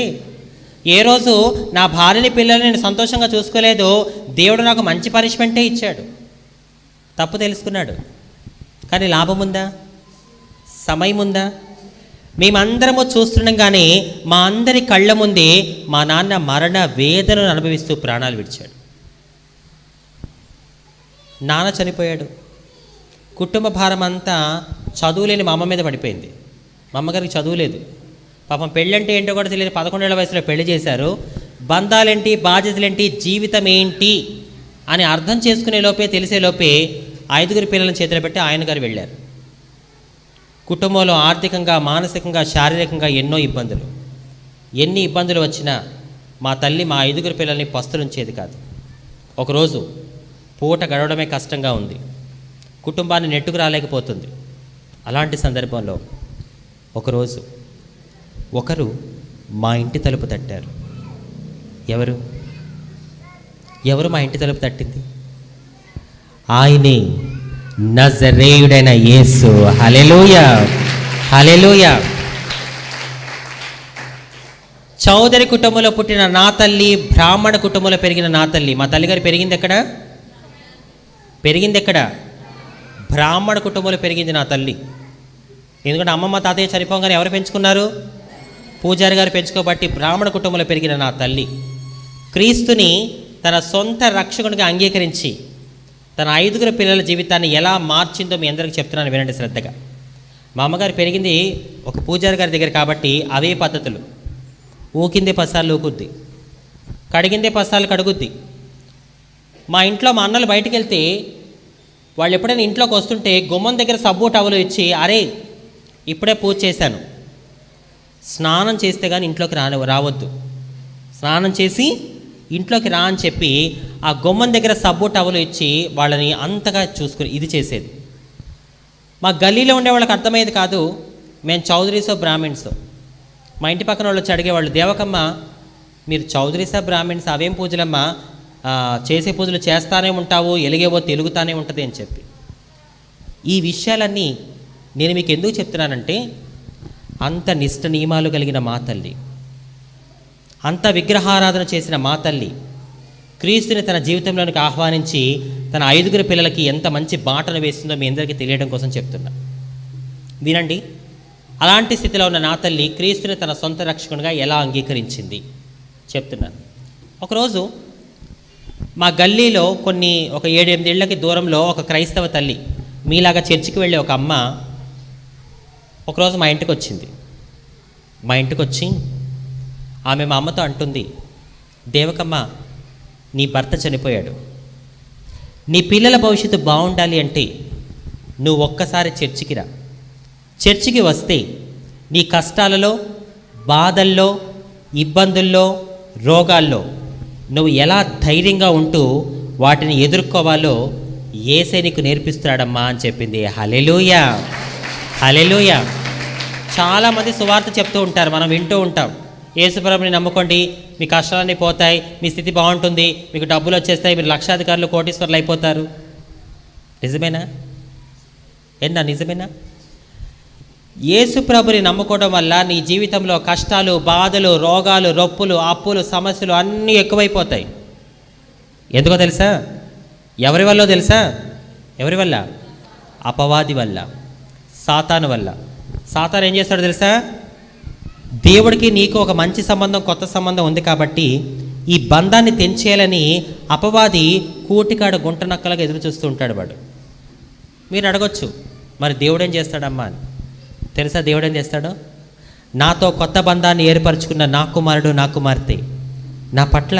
Speaker 2: ఏ రోజు నా భార్యని పిల్లల్ని నేను సంతోషంగా చూసుకోలేదు, దేవుడు నాకు మంచి పనిష్మెంటే ఇచ్చాడు. తప్పు తెలుసుకున్నాడు. కానీ లాభం ఉందా? సమయం ఉందా? మేమందరము చూస్తున్నాం, కానీ మా అందరి కళ్ళ ముందే మా నాన్న మరణ వేదనను అనుభవిస్తూ ప్రాణాలు విడిచాడు. నాన్న చనిపోయాడు. కుటుంబ భారం అంతా చదువులేని మా అమ్మ మీద పడిపోయింది. మా అమ్మగారికి చదువు లేదు. పాపం పెళ్ళంటే ఏంటో కూడా తెలియదు. 11 ఏళ్ల వయసులో పెళ్లి చేశారు. బంధాలేంటి, బాధ్యతలేంటి, జీవితం ఏంటి అని అర్థం చేసుకునే లోపే, తెలిసే లోపే 5 పిల్లలను చేతిలో పెట్టి ఆయన గారు వెళ్ళారు. కుటుంబంలో ఆర్థికంగా, మానసికంగా, శారీరకంగా ఎన్ని ఇబ్బందులు వచ్చినా మా తల్లి మా 5 పిల్లల్ని పస్తులుంచేది కాదు. ఒకరోజు పూట గడవడమే కష్టంగా ఉంది, కుటుంబాన్ని నెట్టుకు రాలేకపోతుంది. అలాంటి సందర్భంలో ఒకరు మా ఇంటి తలుపు తట్టారు. ఎవరు మా ఇంటి తలుపు తట్టింది? ఆయనే నజరేయుడైన యేసు. హల్లెలూయా, హల్లెలూయా. చౌదరి కుటుంబంలో పుట్టిన నా తల్లి, బ్రాహ్మణ కుటుంబంలో పెరిగిన నా తల్లి. మా తల్లిగారు పెరిగింది ఎక్కడ? బ్రాహ్మణ కుటుంబంలో పెరిగింది నా తల్లి. ఎందుకంటే అమ్మమ్మ తాతయ్య చనిపోగానే ఎవరు పెంచుకున్నారు? పూజారి గారు పెంచుకోబట్టి బ్రాహ్మణ కుటుంబంలో పెరిగిన నా తల్లి క్రీస్తుని తన సొంత రక్షకునిగా అంగీకరించి తన 5 పిల్లల జీవితాన్ని ఎలా మార్చిందో మీ అందరికీ చెప్తున్నాను, వినండి శ్రద్ధగా. మా అమ్మగారు పెరిగింది ఒక పూజారి గారి దగ్గర కాబట్టి అవే పద్ధతులు. ఊకిందే పసాలు ఊకుద్ది, కడిగిందే పసాలు కడుగుద్ది. మా ఇంట్లో మా అన్నలు బయటికి వెళ్తే వాళ్ళు ఎప్పుడైనా ఇంట్లోకి వస్తుంటే గుమ్మం దగ్గర సబ్బు టవలు ఇచ్చి, అరే ఇప్పుడే పూజ చేశాను, స్నానం చేస్తే కానీ ఇంట్లోకి రావద్దు, స్నానం చేసి ఇంట్లోకి రా అని చెప్పి ఆ గుమ్మం దగ్గర సబ్బు టవలు ఇచ్చి వాళ్ళని అంతగా చూసుకుని ఇది చేసేది. మా గల్లీలో ఉండే వాళ్ళకి అర్థమయ్యేది కాదు మేము చౌదరీసో బ్రాహ్మిన్సో. మా ఇంటి పక్కన వాళ్ళు వచ్చి అడిగేవాళ్ళు, దేవకమ్మ మీరు చౌదరీసా బ్రాహ్మిన్స్, అవేం పూజలమ్మా, చేసే పూజలు చేస్తానే ఉంటావు, ఎలిగేవో తెలుగుతానే ఉంటుంది అని చెప్పి. ఈ విషయాలన్నీ నేను మీకు ఎందుకు చెప్తున్నానంటే, అంత నిష్ట నియమాలు కలిగిన మా తల్లి, అంత విగ్రహారాధన చేసిన మా తల్లి క్రీస్తుని తన జీవితంలోనికి ఆహ్వానించి తన 5 పిల్లలకి ఎంత మంచి బాటను వేస్తుందో మీ అందరికీ తెలియడం కోసం చెప్తున్నా. వినండి, అలాంటి స్థితిలో ఉన్న నా తల్లి క్రీస్తుని తన సొంత రక్షకునిగా ఎలా అంగీకరించింది చెప్తున్నాను. ఒకరోజు మా గల్లీలో ఒక 7-8 ఏళ్లకి దూరంలో ఒక క్రైస్తవ తల్లి, మీలాగా చర్చికి వెళ్ళే ఒక అమ్మ ఒకరోజు మా ఇంటికి వచ్చింది. మా ఇంటికి వచ్చి ఆమె మా అమ్మతో అంటుంది, దేవకమ్మ నీ భర్త చనిపోయాడు, నీ పిల్లల భవిష్యత్తు బాగుండాలి అంటే నువ్వు ఒక్కసారి చర్చికి రా, చర్చికి వస్తే నీ కష్టాలలో, బాధల్లో, ఇబ్బందుల్లో, రోగాల్లో నువ్వు ఎలా ధైర్యంగా ఉంటూ వాటిని ఎదుర్కోవాలో యేసే నీకు నేర్పిస్తాడమ్మా అని చెప్పింది. హల్లెలూయా, హల్లెలూయా. చాలామంది సువార్త చెప్తూ ఉంటారు, మనం వింటూ ఉంటాం. యేసుప్రభుని నమ్ముకోండి, మీ కష్టాలన్నీ పోతాయి, మీ స్థితి బాగుంటుంది, మీకు డబ్బులు వచ్చేస్తాయి, మీరు లక్షాధికారులు, కోటీశ్వర్లు అయిపోతారు. నిజమేనా? నిజమేనా? యేసుప్రభుని నమ్ముకోవడం వల్ల నీ జీవితంలో కష్టాలు, బాధలు, రోగాలు, రొప్పులు, అప్పులు, సమస్యలు అన్నీ ఎక్కువైపోతాయి. ఎందుకో తెలుసా? ఎవరి వల్ల తెలుసా? ఎవరి వల్ల? అపవాది వల్ల, సాతాను వల్ల. సాతాను ఏం చేస్తాడో తెలుసా? దేవుడికి నీకు ఒక మంచి సంబంధం, కొత్త సంబంధం ఉంది కాబట్టి ఈ బంధాన్ని తెంచేయాలని అపవాది కూటికాడ గుంట నక్కలుగా ఎదురు చూస్తూ ఉంటాడు వాడు. మీరు అడగొచ్చు, మరి దేవుడేం చేస్తాడమ్మా అని. తెలుసా దేవుడేం చేస్తాడో? నాతో కొత్త బంధాన్ని ఏర్పరచుకున్న నా కుమారుడు, నా కుమార్తె నా పట్ల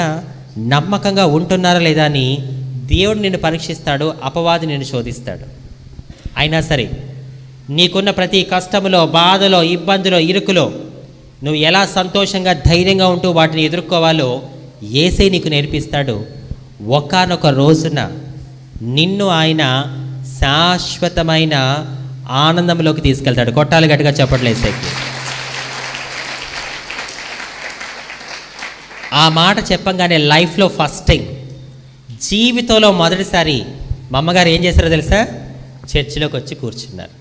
Speaker 2: నమ్మకంగా ఉంటున్నారా లేదా అని దేవుడు నిన్ను పరీక్షిస్తాడు, అపవాది నిన్ను శోధిస్తాడు. అయినా సరే నీకున్న ప్రతి కష్టములో, బాధలో, ఇబ్బందిలో, ఇరుకులో నువ్వు ఎలా సంతోషంగా, ధైర్యంగా ఉంటూ వాటిని ఎదుర్కోవాలో యేసే నీకు నేర్పిస్తాడు. ఒకానొక రోజున నిన్ను ఆయన శాశ్వతమైన ఆనందంలోకి తీసుకెళ్తాడు. కొట్టాలి గట్టిగా చెప్పట్లేదు యేసేకి. ఆ మాట చెప్పంగానే లైఫ్లో ఫస్ట్ టైం, జీవితంలో మొదటిసారి మా అమ్మగారు ఏం చేశారో తెలుసా? చర్చిలోకి వచ్చి కూర్చున్నారు.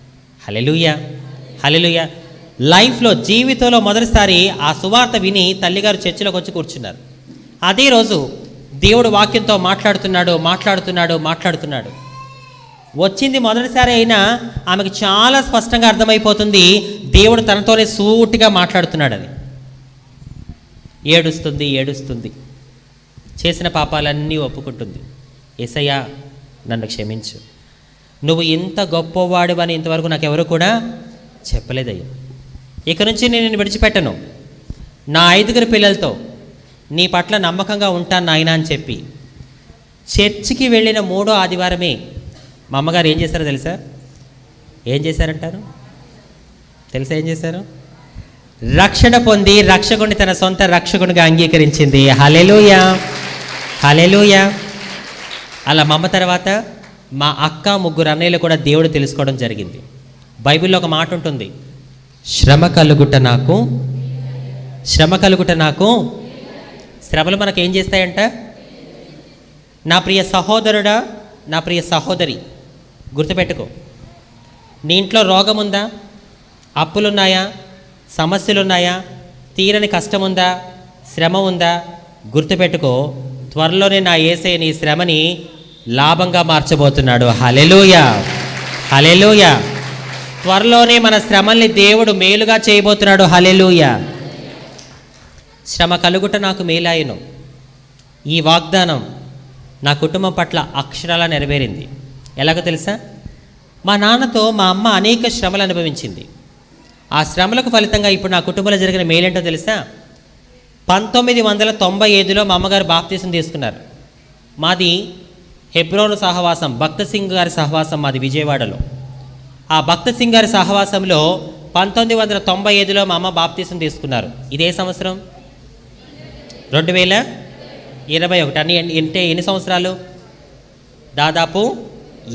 Speaker 2: హల్లెలూయా, హల్లెలూయా. లైఫ్లో, జీవితంలో మొదటిసారి ఆ సువార్త విని తల్లిగారు చర్చిలోకి వచ్చి కూర్చున్నారు. అదే రోజు దేవుడు వాక్యంతో మాట్లాడుతున్నాడు. వచ్చింది మొదటిసారి అయినా ఆమెకు చాలా స్పష్టంగా అర్థమైపోతుంది దేవుడు తనతోనే సూటిగా మాట్లాడుతున్నాడని. ఏడుస్తుంది, చేసిన పాపాలన్నీ ఒప్పుకుంటుంది. యేసయ్యా నన్ను క్షమించు, నువ్వు ఇంత గొప్పవాడివని ఇంతవరకు నాకెవరు కూడా చెప్పలేదయ్యా. ఇక నుంచి నేను నిన్ను విడిచిపెట్టను, నా 5 పిల్లలతో నీ పట్ల నమ్మకంగా ఉంటాను నాయనా అని చెప్పి చర్చికి వెళ్ళిన 3వ ఆదివారమే మా అమ్మగారు ఏం చేశారో తెలుసా? ఏం చేశారంటారు? తెలుసా ఏం చేశారు? రక్షణ పొంది రక్షకుని తన సొంత రక్షకునిగా అంగీకరించింది. హల్లెలూయా, హల్లెలూయా. అలా మా అమ్మ తర్వాత మా అక్క, 3 అన్నయ్యలు కూడా దేవుడు తెలుసుకోవడం జరిగింది. బైబిల్లో ఒక మాట ఉంటుంది, శ్రమ కలుగుట నాకు. శ్రమలు మనకు ఏం చేస్తాయంట? నా ప్రియ సహోదరుడా, నా ప్రియ సహోదరి, గుర్తుపెట్టుకో. నీ ఇంట్లో రోగం ఉందా? అప్పులున్నాయా? సమస్యలున్నాయా? తీరని కష్టం ఉందా? శ్రమ ఉందా? గుర్తుపెట్టుకో, త్వరలోనే నా యేసయ్య నీ శ్రమని లాభంగా మార్చబోతున్నాడు. హల్లెలూయా, హల్లెలూయా. త్వరలోనే మన శ్రమల్ని దేవుడు మేలుగా చేయబోతున్నాడు. హల్లెలూయా. శ్రమ కలుగుట నాకు మేలాయను. ఈ వాగ్దానం నా కుటుంబం పట్ల అక్షరాలా నెరవేరింది. ఎలాగో తెలుసా? మా నాన్నతో మా అమ్మ అనేక శ్రమలు అనుభవించింది. ఆ శ్రమలకు ఫలితంగా ఇప్పుడు నా కుటుంబంలో జరిగిన మేలేంటో తెలుసా? 1995లో మా అమ్మగారు బాప్తీసం తీసుకున్నారు. మాది హెబ్రోను సహవాసం, భక్త సింగ్ గారి సహవాసం మాది విజయవాడలో. ఆ భక్త సింగ్ గారి సహవాసంలో 1995లో మా అమ్మ బాప్తీసం తీసుకున్నారు. ఇదే సంవత్సరం 2021. అన్ని అంటే ఎన్ని సంవత్సరాలు? దాదాపు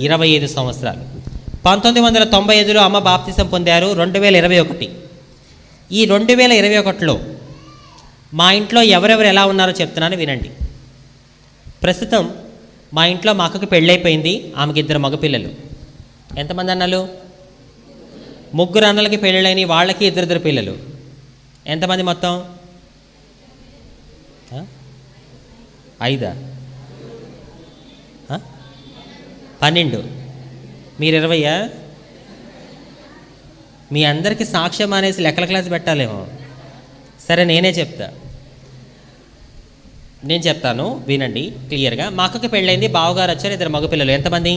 Speaker 2: 25 సంవత్సరాలు. 1995లో అమ్మ బాప్తీసం పొందారు. 2021. ఈ 2021లో మా ఇంట్లో ఎవరెవరు ఎలా ఉన్నారో చెప్తున్నాను వినండి. ప్రస్తుతం మా ఇంట్లో మా అక్కకి పెళ్ళైపోయింది. ఆమెకి 2 మగపిల్లలు. ఎంతమంది అన్నలు? 3 అన్నలకి పెళ్ళైన వాళ్ళకి 2 పిల్లలు. ఎంతమంది మొత్తం? 5? 12. మీరు 20? మీ అందరికీ సాక్ష్యం అనేసి లెక్కల క్లాస్ పెట్టాలేమో. సరే నేనే చెప్తా, నేను చెప్తాను వినండి క్లియర్గా. మా అక్కకి పెళ్ళైంది, బావగారు వచ్చారు, 2 మగపిల్లలు. ఎంతమంది?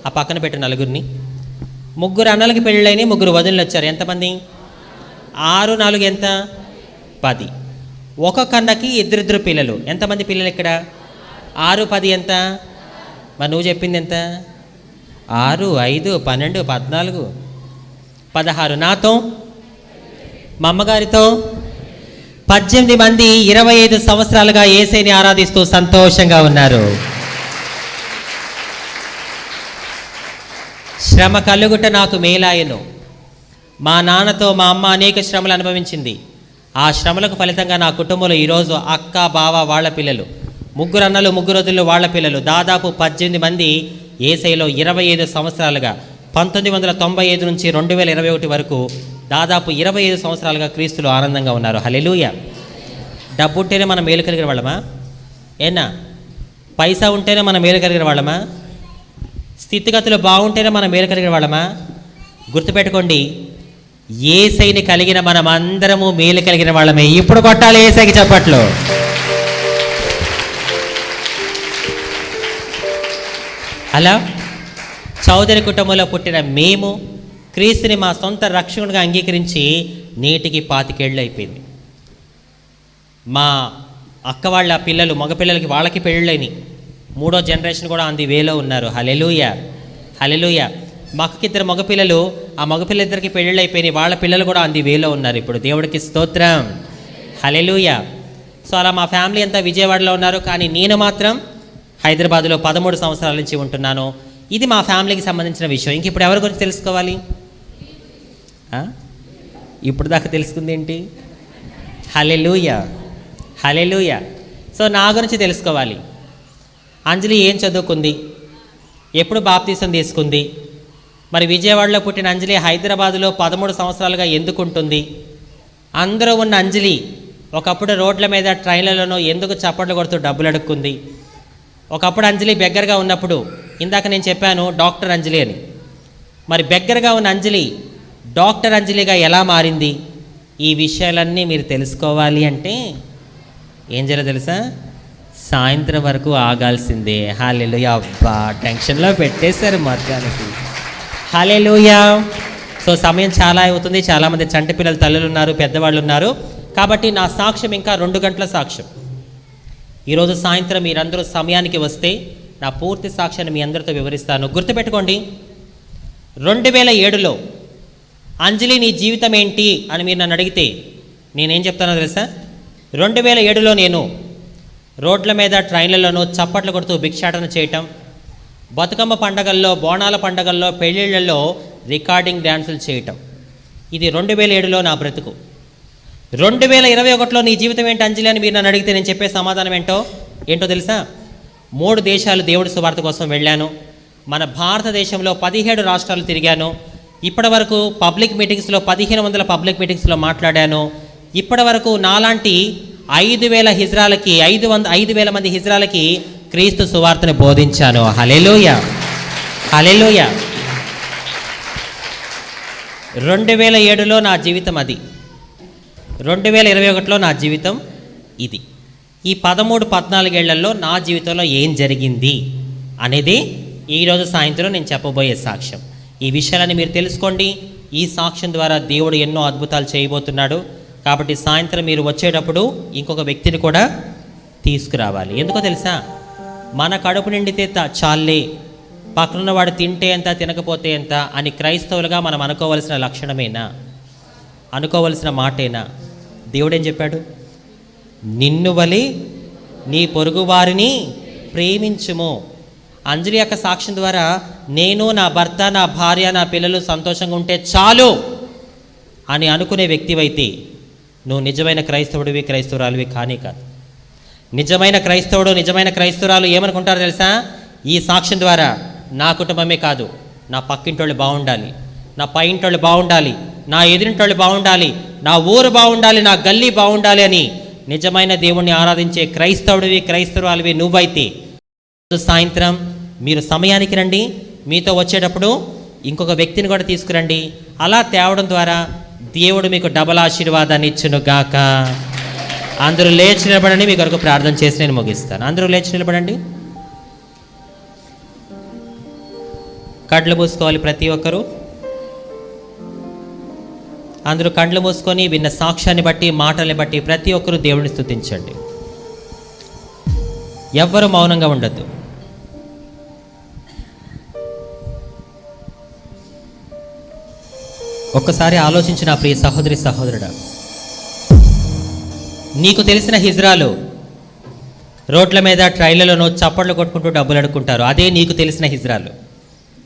Speaker 2: ఆ పక్కన పెట్టు నలుగురిని. 3 అన్నలకి పెళ్ళైన 3 వదినలు వచ్చారు. ఎంతమంది? 6, 4 ఎంత? 10. ఒక్కొక్క అన్నకి 2 పిల్లలు. ఎంతమంది పిల్లలు ఇక్కడ? 6, 10 ఎంత? మరి నువ్వు చెప్పింది ఎంత? 6, 5, 12, 14. 16 నాతో, మా అమ్మగారితో 18 మంది 25 సంవత్సరాలుగా యేసయ్యని ఆరాధిస్తూ సంతోషంగా ఉన్నారు. శ్రమ కలుగుట నాకు మేలాయను. మా నాన్నతో మా అమ్మ అనేక శ్రమలు అనుభవించింది. ఆ శ్రమలకు ఫలితంగా నా కుటుంబంలో ఈరోజు అక్క, బావ, వాళ్ళ పిల్లలు, 3 అన్నలు, 3 వదినలు, వాళ్ళ పిల్లలు, దాదాపు 18 మంది యేసయ్యలో 25 సంవత్సరాలుగా 1995 నుంచి 2021 వరకు దాదాపు 25 సంవత్సరాలుగా క్రీస్తులో ఆనందంగా ఉన్నారు. హల్లెలూయా. డబ్బు ఉంటేనే మనం మేలు కలిగిన వాళ్ళమా? ఏనా? పైసా ఉంటేనే మనం మేలు కలిగిన వాళ్ళమా? స్థితిగతులు బాగుంటేనే మనం మేలు కలిగిన వాళ్ళమా? గుర్తుపెట్టుకోండి, యేసయ్యని కలిగిన మనం అందరము మేలు కలిగిన వాళ్ళమే. ఇప్పుడు కొట్టాలి యేసయ్యకి చప్పట్లు. అలా చౌదరి కుటుంబంలో పుట్టిన మేము క్రీస్తుని మా సొంత రక్షకునిగా అంగీకరించి నేటికి 25 ఏళ్ళు అయిపోయింది. మా అక్క వాళ్ళ పిల్లలు, మగపిల్లలకి వాళ్ళకి పెళ్ళైనవి. 3వ జనరేషన్ కూడా అంది వేలో ఉన్నారు. హల్లెలూయా, హల్లెలూయా. మా అక్కకి 2 మగపిల్లలు, ఆ మగపిల్లలిద్దరికి పెళ్ళిళ్ళు అయిపోయినాయి. వాళ్ళ పిల్లలు కూడా అంది వేలో ఉన్నారు. ఇప్పుడు దేవుడికి స్తోత్రం. హల్లెలూయా. సో అలా మా ఫ్యామిలీ అంతా విజయవాడలో ఉన్నారు. కానీ నేను మాత్రం హైదరాబాద్లో 13 సంవత్సరాల నుంచి ఉంటున్నాను. ఇది మా ఫ్యామిలీకి సంబంధించిన విషయం. ఇంక ఇప్పుడు ఎవరి గురించి తెలుసుకోవాలి? ఇప్పుడు దాకా తెలుసుకుంది ఏంటి? హల్లెలూయా, హల్లెలూయా. సో నా గురించి తెలుసుకోవాలి. అంజలి ఏం చదువుకుంది? ఎప్పుడు బాప్తీసం తీసుకుంది? మరి విజయవాడలో పుట్టిన అంజలి హైదరాబాదులో 13 సంవత్సరాలుగా ఎందుకుంటుంది? అందరూ ఉన్న అంజలి ఒకప్పుడు రోడ్ల మీద, ట్రైన్లలోనో ఎందుకు చప్పట్లు కొడుతూ డబ్బులు అడుక్కుంది? ఒకప్పుడు అంజలి బెగ్గరగా ఉన్నప్పుడు, ఇందాక నేను చెప్పాను డాక్టర్ అంజలి అని. మరి బెగ్గరగా ఉన్న అంజలి డాక్టర్ అంజలిగా ఎలా మారింది? ఈ విషయాలన్నీ మీరు తెలుసుకోవాలి అంటే ఏం చేయాలో తెలుసా? సాయంత్రం వరకు ఆగాల్సిందే. హల్లెలూయా. అబ్బా, టెన్షన్లో పెట్టేశారు మధ్యాహ్నానికి. హల్లెలూయా. సో సమయం చాలా అవుతుంది. చాలామంది చంటి పిల్లల తల్లులు ఉన్నారు, పెద్దవాళ్ళు ఉన్నారు. కాబట్టి నా సాక్ష్యం ఇంకా 2 గంటల సాక్ష్యం. ఈరోజు సాయంత్రం మీరందరూ సమయానికి వస్తే నా పూర్తి సాక్ష్యాన్ని మీ అందరితో వివరిస్తాను. గుర్తుపెట్టుకోండి, 2007లో అంజలి నీ జీవితం ఏంటి అని మీరు నన్ను అడిగితే నేనేం చెప్తానో తెలుసా? 2007లో నేను రోడ్ల మీద, ట్రైన్లలోనూ చప్పట్లు కొడుతూ భిక్షాటన చేయటం, బతుకమ్మ పండగల్లో, బోనాల పండగల్లో, పెళ్ళిళ్ళల్లో రికార్డింగ్ డ్యాన్సులు చేయటం. ఇది 2007లో నా బ్రతుకు. 2021లో నీ జీవితం ఏంటి అంజలి అని మీరు నన్ను అడిగితే నేను చెప్పే సమాధానం ఏంటో తెలుసా? 3 దేశాలు దేవుడి సువార్త కోసం వెళ్ళాను. మన భారతదేశంలో 17 రాష్ట్రాలు తిరిగాను. ఇప్పటి వరకు పబ్లిక్ మీటింగ్స్లో 1500 పబ్లిక్ మీటింగ్స్లో మాట్లాడాను. ఇప్పటి వరకు నాలాంటి 5,000 హిజ్రాలకి 5,000 మంది హిజ్రాలకి క్రీస్తు సువార్తను బోధించాను. హల్లెలూయా, హల్లెలూయా. 2007లో నా జీవితం అది. 2021లో నా జీవితం ఇది. ఈ 13-14 ఏళ్లలో నా జీవితంలో ఏం జరిగింది అనేది ఈరోజు సాయంత్రం నేను చెప్పబోయే సాక్ష్యం. ఈ విషయాలని మీరు తెలుసుకోండి. ఈ సాక్ష్యం ద్వారా దేవుడు ఎన్నో అద్భుతాలు చేయబోతున్నాడు. కాబట్టి సాయంత్రం మీరు వచ్చేటప్పుడు ఇంకొక వ్యక్తిని కూడా తీసుకురావాలి. ఎందుకో తెలుసా? మన కడుపు నిండితే చాలే, పక్కనున్న వాడు తింటే ఎంత, తినకపోతే ఎంత అని క్రైస్తవులుగా మనం అనుకోవలసిన లక్షణమేనా? అనుకోవలసిన మాటేనా? దేవుడేం చెప్పాడు? నిన్ను వలె నీ పొరుగు వారిని ప్రేమించుము. అంజలి యొక్క సాక్ష్యం ద్వారా నేను, నా భర్త, నా భార్య, నా పిల్లలు సంతోషంగా ఉంటే చాలు అని అనుకునే వ్యక్తివైతే నువ్వు నిజమైన క్రైస్తవుడివి, క్రైస్తవురాలివి కానే కాదు. నిజమైన క్రైస్తవుడు, నిజమైన క్రైస్తవురాలు ఏమనుకుంటారో తెలుసా? ఈ సాక్ష్యం ద్వారా నా కుటుంబమే కాదు, నా పక్కింటోళ్ళు బాగుండాలి, నా పైంటోళ్ళు బాగుండాలి, నా ఎదురింటోళ్ళు బాగుండాలి, నా ఊరు బాగుండాలి, నా గల్లీ బాగుండాలి అని నిజమైన దేవుణ్ణి ఆరాధించే క్రైస్తవుడివి, క్రైస్తవురాలివి నువ్వైతే సాయంత్రం మీరు సమయానికి రండి. మీతో వచ్చేటప్పుడు ఇంకొక వ్యక్తిని కూడా తీసుకురండి. అలా తేవడం ద్వారా దేవుడు మీకు డబల్ ఆశీర్వాదాన్ని ఇచ్చును గాక. అందరూ లేచి నిలబడండి. మీ కొరకు ప్రార్థన చేసి నేను ముగిస్తాను. అందరూ లేచి నిలబడండి. కళ్ళు మూసుకోవాలి ప్రతి ఒక్కరూ. అందరూ కళ్ళు మూసుకొని విన్న సాక్ష్యాన్ని బట్టి, మాటల్ని బట్టి ప్రతి ఒక్కరూ దేవుడిని స్తుతించండి. ఎవ్వరూ మౌనంగా ఉండద్దు. ఒక్కసారి ఆలోచించు నా ప్రియ సహోదరి సహోదరుడా. నీకు తెలిసిన హిజ్రాలు రోడ్ల మీద ట్రైన్లలోనో చప్పట్లు కొట్టుకుంటూ డబ్బులు అడుక్కుంటారు. అదే నీకు తెలిసిన హిజ్రాలు.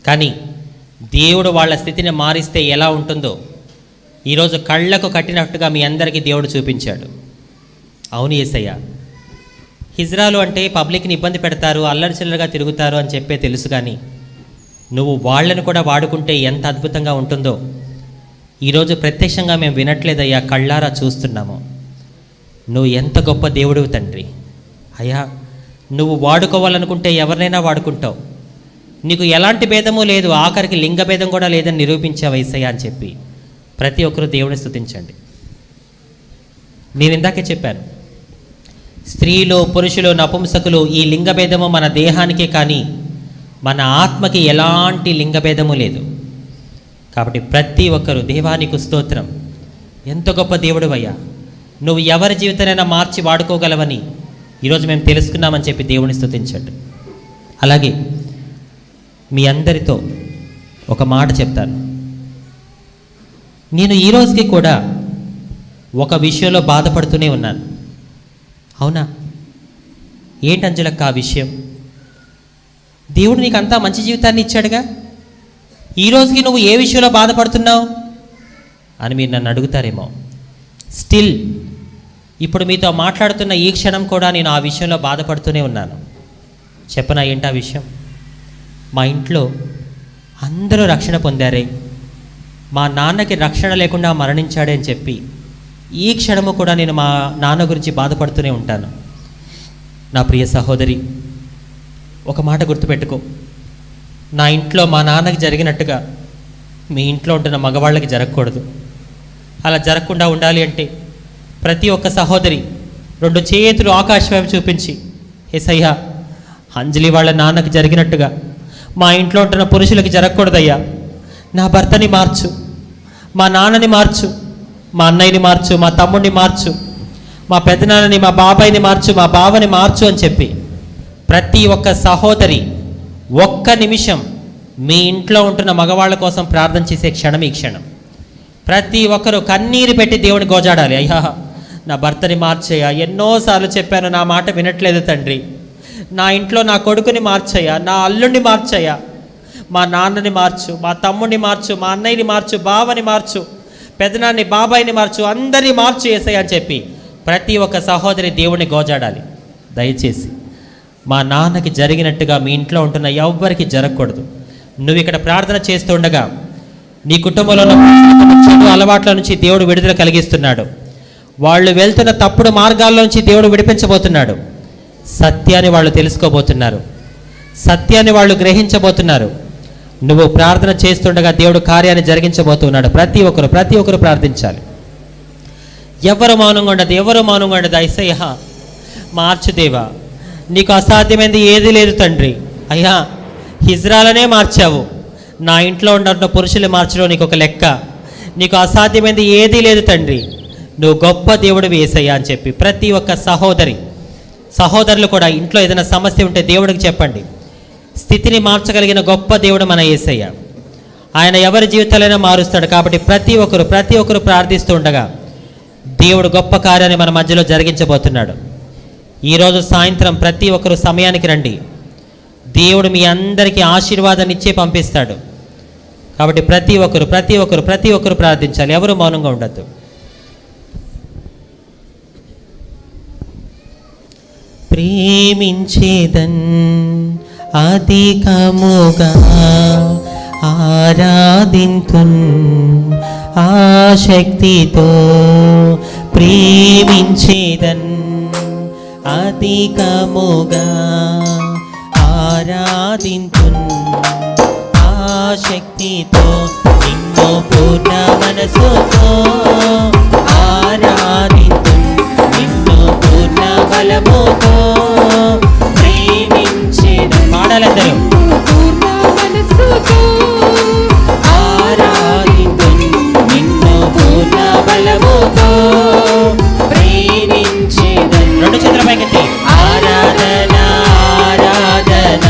Speaker 2: కానీ దేవుడు వాళ్ళ స్థితిని మారిస్తే ఎలా ఉంటుందో ఈరోజు కళ్ళకు కట్టినట్టుగా మీ అందరికీ దేవుడు చూపించాడు. అవును యేసయ్య, హిజ్రాలు అంటే పబ్లిక్ని ఇబ్బంది పెడతారు, అల్లరి చిల్లరగా తిరుగుతారు అని చెప్పే తెలుసు. కానీ నువ్వు వాళ్ళని కూడా వాడుకుంటే ఎంత అద్భుతంగా ఉంటుందో ఈరోజు ప్రత్యక్షంగా మేము వినట్లేదయ్యా, కళ్ళారా చూస్తున్నాము. నువ్వు ఎంత గొప్ప దేవుడివి తండ్రి. అయ్యా, నువ్వు వాడుకోవాలనుకుంటే ఎవరినైనా వాడుకుంటావు. నీకు ఎలాంటి భేదము లేదు, ఆఖరికి లింగ భేదం కూడా లేదని నిరూపించావు యేసయ్య అని చెప్పి ప్రతి ఒక్కరూ దేవుని స్తుతించండి. నేను ఇందాకే చెప్పాను, స్త్రీలు పురుషులు నపుంసకులు ఈ లింగభేదము మన దేహానికే కానీ మన ఆత్మకి ఎలాంటి లింగభేదము లేదు. కాబట్టి ప్రతి ఒక్కరూ దేవానికి స్తోత్రం, ఎంత గొప్ప దేవుడివయ్యా, నువ్వు ఎవరి జీవితానైనా మార్చి వాడుకోగలవని ఈరోజు మేము తెలుసుకున్నామని చెప్పి దేవుని స్తుతించండి. అలాగే మీ అందరితో ఒక మాట చెప్తాను. నేను ఈ రోజుకి కూడా ఒక విషయంలో బాధపడుతూనే ఉన్నాను. అవునా? ఏంటంజలక్క ఆ విషయం? దేవుడు నీకు అంతా మంచి జీవితాన్ని ఇచ్చాడుగా, ఈ రోజుకి నువ్వు ఏ విషయంలో బాధపడుతున్నావు అని మీరు నన్ను అడుగుతారేమో. స్టిల్ ఇప్పుడు మీతో మాట్లాడుతున్న ఈ క్షణం కూడా నేను ఆ విషయంలో బాధపడుతూనే ఉన్నాను. చెప్పనా ఏంటి ఆ విషయం? మా ఇంట్లో అందరూ రక్షణ పొందారే, మా నాన్నకి రక్షణ లేకుండా మరణించాడే అని చెప్పి ఈ క్షణము కూడా నేను మా నాన్న గురించి బాధపడుతూనే ఉంటాను. నా ప్రియ సహోదరి, ఒక మాట గుర్తుపెట్టుకో, నా ఇంట్లో మా నాన్నకి జరిగినట్టుగా మీ ఇంట్లో ఉంటున్న మగవాళ్ళకి జరగకూడదు. అలా జరగకుండా ఉండాలి అంటే ప్రతి ఒక్క సహోదరి 2 చేతులు ఆకాశం వైపు చూపించి, యేసయ్యా, అంజలి వాళ్ళ నాన్నకి జరిగినట్టుగా మా ఇంట్లో ఉంటున్న పురుషులకి జరగకూడదయ్యా, నా భర్తని మార్చు, మా నాన్నని మార్చు, మా అన్నయ్యని మార్చు, మా తమ్ముడిని మార్చు, మా పెద్దనాన్నని, మా బాబాయిని మార్చు, మా బావని మార్చు అని చెప్పి ప్రతి ఒక్క సహోదరి ఒక్క నిమిషం మీ ఇంట్లో ఉంటున్న మగవాళ్ళ కోసం ప్రార్థన చేసే క్షణం ఈ క్షణం. ప్రతి ఒక్కరూ కన్నీరు పెట్టి దేవుని గోజాడాలి. అయ్యా, నా భర్తని మార్చయ్యా, ఎన్నోసార్లు చెప్పాను, నా మాట వినట్లేదు తండ్రి, నా ఇంట్లో నా కొడుకుని మార్చయ్యా, నా అల్లుడిని మార్చయ్యా, మా నాన్నని మార్చు, మా తమ్ముడిని మార్చు, మా అన్నయ్యని మార్చు, బావని మార్చు, పెదనాన్ని బాబాయిని మార్చు, అందరినీ మార్చు యేసయ్య అని చెప్పి ప్రతి ఒక్క సహోదరి దేవుని గోజాడాలి. దయచేసి మా నాన్నకి జరిగినట్టుగా మీ ఇంట్లో ఉంటున్న ఎవ్వరికి జరగకూడదు. నువ్వు ఇక్కడ ప్రార్థన చేస్తుండగా నీ కుటుంబంలో ఉన్న చెడు అలవాట్ల నుంచి దేవుడు విడుదల కలిగిస్తున్నాడు. వాళ్ళు వెళ్తున్న తప్పుడు మార్గాల్లో నుంచి దేవుడు విడిపించబోతున్నాడు. సత్యాన్ని వాళ్ళు తెలుసుకోబోతున్నారు, సత్యాన్ని వాళ్ళు గ్రహించబోతున్నారు. నువ్వు ప్రార్థన చేస్తుండగా దేవుడు కార్యాన్ని జరిగించబోతున్నాడు. ప్రతి ఒక్కరు ప్రార్థించాలి. ఎవరు మౌనంగా ఉండదు, ఎవరు మౌనంగా ఉండదు. యేసయ్య, మార్చుదేవా, నీకు అసాధ్యమైనది ఏది లేదు తండ్రి. అయ్యా, హిజ్రాలనే మార్చావు, నా ఇంట్లో ఉన్న పురుషులు మార్చడం నీకు ఒక లెక్క. నీకు అసాధ్యమైనది ఏదీ లేదు తండ్రి, నువ్వు గొప్ప దేవుడివి యేసయ్య అని చెప్పి ప్రతి ఒక్క సహోదరులు కూడా ఇంట్లో ఏదైనా సమస్య ఉంటే దేవుడికి చెప్పండి. స్థితిని మార్చగలిగిన గొప్ప దేవుడు మన యేసయ్య. ఆయన ఎవరి జీవితాలైనా మారుస్తాడు. కాబట్టి ప్రతి ఒక్కరు ప్రార్థిస్తూ ఉండగా దేవుడు గొప్ప కార్యాన్ని మన మధ్యలో జరిగించబోతున్నాడు. ఈరోజు సాయంత్రం ప్రతి ఒక్కరు సమయానికి రండి. దేవుడు మీ అందరికీ ఆశీర్వాదాన్ని ఇచ్చే పంపిస్తాడు. కాబట్టి ప్రతి ఒక్కరు ప్రార్థించాలి. ఎవరు మౌనంగా ఉండద్దు. ప్రేమించేదన్ అధికముగా ఆరాధింతున్ ఆశక్తితో, ప్రేమించేదన్ అధికముగా ఆరాధింతున్ ఆశక్తితో, నిన్ను పూర్ణ మనసుతో ఆరాధింతున్, నిన్ను పూర్ణ బలముతో ప్రేమించేదన్. పాడాలందరూ. ఆరాధింతున్, నిన్ను పూర్ణ బలముతో ప్రేమించేదన్. 2 చేతుల పైకెత్తి ఆరాధన ఆరాధన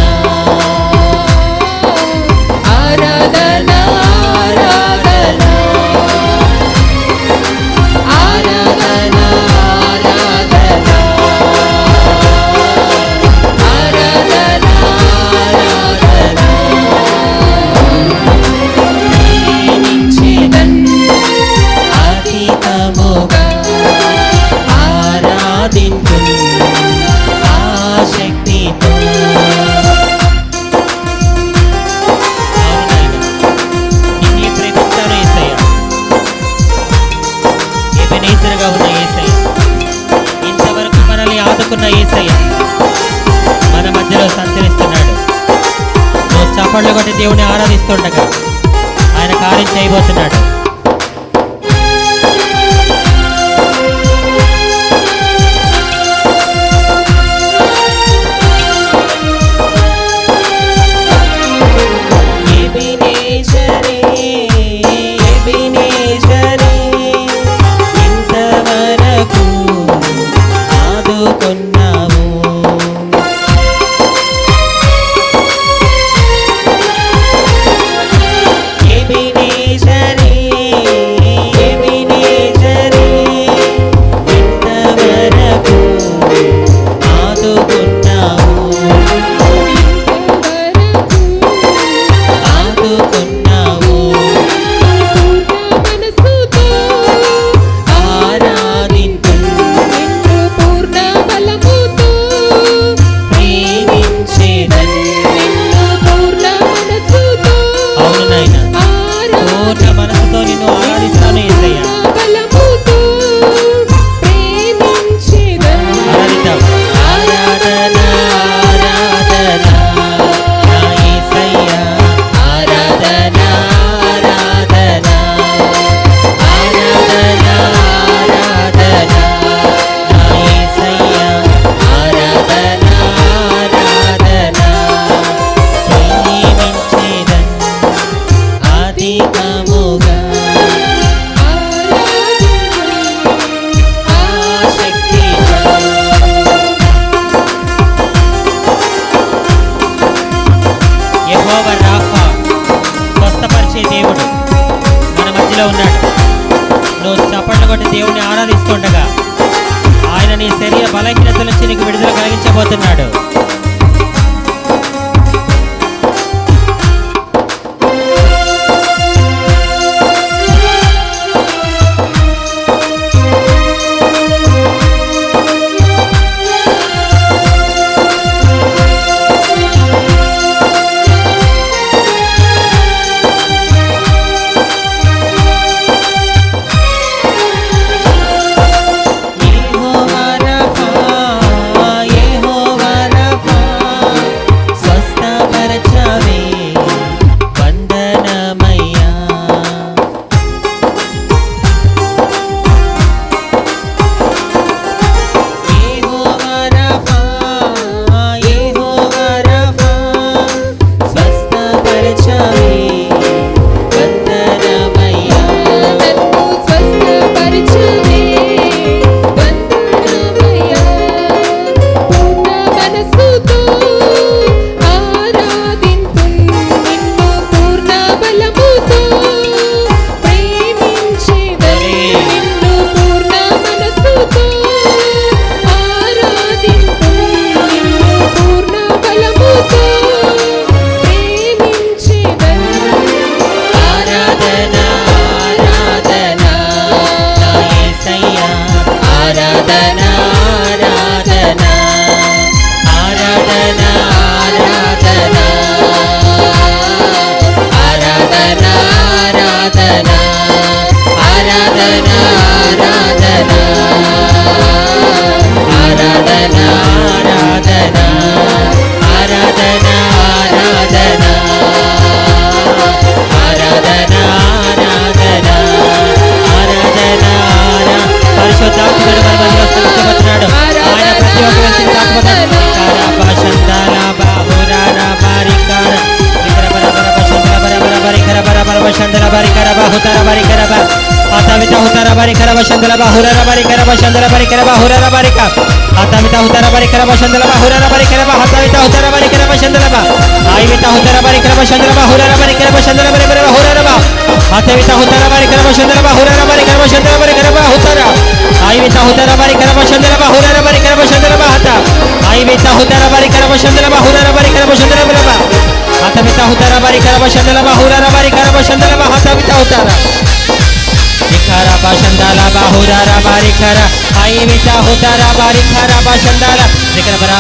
Speaker 2: ఆరాధన చప్పట్లు కొట్టి దేవుని ఆరాధిస్తుండగా ఆయన కార్యం చేయబోతున్నాడు. ఉన్నాడు. నువ్వు చప్పట్లు కొట్టి దేవుణ్ణి ఆరాధిస్తుండగా ఆయన నీ శరీర బలహీనతల నుంచి నీకు విడుదల కలిగించబోతున్నాడు.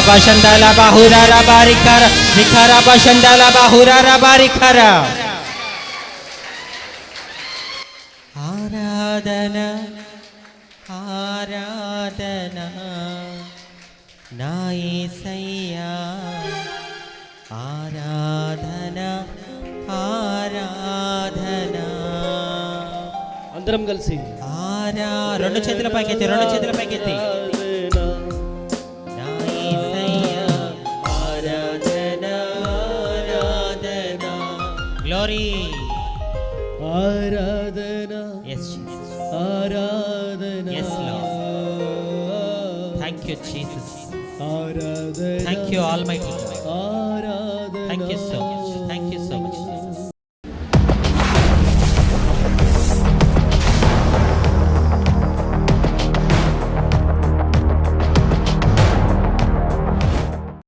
Speaker 2: Bashandala bahurara barikara nikara bashandala bahurara barikara Aradhana Aradhana Na Yesaya Aradhana
Speaker 3: అందరం కలిసి
Speaker 2: రెండు చేతుల పైకెత్తి, రెండు చేతుల పైకెత్తి. నా యేసయ్యా, ఆరాధన, ఆరాధన. గ్లోరీ.
Speaker 3: ఆరాధన,
Speaker 2: yes Jesus,
Speaker 3: ఆరాధన,
Speaker 2: yes Lord, thank you Jesus,
Speaker 3: ఆరాధన,
Speaker 2: thank you almighty God,
Speaker 3: ఆరాధన,
Speaker 2: thank you so much.